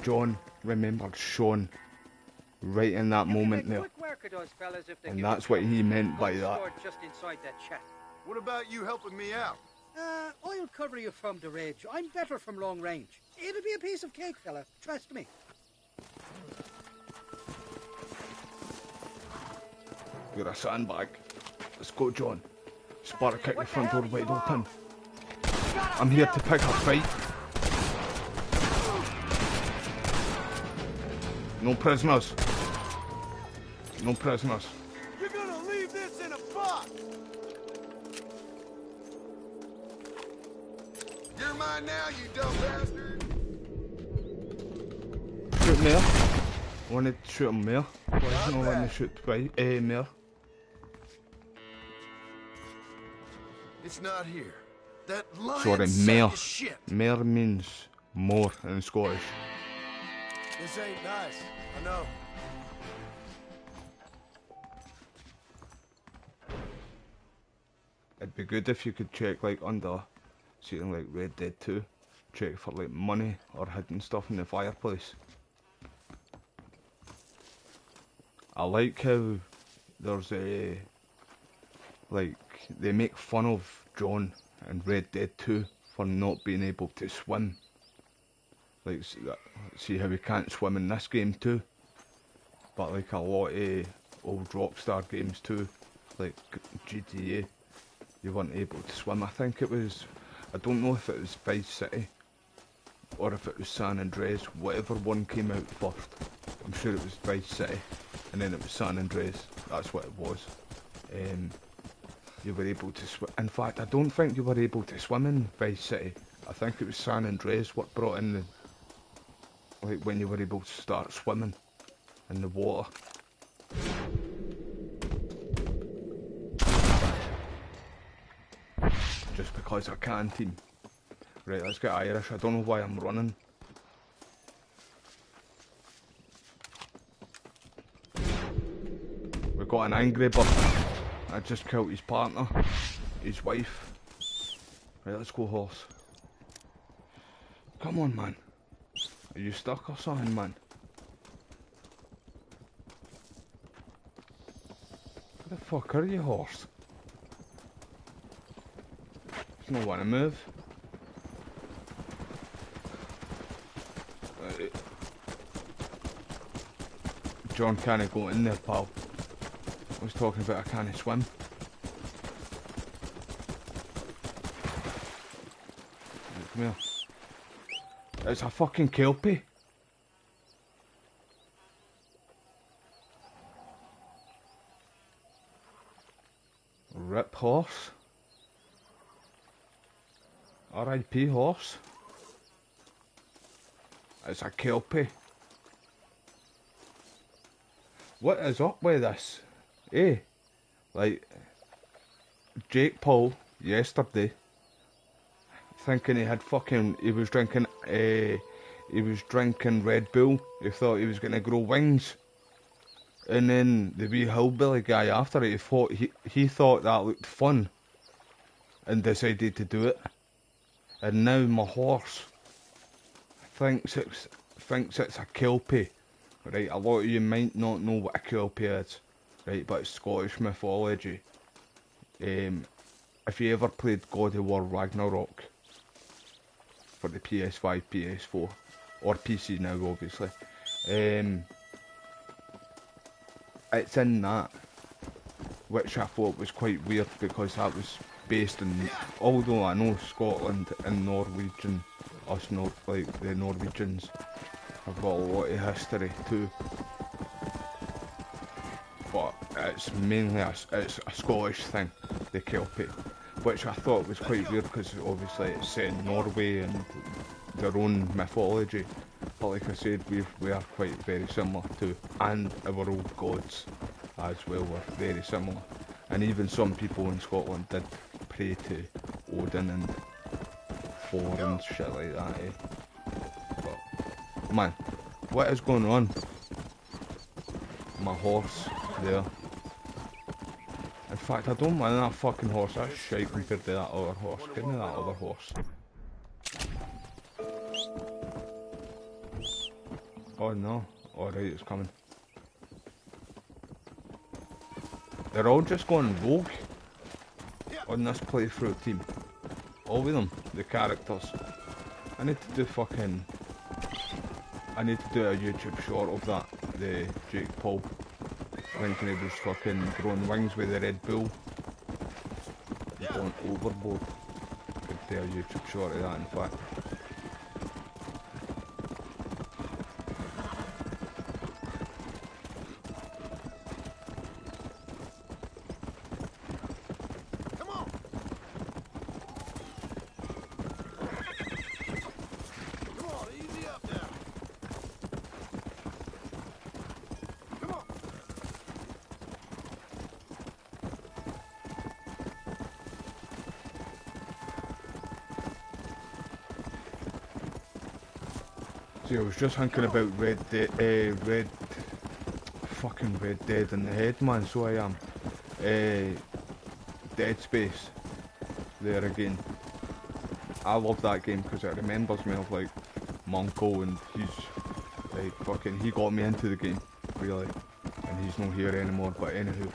John remembered Sean right in that moment there. Quick work of those fellas if they And give that's you what he meant by trouble. that. Stored just inside that chat. What about you helping me out? I'll cover you from the ridge. I'm better from long range. It'll be a piece of cake, fella. Trust me. You're a sandbag. Let's go, John. Spark kick the front door wide open. I'm here to pick a fight. No prisoners. No prisoners. You're gonna leave this in a box! You're mine now, you dumb bastard! Shoot him there. I wanted to shoot him there. Why isn't I letting me shoot there? It's not here. That lion Sorry, sack mare. is shit. Mare means more in Scottish. This ain't nice. I know. It'd be good if you could check like under, something like Red Dead 2, check for like money or hidden stuff in the fireplace. I like how there's a, like, they make fun of John in Red Dead 2 for not being able to swim. Like, see how he can't swim in this game too. But like a lot of old Rockstar games too, like GTA, you weren't able to swim. I think it was, I don't know if it was Vice City or if it was San Andreas, whatever one came out first. I'm sure it was Vice City and then it was San Andreas, that's what it was. You were able to swim. In fact, I don't think you were able to swim in Vice City. I think it was San Andreas what brought in the, like when you were able to start swimming in the water. Just because I can, team. Right, let's get Irish. I don't know why I'm running. We've got an angry bird. I just killed his partner, his wife. Right, let's go, horse. Come on, man. Are you stuck or something, man? Where the fuck are you, horse? There's no one to move. John can't go in there, pal. I was talking about I can't swim. Come here. It's a fucking kelpie. Rip horse. R.I.P. horse. It's a kelpie. What is up with this? Eh? Like, Jake Paul, yesterday, thinking he had fucking, he was drinking Red Bull. He thought he was gonna grow wings. And then the wee hillbilly guy after it, he thought that looked fun. And decided to do it. And now my horse thinks it's a kelpie. Right, a lot of you might not know what a kelpie is. Right, but it's Scottish mythology. If you ever played God of War Ragnarok for the PS5, PS4, or PC now obviously, it's in that, which I thought was quite weird because that was based in, although I know Scotland and Norwegian, like the Norwegians have got a lot of history too, but it's mainly it's a Scottish thing, the Kelpie, which I thought was quite weird because obviously it's set in Norway and their own mythology, but like I said, we are quite very similar too, and our old gods as well were very similar, and even some people in Scotland did pray to Odin and Thor and shit like that, But man, what is going on? My horse there. In fact, I don't mind that fucking horse. That's shite compared to that other horse. Give me that other horse. Oh no. Alright, it's coming. They're all just going rogue on this playthrough team. All of them, the characters. I need to do a YouTube short of that. The Jake Paul. Thinking he was fucking growing wings with the Red Bull. Going overboard. Could do a YouTube short of that, in fact. See, I was just thinking about Red Dead in the head, man, so I am. Dead Space, there again. I love that game because it remembers me of like Monko, and he's like fucking, he got me into the game, really, and he's not here anymore, but anywho,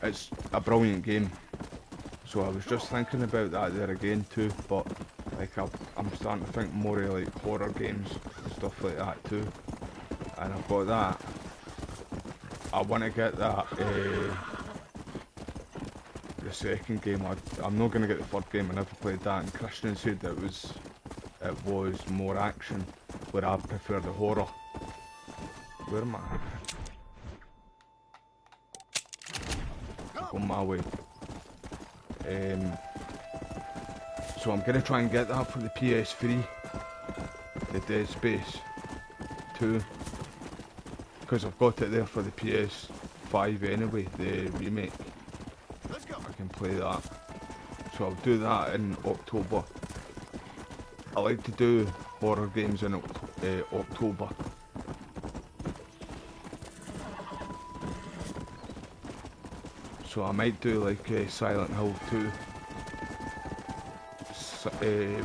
it's a brilliant game, so I was just thinking about that there again too, but like I'm starting to think more of like horror games and stuff like that too, and I've got that. I want to get that, the second game. I'm not going to get the third game. I never played that, and Christian said that it was more action, where I prefer the horror. Where am I? Go my way. So I'm going to try and get that for the PS3, the Dead Space 2, because I've got it there for the PS5 anyway, the remake. I can play that. So I'll do that in October. I like to do horror games in October. So I might do like Silent Hill 2.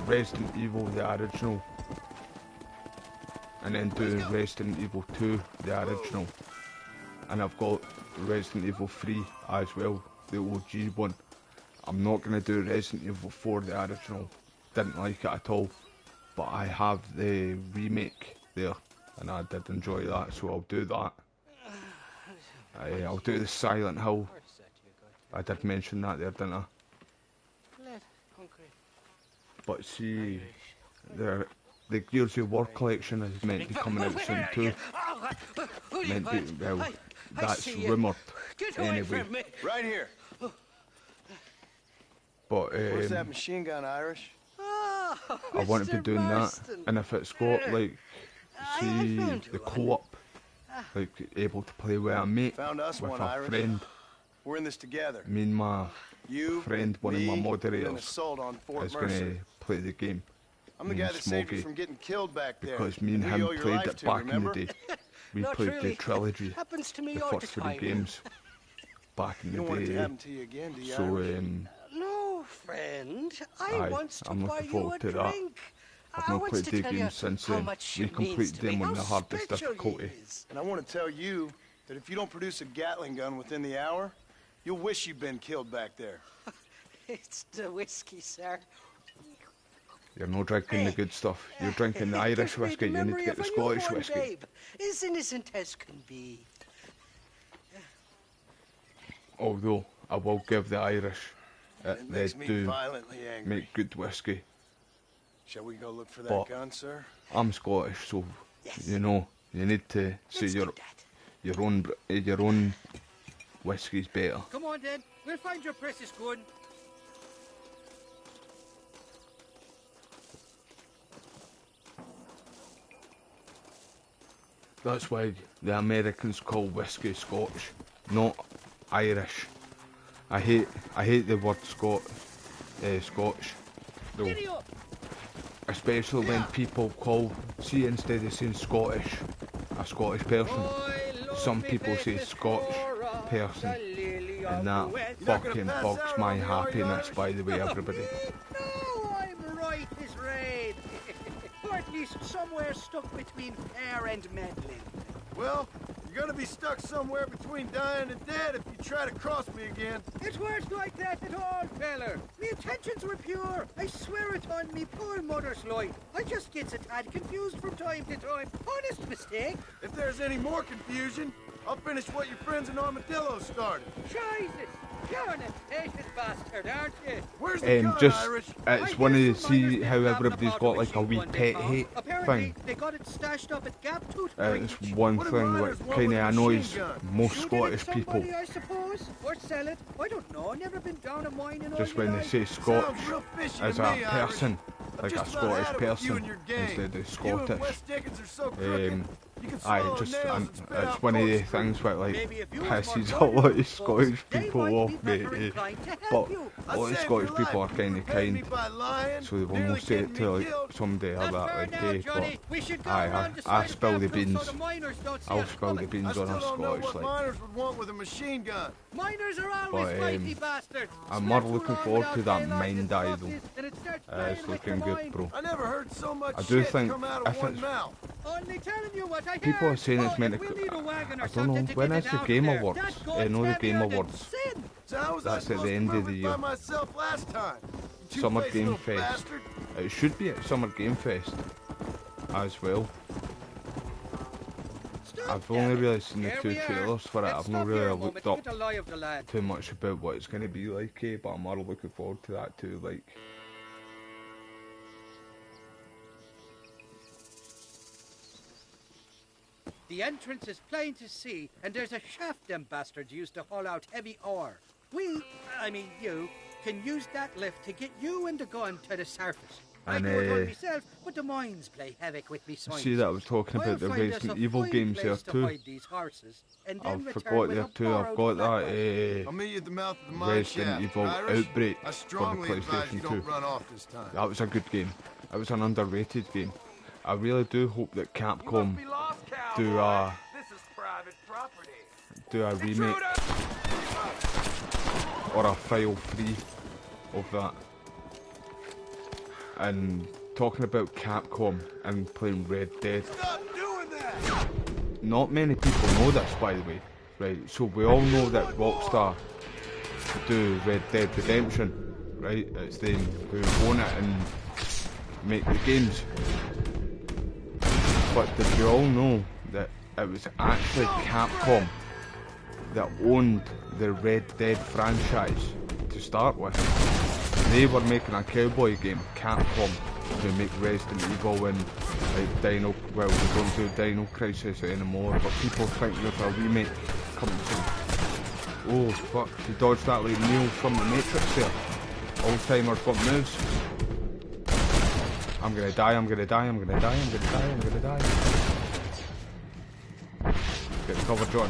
Resident Evil, the original, and then do Resident Evil 2, the original, and I've got Resident Evil 3 as well, the OG one. I'm not going to do Resident Evil 4, the original, didn't like it at all, but I have the remake there, and I did enjoy that, so I'll do that. I'll do the Silent Hill. I did mention that there, didn't I? But see, the Gears of War collection is meant to be coming out soon too. Meant to, well, that's rumoured anyway. Right here. But where's that machine gun, Irish? I want to be doing that, and if it's got like, see, the co-op, like able to play with a mate, with a friend. We're in this together. Me and my friend, one of my moderators, is going to play the game. I'm the guy that saved you from getting killed back there. Because me and him played it back in the day. We played the trilogy, the first 3 games, back in the day. You don't want it to happen to you again, do you? So, no, friend. I once I'm took looking you a forward to that. drink. I've not played the games since then. We completed them on the hardest difficulty. And I want to tell you that if you don't produce a Gatling gun within the hour, you'll wish you'd been killed back there. It's the whiskey, sir. You're not drinking the good stuff. You're drinking the Irish whiskey. You need to get the Scottish whiskey. Babe, as innocent as can be. Although I will give the Irish, It they makes me do violently angry. make good whiskey. Shall we go look for that But gun, sir? I'm Scottish, so you know you need to say your own whiskey's better. Come on then, we'll find your precious gun. That's why the Americans call whiskey Scotch, not Irish. I hate the word Scotch, though. Especially when people call, see, instead of saying Scottish, a Scottish person, some people say Scotch person, and that fucking bugs my happiness, by the way, everybody. No, I'm right as rain. Or at least somewhere stuck between fair and meddling. Well, you're gonna be stuck somewhere between dying and dead if you try to cross me again. It weren't like that at all, feller. Me intentions were pure. I swear it on me poor mother's life. I just gets a tad confused from time to time. Honest mistake. If there's any more confusion, I'll finish what your friends in Armadillo started. Jesus, you're an impatient bastard, aren't you? Where's the gun, Just Irish? it's one of the, see how everybody's got like a wee pet hate thing. They got it stashed up at Gap Tooth. It's one thing that kind of annoys most Scottish people. I suppose, or sell it. I don't know. Never been down a mine in all Just my when they life. say Scotch as a me, person, like a just about Scottish had it with you person and your gang. instead of You and Scottish. West Dickens are so crooked. You can Aye, swallow just nails and spit it's out one of the corkscrews. things that like Maybe if you pisses were a more lot of Scottish people off, mate. inclined to But help you. a lot of Scottish people are kind of kind, so they will not say it to like somebody or that like day. But aye, I spill the beans. I'll spill the beans on a Scottish What like. miners would want with a machine gun. Miners are always But mighty bastards. I'm more looking forward to that mine die though. It's looking good, bro. I never heard so much I do shit think come out of if one it's mouth. Only telling you what I people are heard. saying it's Oh, meant if to. we'll need a wagon or I don't know something to when get is it the out Game there. Awards. That I goes know the further Game than Awards. sin. So how was I That's at supposed the to end prove of the it year. by myself last time? You Summer two-faced Game little Fest. bastard. It should be at Summer Game Fest as well. I've only really seen the two trailers for it. I've not really looked up too much about what it's going to be like, but I'm more looking forward to that too. Like, The entrance is plain to see, and there's a shaft them bastards used to haul out heavy ore. I mean you, can use that lift to get you and the gun to the surface. I And, do it all myself, but the mines play havoc with me signs. see that I was talking I'll about the find us Resident a Evil fine games there place to too. hide these horses, and then I've return forgot with there a too. I've borrowed got flatbed. I'll meet you at the mouth of the mine Resident shaft. Evil Irish, Outbreak I for the strongly advise you PlayStation don't 2. run off this time. That was a good game. It was an underrated game. I really do hope that Capcom do a remake or a file 3 of that. And talking about Capcom and playing Red Dead, not many people know this, by the way, right? So we all know that Rockstar do Red Dead Redemption, right? It's them who own it and make the games. But did you all know that it was actually Capcom that owned the Red Dead franchise to start with? They were making a cowboy game, Capcom, to make Resident Evil and like Dino, well, we don't do Dino Crisis anymore, but people think there's a remake coming soon. Oh fuck, he dodged that like Neo from the Matrix there. Alzheimer's got moves. I'm gonna die, I'm gonna die, I'm gonna die, I'm gonna die, I'm gonna die. Get cover, John.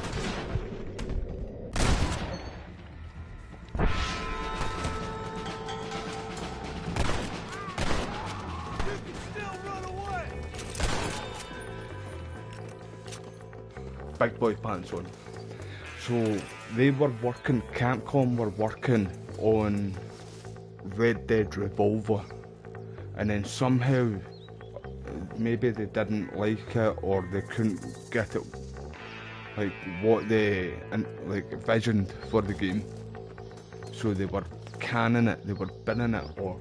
Big boy pants on. So they were working, Capcom were working on Red Dead Revolver, and then somehow maybe they didn't like it or they couldn't get it like what they like visioned for the game, so they were canning it, they were binning it, or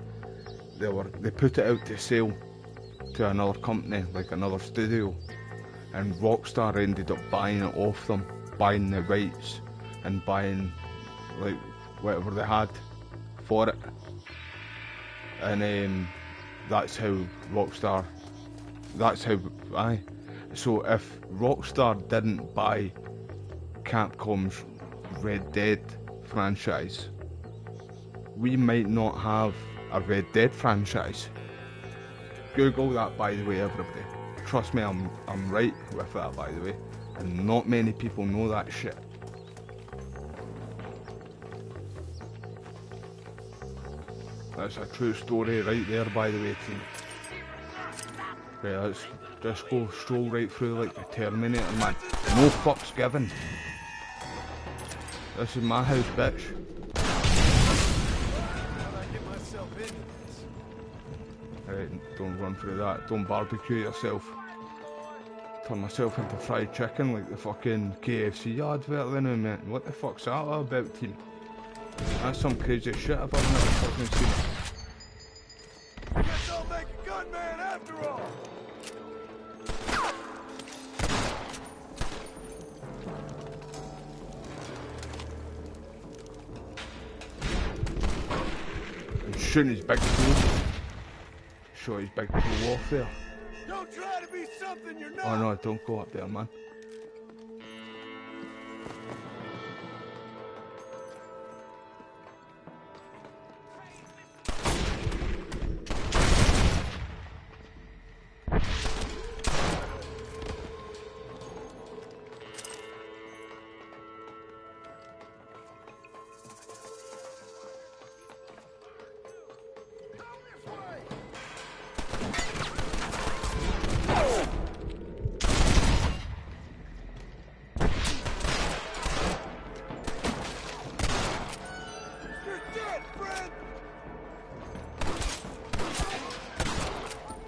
they put it out to sale to another company, like another studio, and Rockstar ended up buying it off them, buying the rights and buying like whatever they had for it, and that's how Rockstar. That's how So if Rockstar didn't buy Capcom's Red Dead franchise, we might not have a Red Dead franchise. Google that, by the way, everybody. Trust me, I'm right with that, by the way. And not many people know that shit. That's a true story right there, by the way, team. Right, let's just go stroll right through like the Terminator, man. No fucks given. This is my house, bitch. Right, don't run through that. Don't barbecue yourself. Turn myself into fried chicken like the fucking KFC advert then, man. What the fuck's that all about, team? That's some crazy shit I've never fucking seen. Guess I'll make a gunman after all. And shooting his big toe. Show his big toe off there. Don't try to be something you're not. Oh no, don't go up there, man.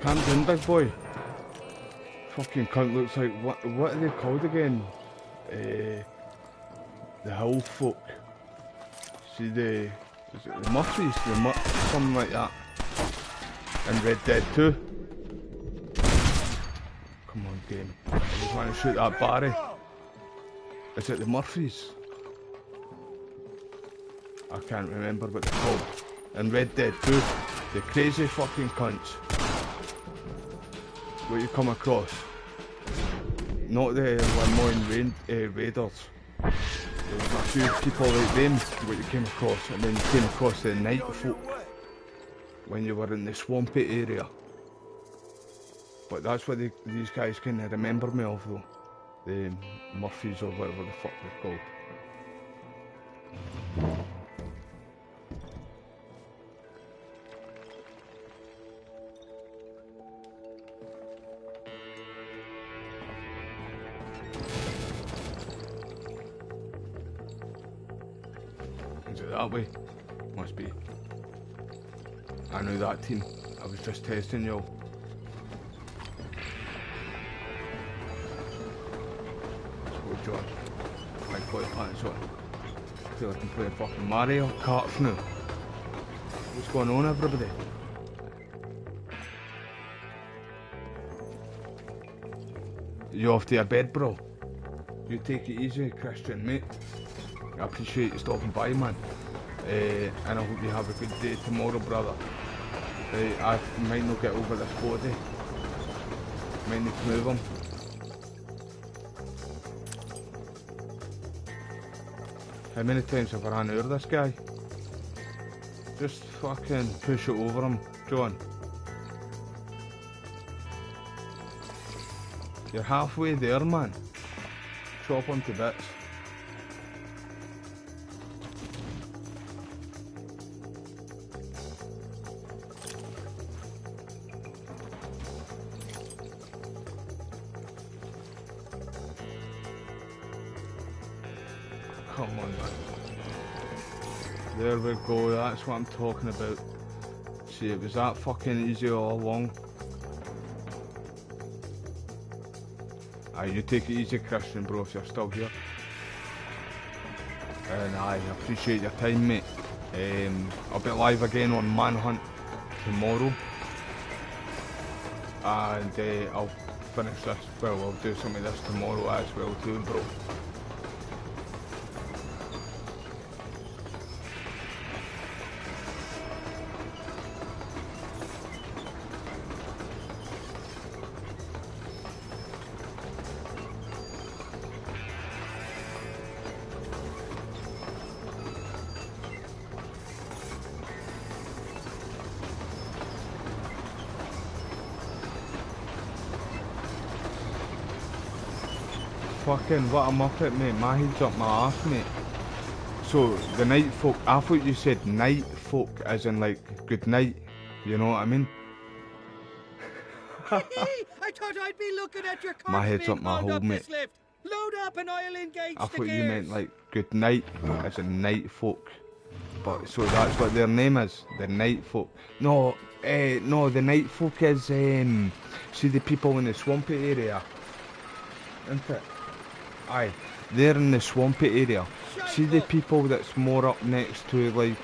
Calm down, big boy. Fucking cunt looks like, what are they called again? The hill folk. See is it the Murphys? Something like that. And Red Dead 2. Come on, game. I just want to shoot that Barry. Is it the Murphys? I can't remember what they're called. And Red Dead 2. The crazy fucking cunts. What you come across. Not the Lemoyne Raiders. There was a few people like them what you came across, and then you came across the night folk when you were in the swampy area. But that's what these guys kind of remember me of though. The Murphys or whatever the fuck they're called. Is it that way? Must be. I knew that, team. I was just testing y'all. Let's go, John. Big boy pants on. I feel like I'm playing fucking Mario Kart now. What's going on, everybody? You off to your bed, bro? You take it easy, Christian, mate. I appreciate you stopping by, man. And I hope you have a good day tomorrow, brother. I might not get over this body. Might need to move him. How many times have I ran over this guy? Just fucking push it over him, John. You're halfway there, man. Chop him to bits. Come on, man. There we go, that's what I'm talking about. See, it was that fucking easy all along. Aye, you take it easy, Christian, bro, if you're still here. And I appreciate your time, mate. I'll be live again on Manhunt tomorrow. And I'll finish this, well, I'll do some of this tomorrow as well too, bro. fucking, what I'm up at, mate. My head's up my arse, mate. So, the night folk, I thought you said night folk as in like, good night. You know what I mean? I thought I'd be looking at your car My head's being up my hauled hole, up mate. this lift. Load up and I'll engage I the thought you gears. meant like good night as in night folk. But so that's what their name is, the night folk. No, no, the night folk is see the people in the swampy area, isn't it? Aye, they're in the swampy area. See the people that's more up next to like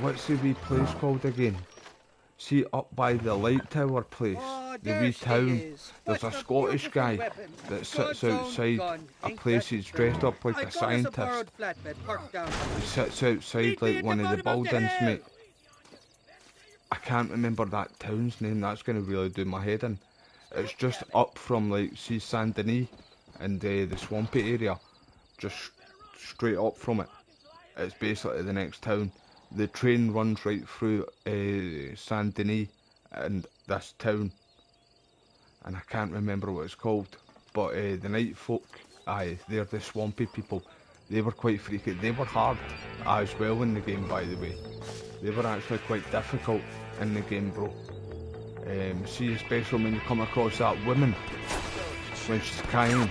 what's the wee place called again? See up by the light tower place, the wee town. There's a Scottish guy that sits outside a place. He's dressed up like a scientist. He sits outside like one of the buildings, mate. I can't remember that town's name. That's going to really do my head in. It's just up from like, see Saint Denis and the swampy area. Just straight up from it. It's basically the next town. The train runs right through Saint Denis and this town, and I can't remember what it's called. But the night folk, aye, they're the swampy people. They were quite freaky. They were hard as well in the game, by the way. They were actually quite difficult in the game, bro. See, especially when you come across that woman when she's crying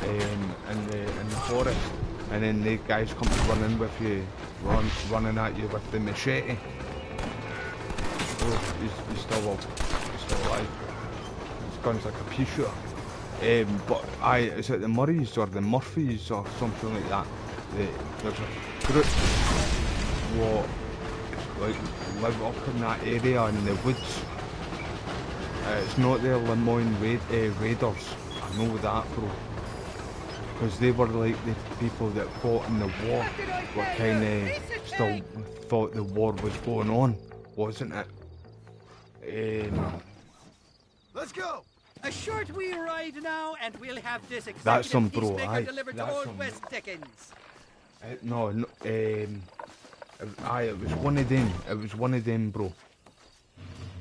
in the forest. And then the guys come to run in with you, running at you with the machete. Oh, he's still alive. His gun's like a pea shooter. But is it the Murrays or the Murphys or something like that? There's a group what like live up in that area in the woods. It's not the Lemoyne Raiders. I know that, bro. Because they were like the people that fought in the war, were kind of still thought the war was going on, wasn't it? Let's go. A short wee ride now, and we'll have this That's some executive bro, peacemaker aye. delivered to That's old some- West Dickens. No, aye, it was one of them. It was one of them, bro.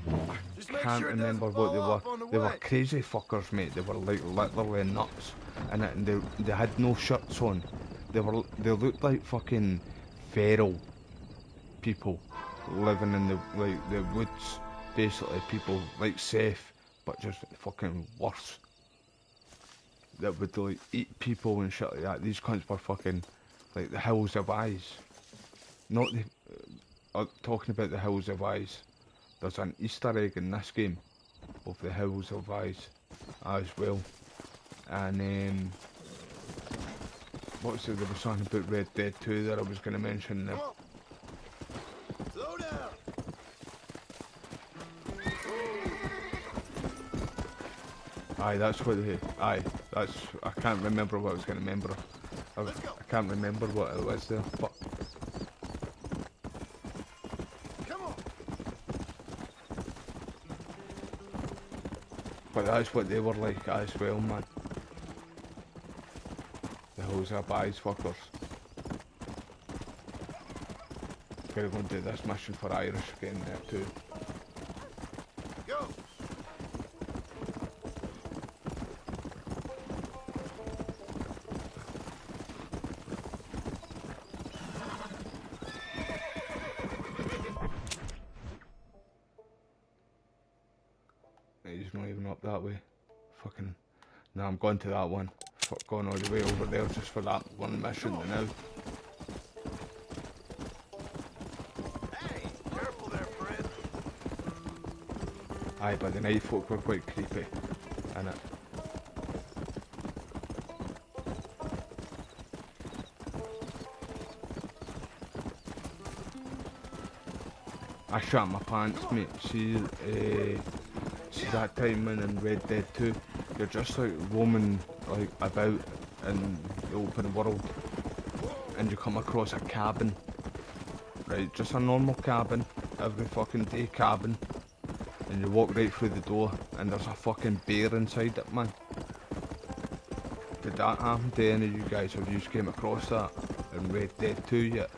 I can't remember what they were. They were crazy fuckers, mate. They were like literally nuts, and they had no shirts on. They looked like fucking feral people living in the woods. Basically, people like Seth, but just fucking worse. That would like eat people and shit like that. These cunts were fucking like the Hills of Eyes. Not the talking about the Hills of Eyes. There's an Easter egg in this game of the Hills of Eyes as well. And what's it? There was something about Red Dead 2 that I was going to mention now. Slow down. Aye, that's what they. Aye, that's. I can't remember what I was going to remember. I can't remember what it was there, but. But that's what they were like as well, man. The Hills of Eyes fuckers. Gotta go and do this mission for Irish getting there too. Go. He's not even up that way. Fucking. No, I'm going to that one. Fuck, going all the way over there just for that one mission now. Hey, careful there, friend. Aye, but the night folk were quite creepy. Innit? I shot my pants, mate. See that time when in Red Dead 2, you're just like roaming like about in the open world, and you come across a cabin, right? Just a normal cabin, every fucking day cabin, and you walk right through the door, and there's a fucking bear inside it, man. Did that happen to any of you guys? Have you came across that in Red Dead 2 yet?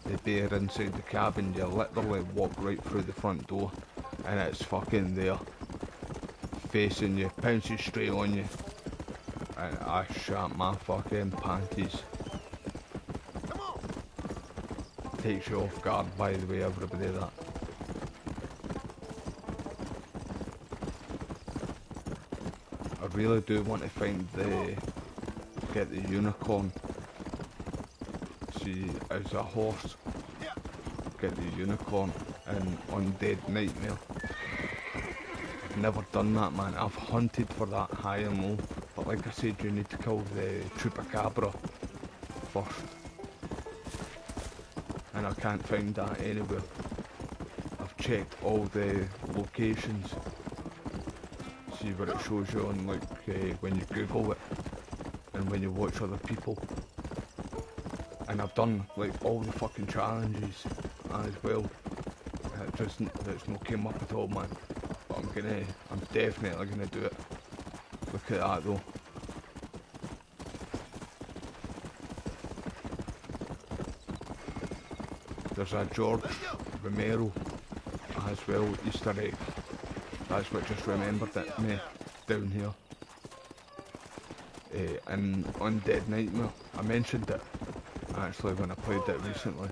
The bear inside the cabin, you literally walk right through the front door and it's fucking there, facing you, pounces straight on you, and I shat my fucking panties. Takes you off guard, by the way, everybody, that. I really do want to get the unicorn. See, as a horse, get the unicorn in Undead Nightmare. I've never done that, man. I've hunted for that high and low, but like I said, you need to kill the chupacabra first. And I can't find that anywhere. I've checked all the locations. See where it shows you on, like, when you Google it and when you watch other people. And I've done like all the fucking challenges as well. It's not came up at all, man. But I'm definitely gonna do it. Look at that though. There's a George Romero as well, Easter egg. That's what just remembered it me down here. In Undead Nightmare, I mentioned it actually when I played it recently.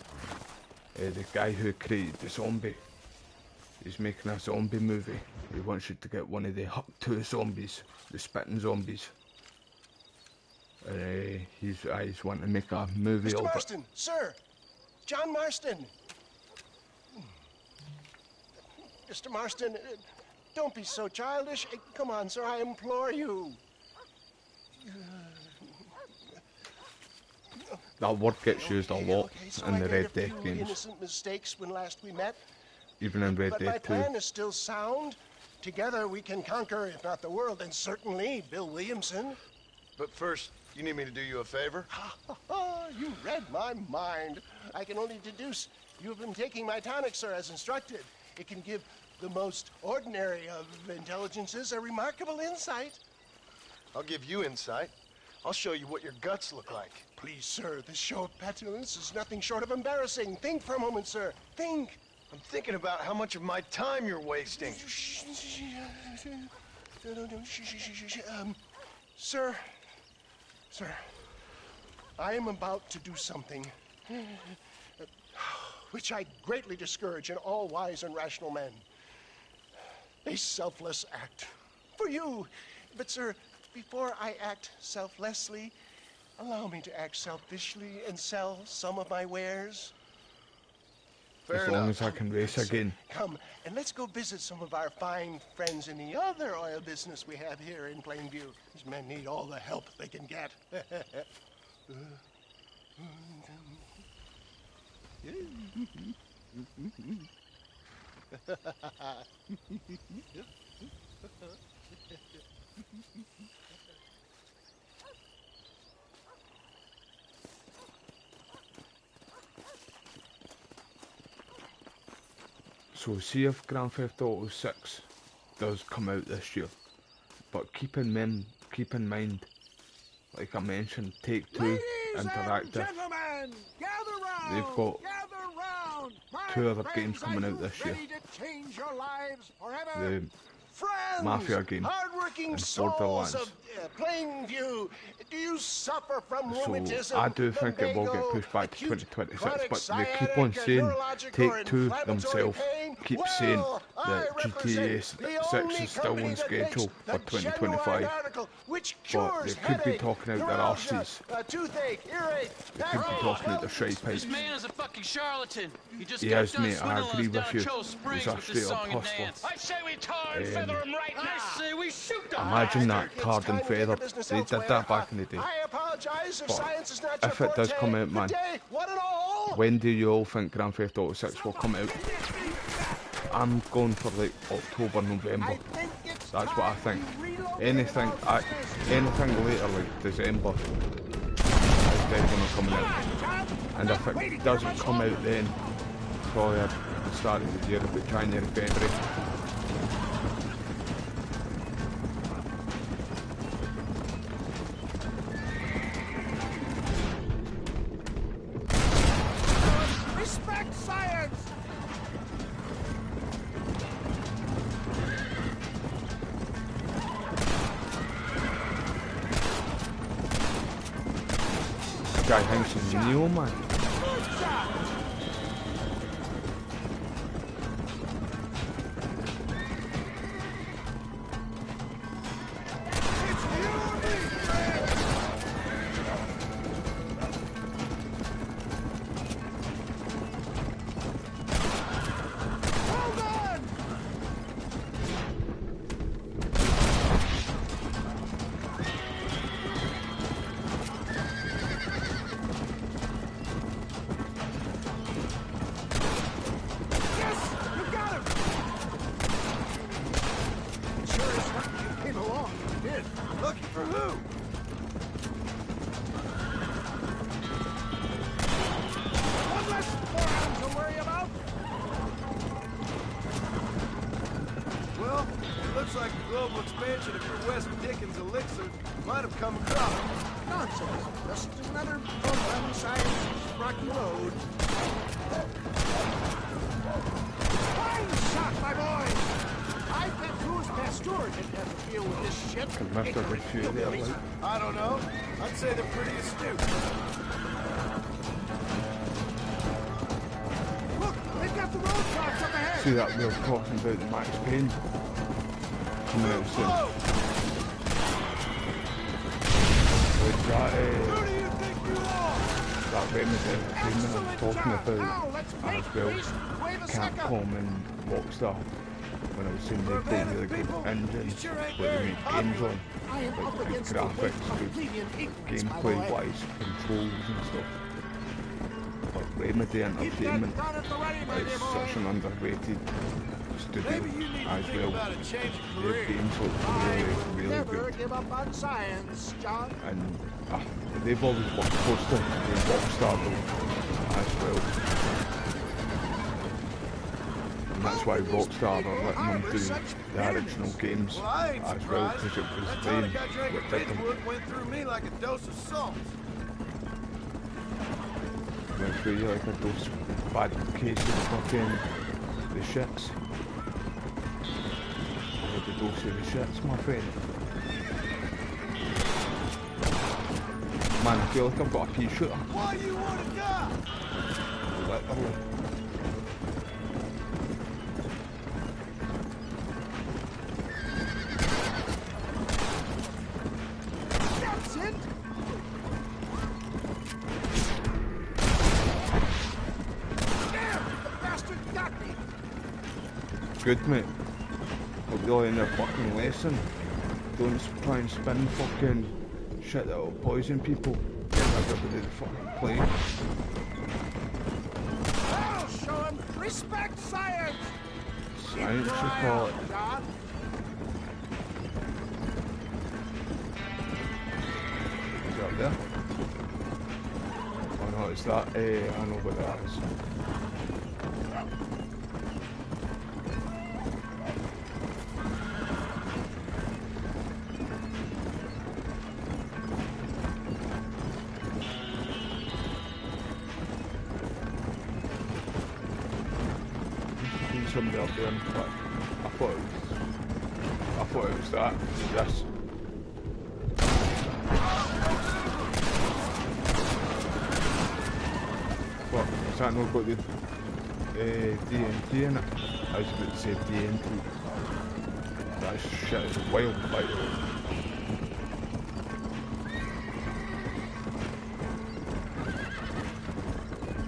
The guy who created the zombie, he's making a zombie movie. He wants you to get one of the Huck 2 zombies, the spitting zombies. He's wanting to make a movie Mr. of Marston, it. sir! John Marston! Mr. Marston, don't be so childish. Come on, sir, I implore you. That word gets used a lot in the Red Dead games. Innocent mistakes when last we met. Even in Red But my Dead 2. plan is still sound. Together we can conquer, if not the world, and certainly Bill Williamson. But first, you need me to do you a favor? You read my mind. I can only deduce you have been taking my tonic, sir, as instructed. It can give the most ordinary of intelligences a remarkable insight. I'll give you insight. I'll show you what your guts look like. Please, sir, this show of petulance is nothing short of embarrassing. Think for a moment, sir. Think. I'm thinking about how much of my time you're wasting. Sir, I am about to do something which I greatly discourage in all wise and rational men. A selfless act for you. But, sir, before I act selflessly, allow me to act selfishly and sell some of my wares. As long as I can race again. Come, and let's go visit some of our fine friends in the other oil business we have here in Plainview. These men need all the help they can get. So see if Grand Theft Auto 6 does come out this year, but keep in mind, like I mentioned, Take-Two Interactive, they've got 2 other games coming out this year. The Friends, Mafia game hardworking and souls Borderlands. of Plainview, do you suffer from So rheumatism, I do think it will get pushed back to 2026, but they keep on saying, Take-Two themselves keep saying that GTA 6 is still on schedule for 2025, but they could be talking out their arses. They could be talking out their shy pipes. This man is a fucking charlatan. He just He got is, done mate, I swindling agree us down with you. Joe Springs He's a with this straight up song and hustler. dance. I say we tar and feather him right now. I say we shoot the Imagine that, tarred and feathered. They did that back in the day. But if it does come out, man, when do you all think Grand Theft Auto 6 will come out? I'm going for like October, November. That's what I think. Anything later, like December, is definitely coming out. And if it doesn't come out then, probably at the start of the year, about January, February. Respect science! guy thinks he's Neo, man. I don't know. I'd say they're pretty astute. Look, they've got the roadblocks up ahead. See that we were talking about the Max Payne coming out soon. With that, that Remedy entertainment I was talking about as well, Capcom and Rockstar. When I was saying they've got really good engines that they make games on, like good graphics, good gameplay-wise, controls and stuff. But Remedy Entertainment is such an underrated studio as well. Their games look really, really good. Give up on science, John. And they've always worked closely with Rockstar as well. And that's why Rockstar are letting them do the original games as well, because it was them that did them. Went through me like a dose of salt. Went through you like a dose of bad case of fucking the shits. Like a dose of the shits, my friend. Man, I feel like I've got a pea shooter. Why do you want to die? Literally. Good, mate. Hope you learn their fucking lesson. Don't try and spin fucking shit that'll poison people. Get everybody the fucking plague. I'll show him respect science. Science, you call it. John. Is that there? Oh no, it's that. I know what that is. Somebody up there, but I thought it was that. Yes. What? Is that not got the DNT in it? I was about to say DNT. That shit is wild, by the way.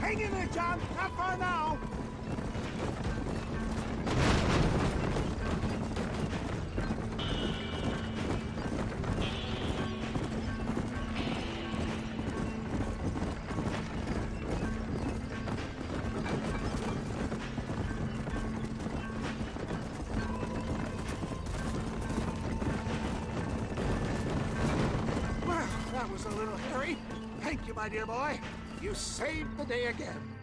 Hang in there, John. Not far now. My dear boy, you saved the day again.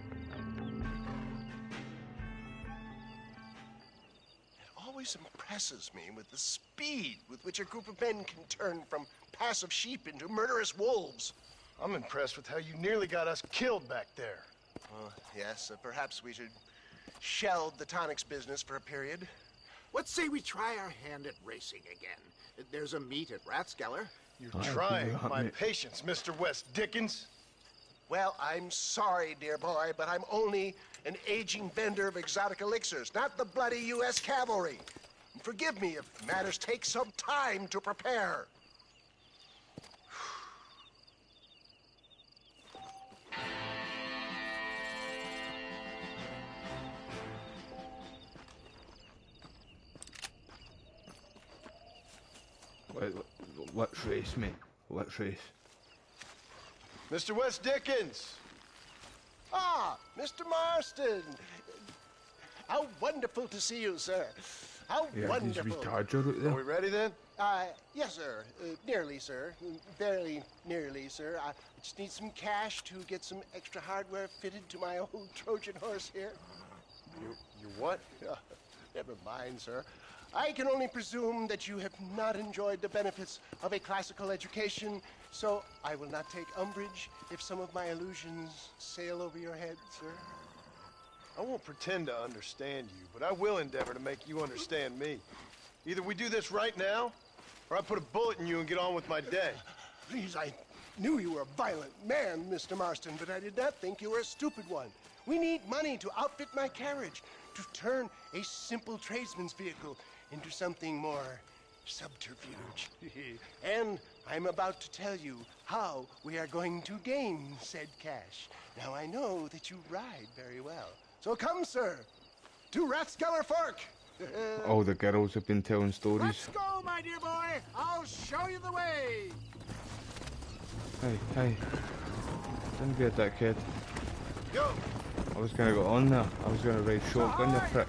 It always impresses me with the speed with which a group of men can turn from passive sheep into murderous wolves. I'm impressed with how you nearly got us killed back there. Yes, perhaps we should shelve the tonics business for a period. Let's say we try our hand at racing again. There's a meet at Rathskeller. You're trying my patience, Mr. West Dickens. Well, I'm sorry, dear boy, but I'm only an aging vendor of exotic elixirs, not the bloody U.S. cavalry. And forgive me if matters take some time to prepare. Wait, let's race, mate. Let's race. Mr. West Dickens! Ah, Mr. Marston! How wonderful to see you, sir. How Yeah, wonderful. he's retarded out there. Are we ready then? Yes, sir. Nearly, sir. Barely nearly, sir. I just need some cash to get some extra hardware fitted to my old Trojan horse here. You what? Never mind, sir. I can only presume that you have not enjoyed the benefits of a classical education, so I will not take umbrage if some of my illusions sail over your head, sir. I won't pretend to understand you, but I will endeavor to make you understand me. Either we do this right now, or I put a bullet in you and get on with my day. Please, I knew you were a violent man, Mr. Marston, but I did not think you were a stupid one. We need money to outfit my carriage, to turn a simple tradesman's vehicle into something more subterfuge. And I'm about to tell you how we are going to gain said cash. Now, I know that you ride very well. So come, sir, to Rathskeller Fork. All the girls have been telling stories. Let's go, my dear boy. I'll show you the way. Hey. Don't be a dickhead. Go! I was gonna go on there. I was gonna ride shotgun, you prick.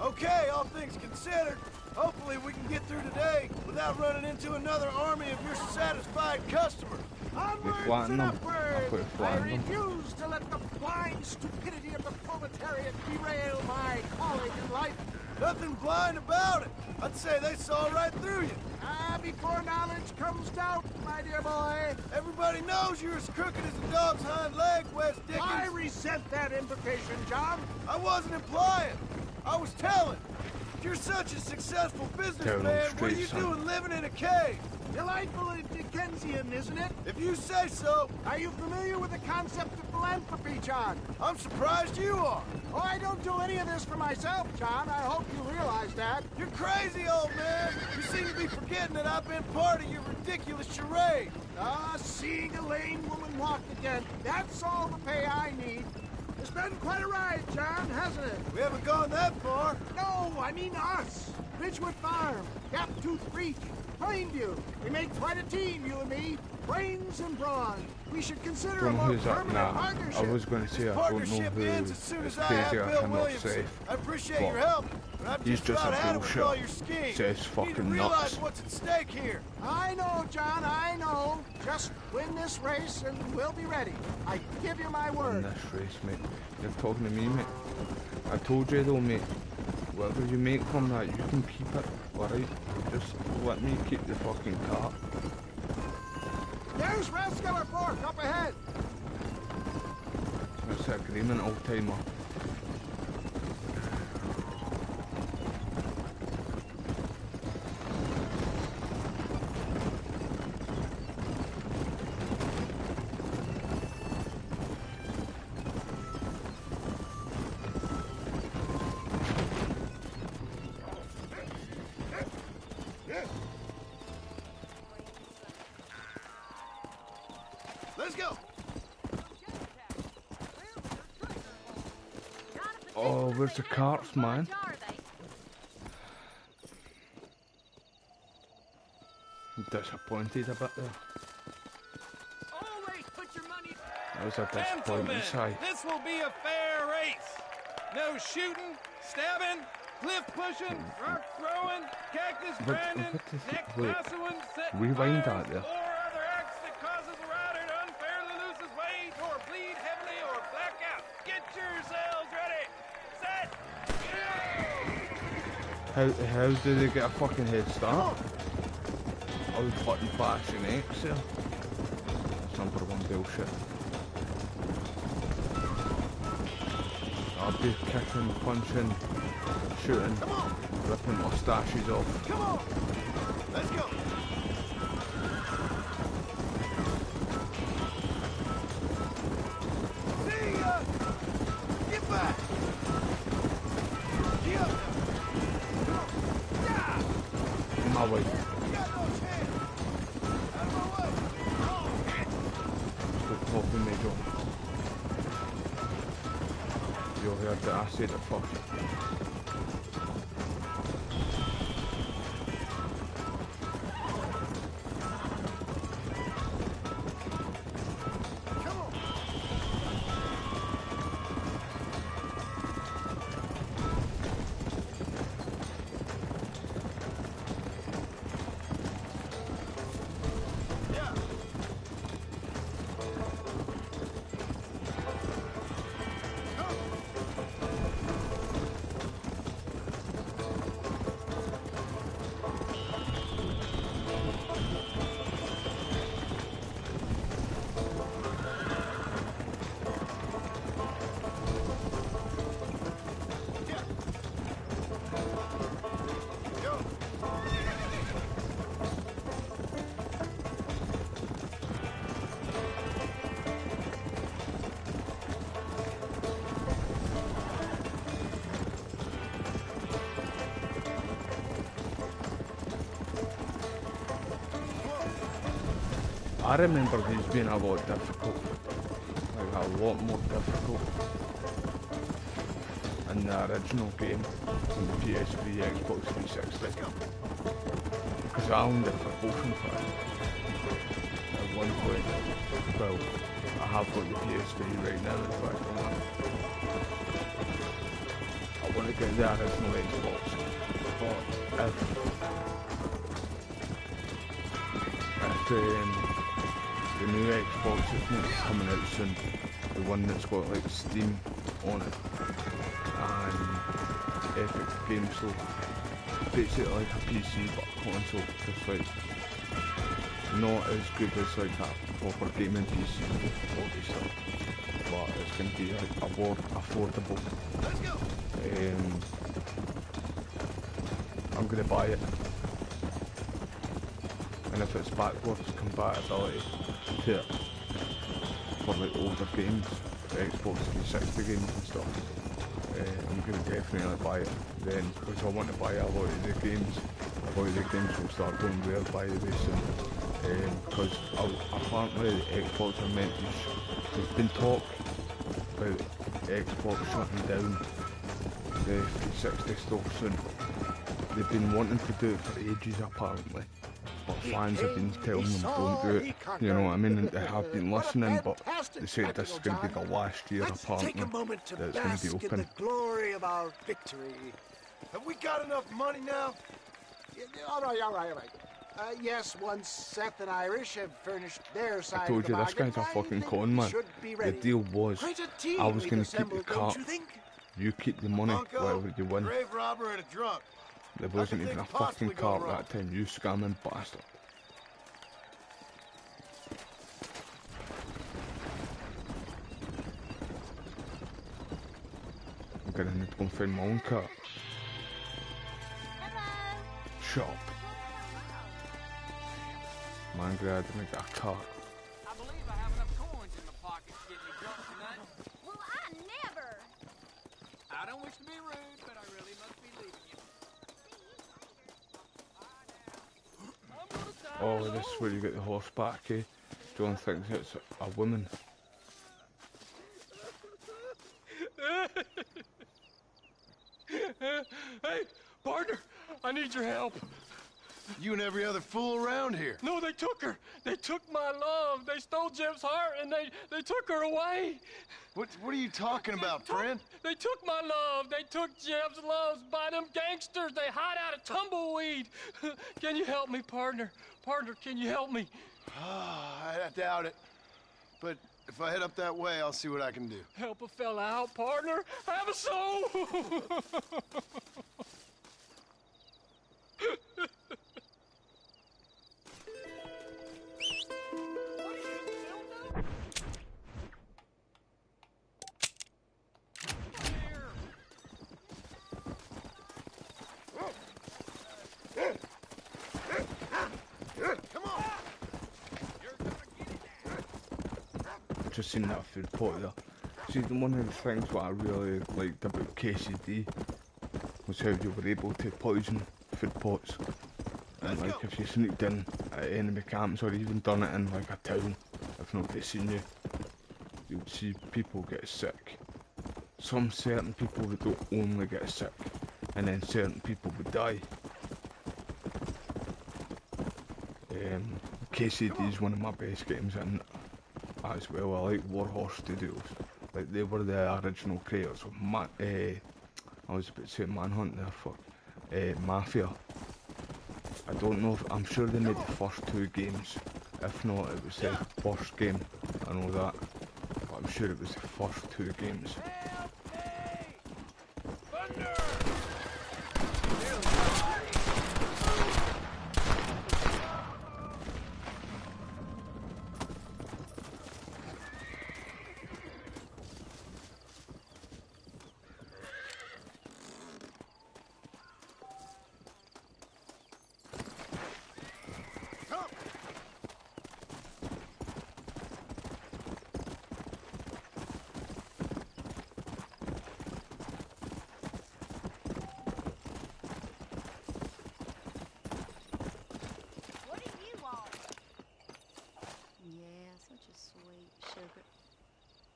Okay, all things considered, hopefully we can get through today without running into another army of your satisfied customers. Onwards flatten and them. upwards. I flatten them. refuse to let the blind stupidity of the proletariat derail my calling in life. Nothing blind about it. I'd say they saw right through you. Before knowledge comes doubt, my dear boy. Everybody knows you're as crooked as a dog's hind leg, West Dickens. I resent that implication, John. I wasn't implying. I was telling. If you're such a successful businessman, what are you doing living in a cave? Delightful and Dickensian, isn't it? If you say so. Are you familiar with the concept of philanthropy, John? I'm surprised you are. Oh, I don't do any of this for myself, John. I hope you realize that. You're crazy, old man. You seem to be forgetting that I've been part of your ridiculous charade. Seeing a lame woman walk again. That's all the pay I need. It's been quite a ride, John, hasn't it? We haven't gone that far. No, I mean us. Ridgewood Farm, Gaptooth Creek, Plainview. We make quite a team, you and me. Brains and brawn. We should consider a more permanent partnership. I was going to say, I don't know who ends as soon as I crazy have I Bill cannot Williamson. say. I appreciate your help, but I'm He's just about a had it with all your bullshit. schemes. Says You need to fucking realize nuts. what's at stake here. I know, John, I know. Just win this race and we'll be ready. I give you my In word. this race, mate. You're talking to me, mate. I told you though, mate. Whatever you make from that, you can keep it. Alright? Just let me keep the fucking car. There's Rathskeller Fork up ahead. That's the agreement, old timer. Let's go. Oh, where's the carts, man? I'm disappointed a bit there. Always put your money. That was a disappointing Gentlemen, sight. this will be a fair race. No shooting, stabbing, cliff pushing, rock throwing, cactus grinding, neck Wait, lassoing, setting rewind fires, that there. or other acts that causes the rider to unfairly lose his weight, or bleed heavily, or black out. Get yourselves ready. Set. How do they get a fucking head start? I was fucking bashing X there. That's number one bullshit. I'll be kicking, punching, shooting, ripping mustaches off. Come on. Let's go. God, I said it first. I remember these being a lot difficult, like a lot more difficult in the original game on the PSP, Xbox 360. Because I owned it for both in fact. At one point, well, I have got the PSP right now in fact. I want to get the original Xbox, but if the new Xbox is going to be coming out soon, the one that's got like Steam on it and Epic Games, so basically like a PC but a console, just like not as good as like a proper gaming PC obviously, but it's going to be like a more affordable. I'm going to buy it. And if it's backwards compatibility to it for like older games, Xbox 360 games and stuff, I'm going to definitely buy it then, because I want to buy a lot of the games. A lot of the games will start going rare by the way soon, because apparently Xbox are meant to, there's been talk about Xbox shutting down the 360 store soon. They've been wanting to do it for ages apparently. But fans have been telling them don't do it, you know what I mean, and they have been listening, but they said this is going to be the last year apparently that it's going to be open. The glory of our victory. Have we got enough money now? Yeah, all right. Yes, once Seth and Irish have furnished their side I told of the you, this bargain, guy's a fucking con man. The deal was, I was going to keep the cart, you keep the money, whatever you win. Grave robber and a drunk. There wasn't even a fucking cart that time, you scamming bastard. I'm gonna need to go and find my own cart. Shop. Man, glad I didn't get a cart. I believe I have enough coins in my pocket to get me drunk tonight. Well, I never. I don't wish to be rude, but I really must be leaving you. Oh, this is where you get the horse back, eh? John thinks it's a woman. Hey, partner, I need your help. You and every other fool around here. No, they took her. They took my love. They stole Jim's heart and they took her away. What are you talking about, friend? They took my love. They took Jim's love by them gangsters. They hide out of tumbleweed. Can you help me, partner? Partner, can you help me? I doubt it. But if I head up that way, I'll see what I can do. Help a fella out, partner. Have a soul. Just seen that food pot there. See, one of the things what I really liked about KCD was how you were able to poison food pots. And like if you sneaked in at enemy camps or even done it in like a town, if nobody seen you, you would see people get sick some certain people would only get sick, and then certain people would die. KCD is one of my best games in as well. I like Warhorse Studios. Like, they were the original creators of I was about to say Manhunt there, fuck. Mafia. I don't know if, I'm sure they made the first 2 games. If not, it was the first game. I know that. But I'm sure it was the first 2 games.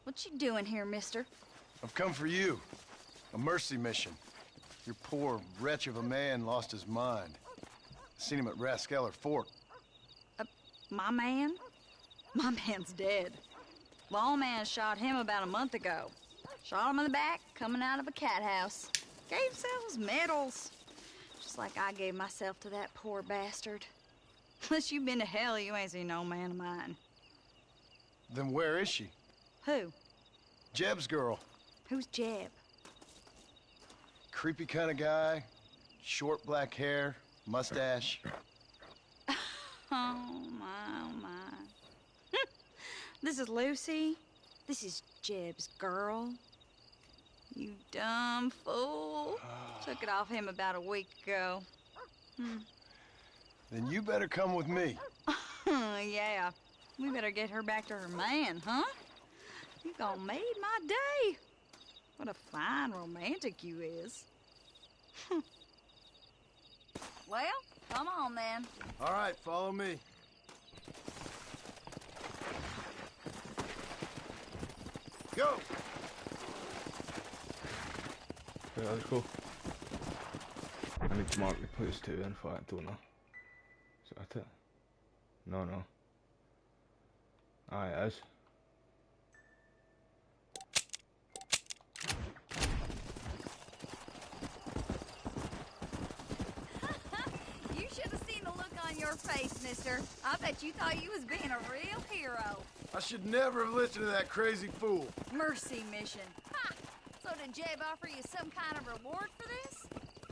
What you doing here, mister? I've come for you. A mercy mission. Your poor wretch of a man lost his mind. Seen him at Raskeller Fort. My man? My man's dead. Lawman shot him about a month ago. Shot him in the back, coming out of a cat house. Gave themselves medals. Just like I gave myself to that poor bastard. Unless you've been to hell, you ain't seen no man of mine. Then where is she? Who? Jeb's girl. Who's Jeb? Creepy kind of guy. Short black hair, mustache. Oh, my, oh, my. This is Lucy. This is Jeb's girl. You dumb fool. Took it off him about a week ago. Then you better come with me. Yeah. We better get her back to her man, huh? You gonna made my day. What a fine romantic you is. Well, come on then. All right, follow me. Go! Yeah, let's go. I need to mark the place too, in fact, don't I? Is that it? No. Aye, it is. You should have seen the look on your face, mister. I bet you thought you was being a real hero. I should never have listened to that crazy fool. Mercy mission. Ha! So did Jeb offer you some kind of reward for this?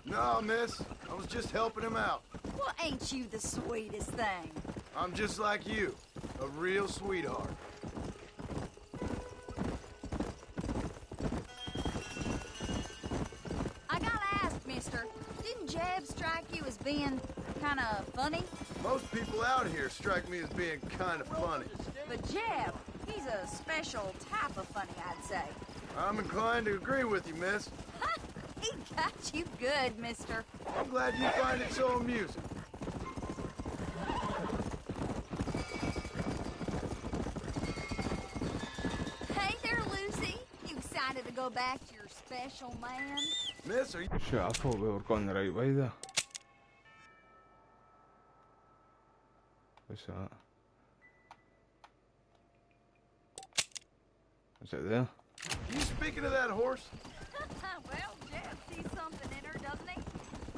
No, miss. I was just helping him out. Well, ain't you the sweetest thing? I'm just like you. A real sweetheart. I gotta ask, mister. Didn't Jeb strike you as being kind of funny? Most people out here strike me as being kind of funny. But Jeb, he's a special type of funny, I'd say. I'm inclined to agree with you, miss. He got you good, mister. I'm glad you find it so amusing. Hey there, Lucy. You excited to go back to your special man? Miss, are you... Shit, I thought we were going the right way there. What's that? Is it there? You speaking of that horse? Well, Jeb sees something in her, doesn't he?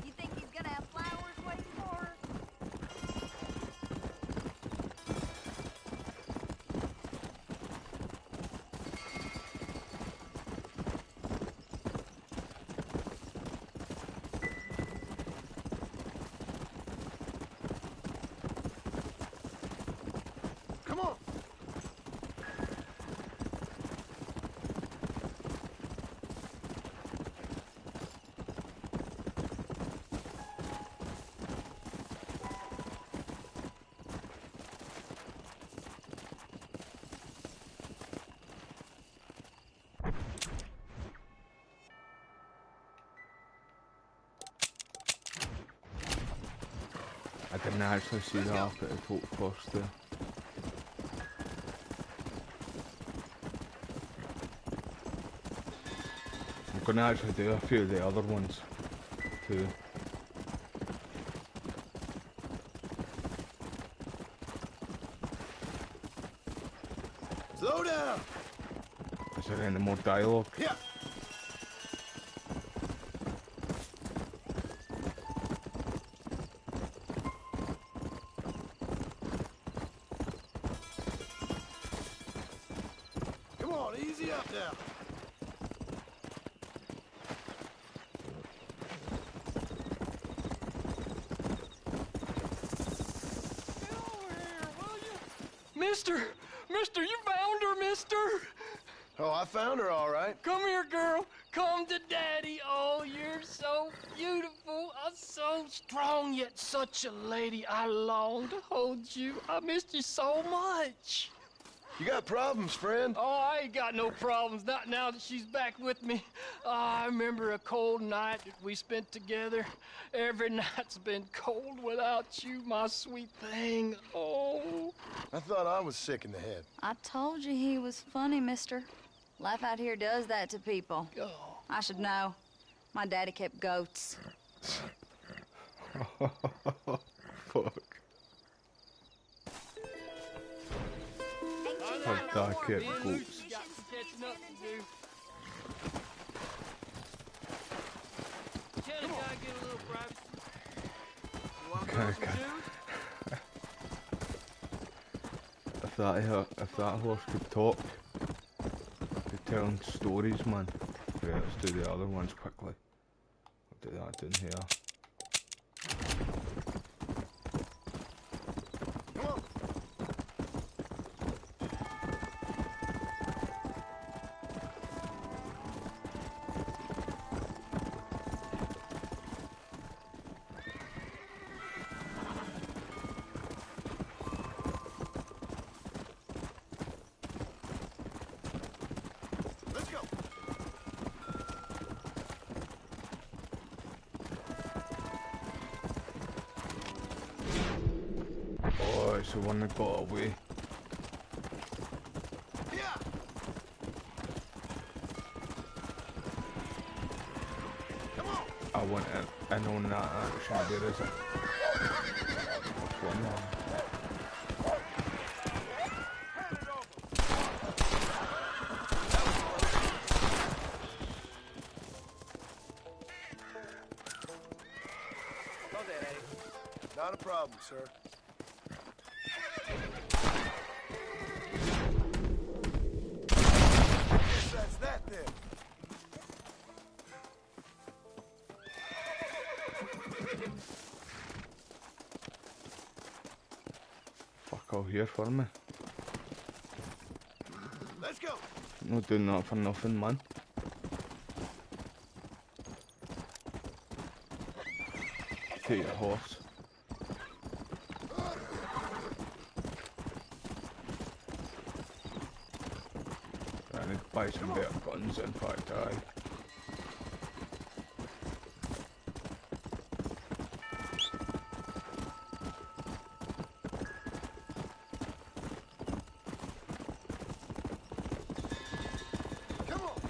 You think he's gonna have flowers waiting for her? Come on. I didn't actually see that up at the top first there. gonna actually do a few of the other ones too. Slow down. Is there any more dialogue? Yeah. Come on, easy up now. Mister, you found her, mister! Oh, I found her all right. Come here, girl. Come to Daddy. Oh, you're so beautiful. So strong, yet such a lady. I long to hold you. I missed you so much. You got problems, friend? Oh, I ain't got no problems. Not now that she's back with me. Oh, I remember a cold night that we spent together. Every night's been cold without you, my sweet thing. Oh. I thought I was sick in the head. I told you he was funny, mister. Life out here does that to people. Oh. I should know. My daddy kept goats. Fuck. Her dad kept goats. Got some catching up to do. Jenna, gotta get a little privacy. You wanna Okay, throw some okay. juice? If that horse could talk, could tell stories, man. Yeah, let's do the other ones quickly. I'll do that down here. Let's go. Oh, it's the one that got away. Yeah. Come on. I went in on that action, there is it? Which one now? Not a problem, sir. Guess that's that then. Fuck all here for me. Let's go. Not doing that for nothing, man. Take your horse. I need to buy some better guns, in fact, aye. Come on.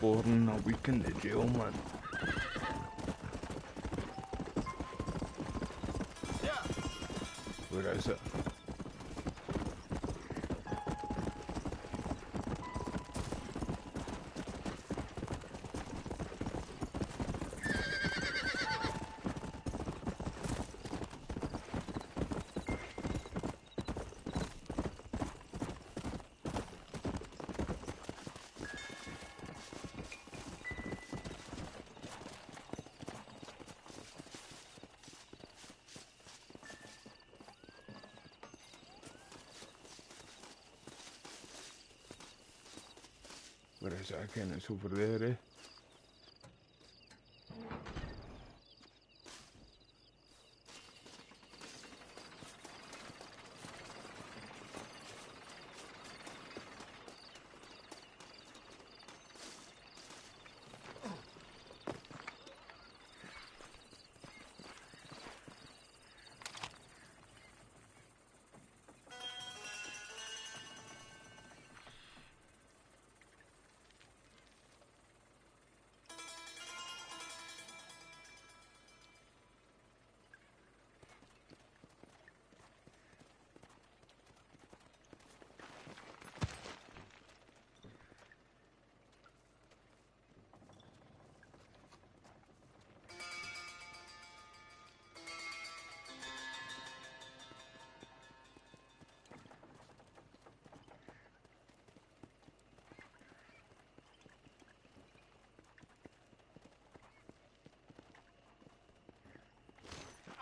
Slaughtering a week in the jail, man. Yeah. Where is it? Where is it again? It's over there, eh?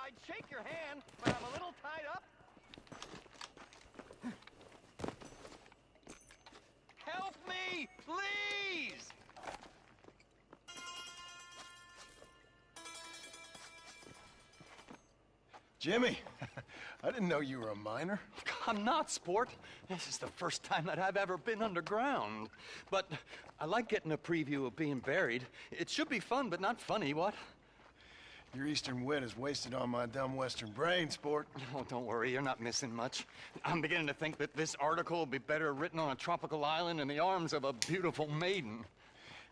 I'd shake your hand, but I'm a little tied up. Help me, please! Jimmy, I didn't know you were a miner. I'm not, sport. This is the first time that I've ever been underground. But I like getting a preview of being buried. It should be fun, but not funny, what? Your eastern wit is wasted on my dumb western brain, sport. Oh, don't worry, you're not missing much. I'm beginning to think that this article will be better written on a tropical island in the arms of a beautiful maiden.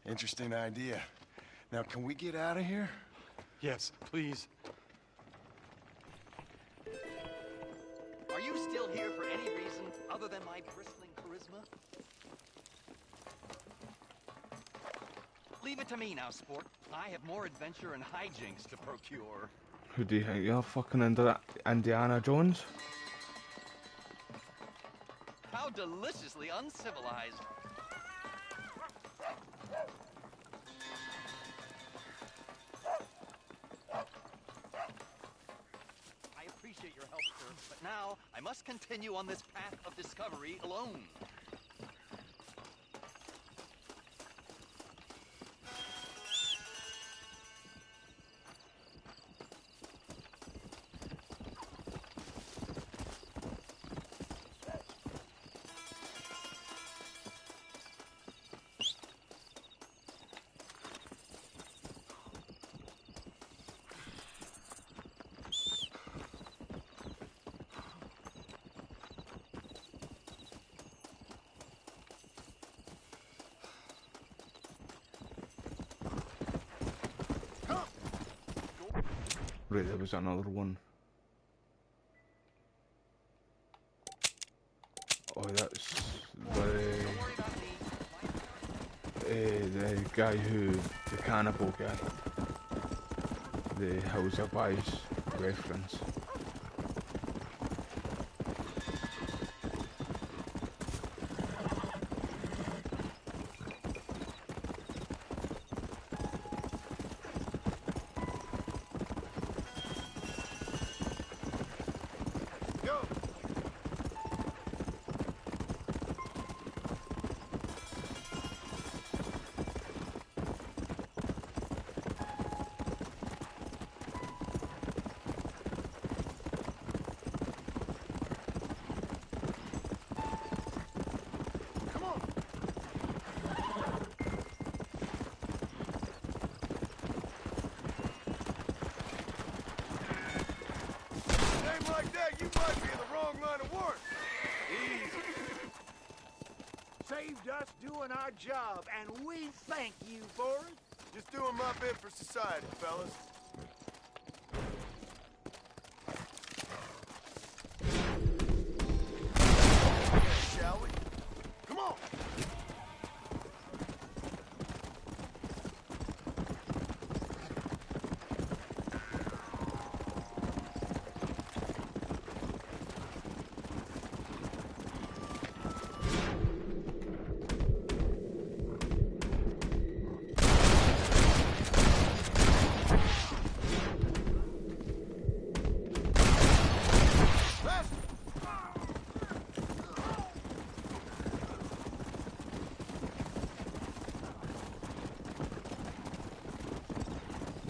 Interesting idea. Now, can we get out of here? Yes, please. Are you still here for any reason other than my bristling charisma? Leave it to me now, sport. I have more adventure and hijinks to procure. Who do you think you're, fucking Indiana Jones? How deliciously uncivilized. I appreciate your help, sir, but now I must continue on this path of discovery alone. Right, there was another one. Oh, that's the guy the cannibal guy. The Hills Have Eyes reference. Like that, you might be in the wrong line of work. Easy. Saved us doing our job, and we thank you for it. Just doing my bit for society, fellas. Shall we? Come on.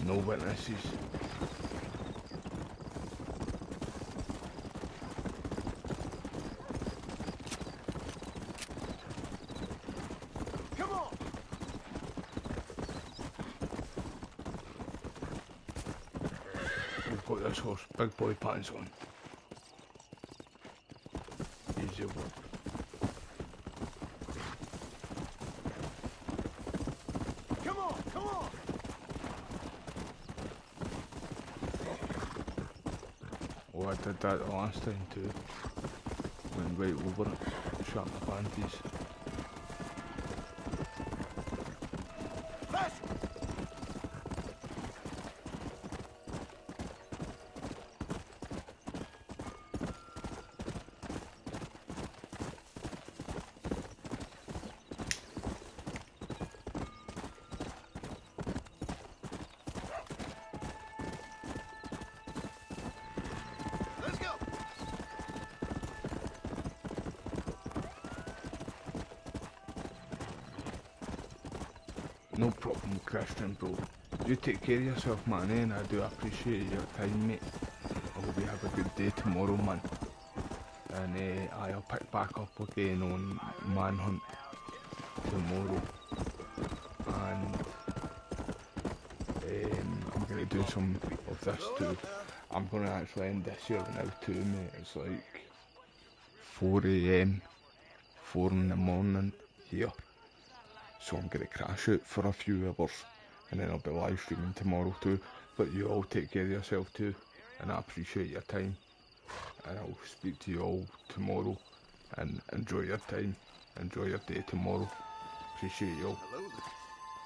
No witnesses. Come on. We've got this horse, big boy pants on. Easy work. Come on, come on. Oh, I did that the last time too. Went right over it, shot my panties. No problem, Christian, bro. You take care of yourself, man, and I do appreciate your time, mate. I hope you have a good day tomorrow, man. And I'll pick back up again on Manhunt tomorrow. And I'm going to do some of this too. I'm going to actually end this here now too, mate. It's like 4 AM, 4 in the morning here. So I'm going to crash out for a few hours and then I'll be live streaming tomorrow too. But you all take care of yourself too, and I appreciate your time. And I'll speak to you all tomorrow, and enjoy your time, enjoy your day tomorrow. Appreciate you all. Hello there.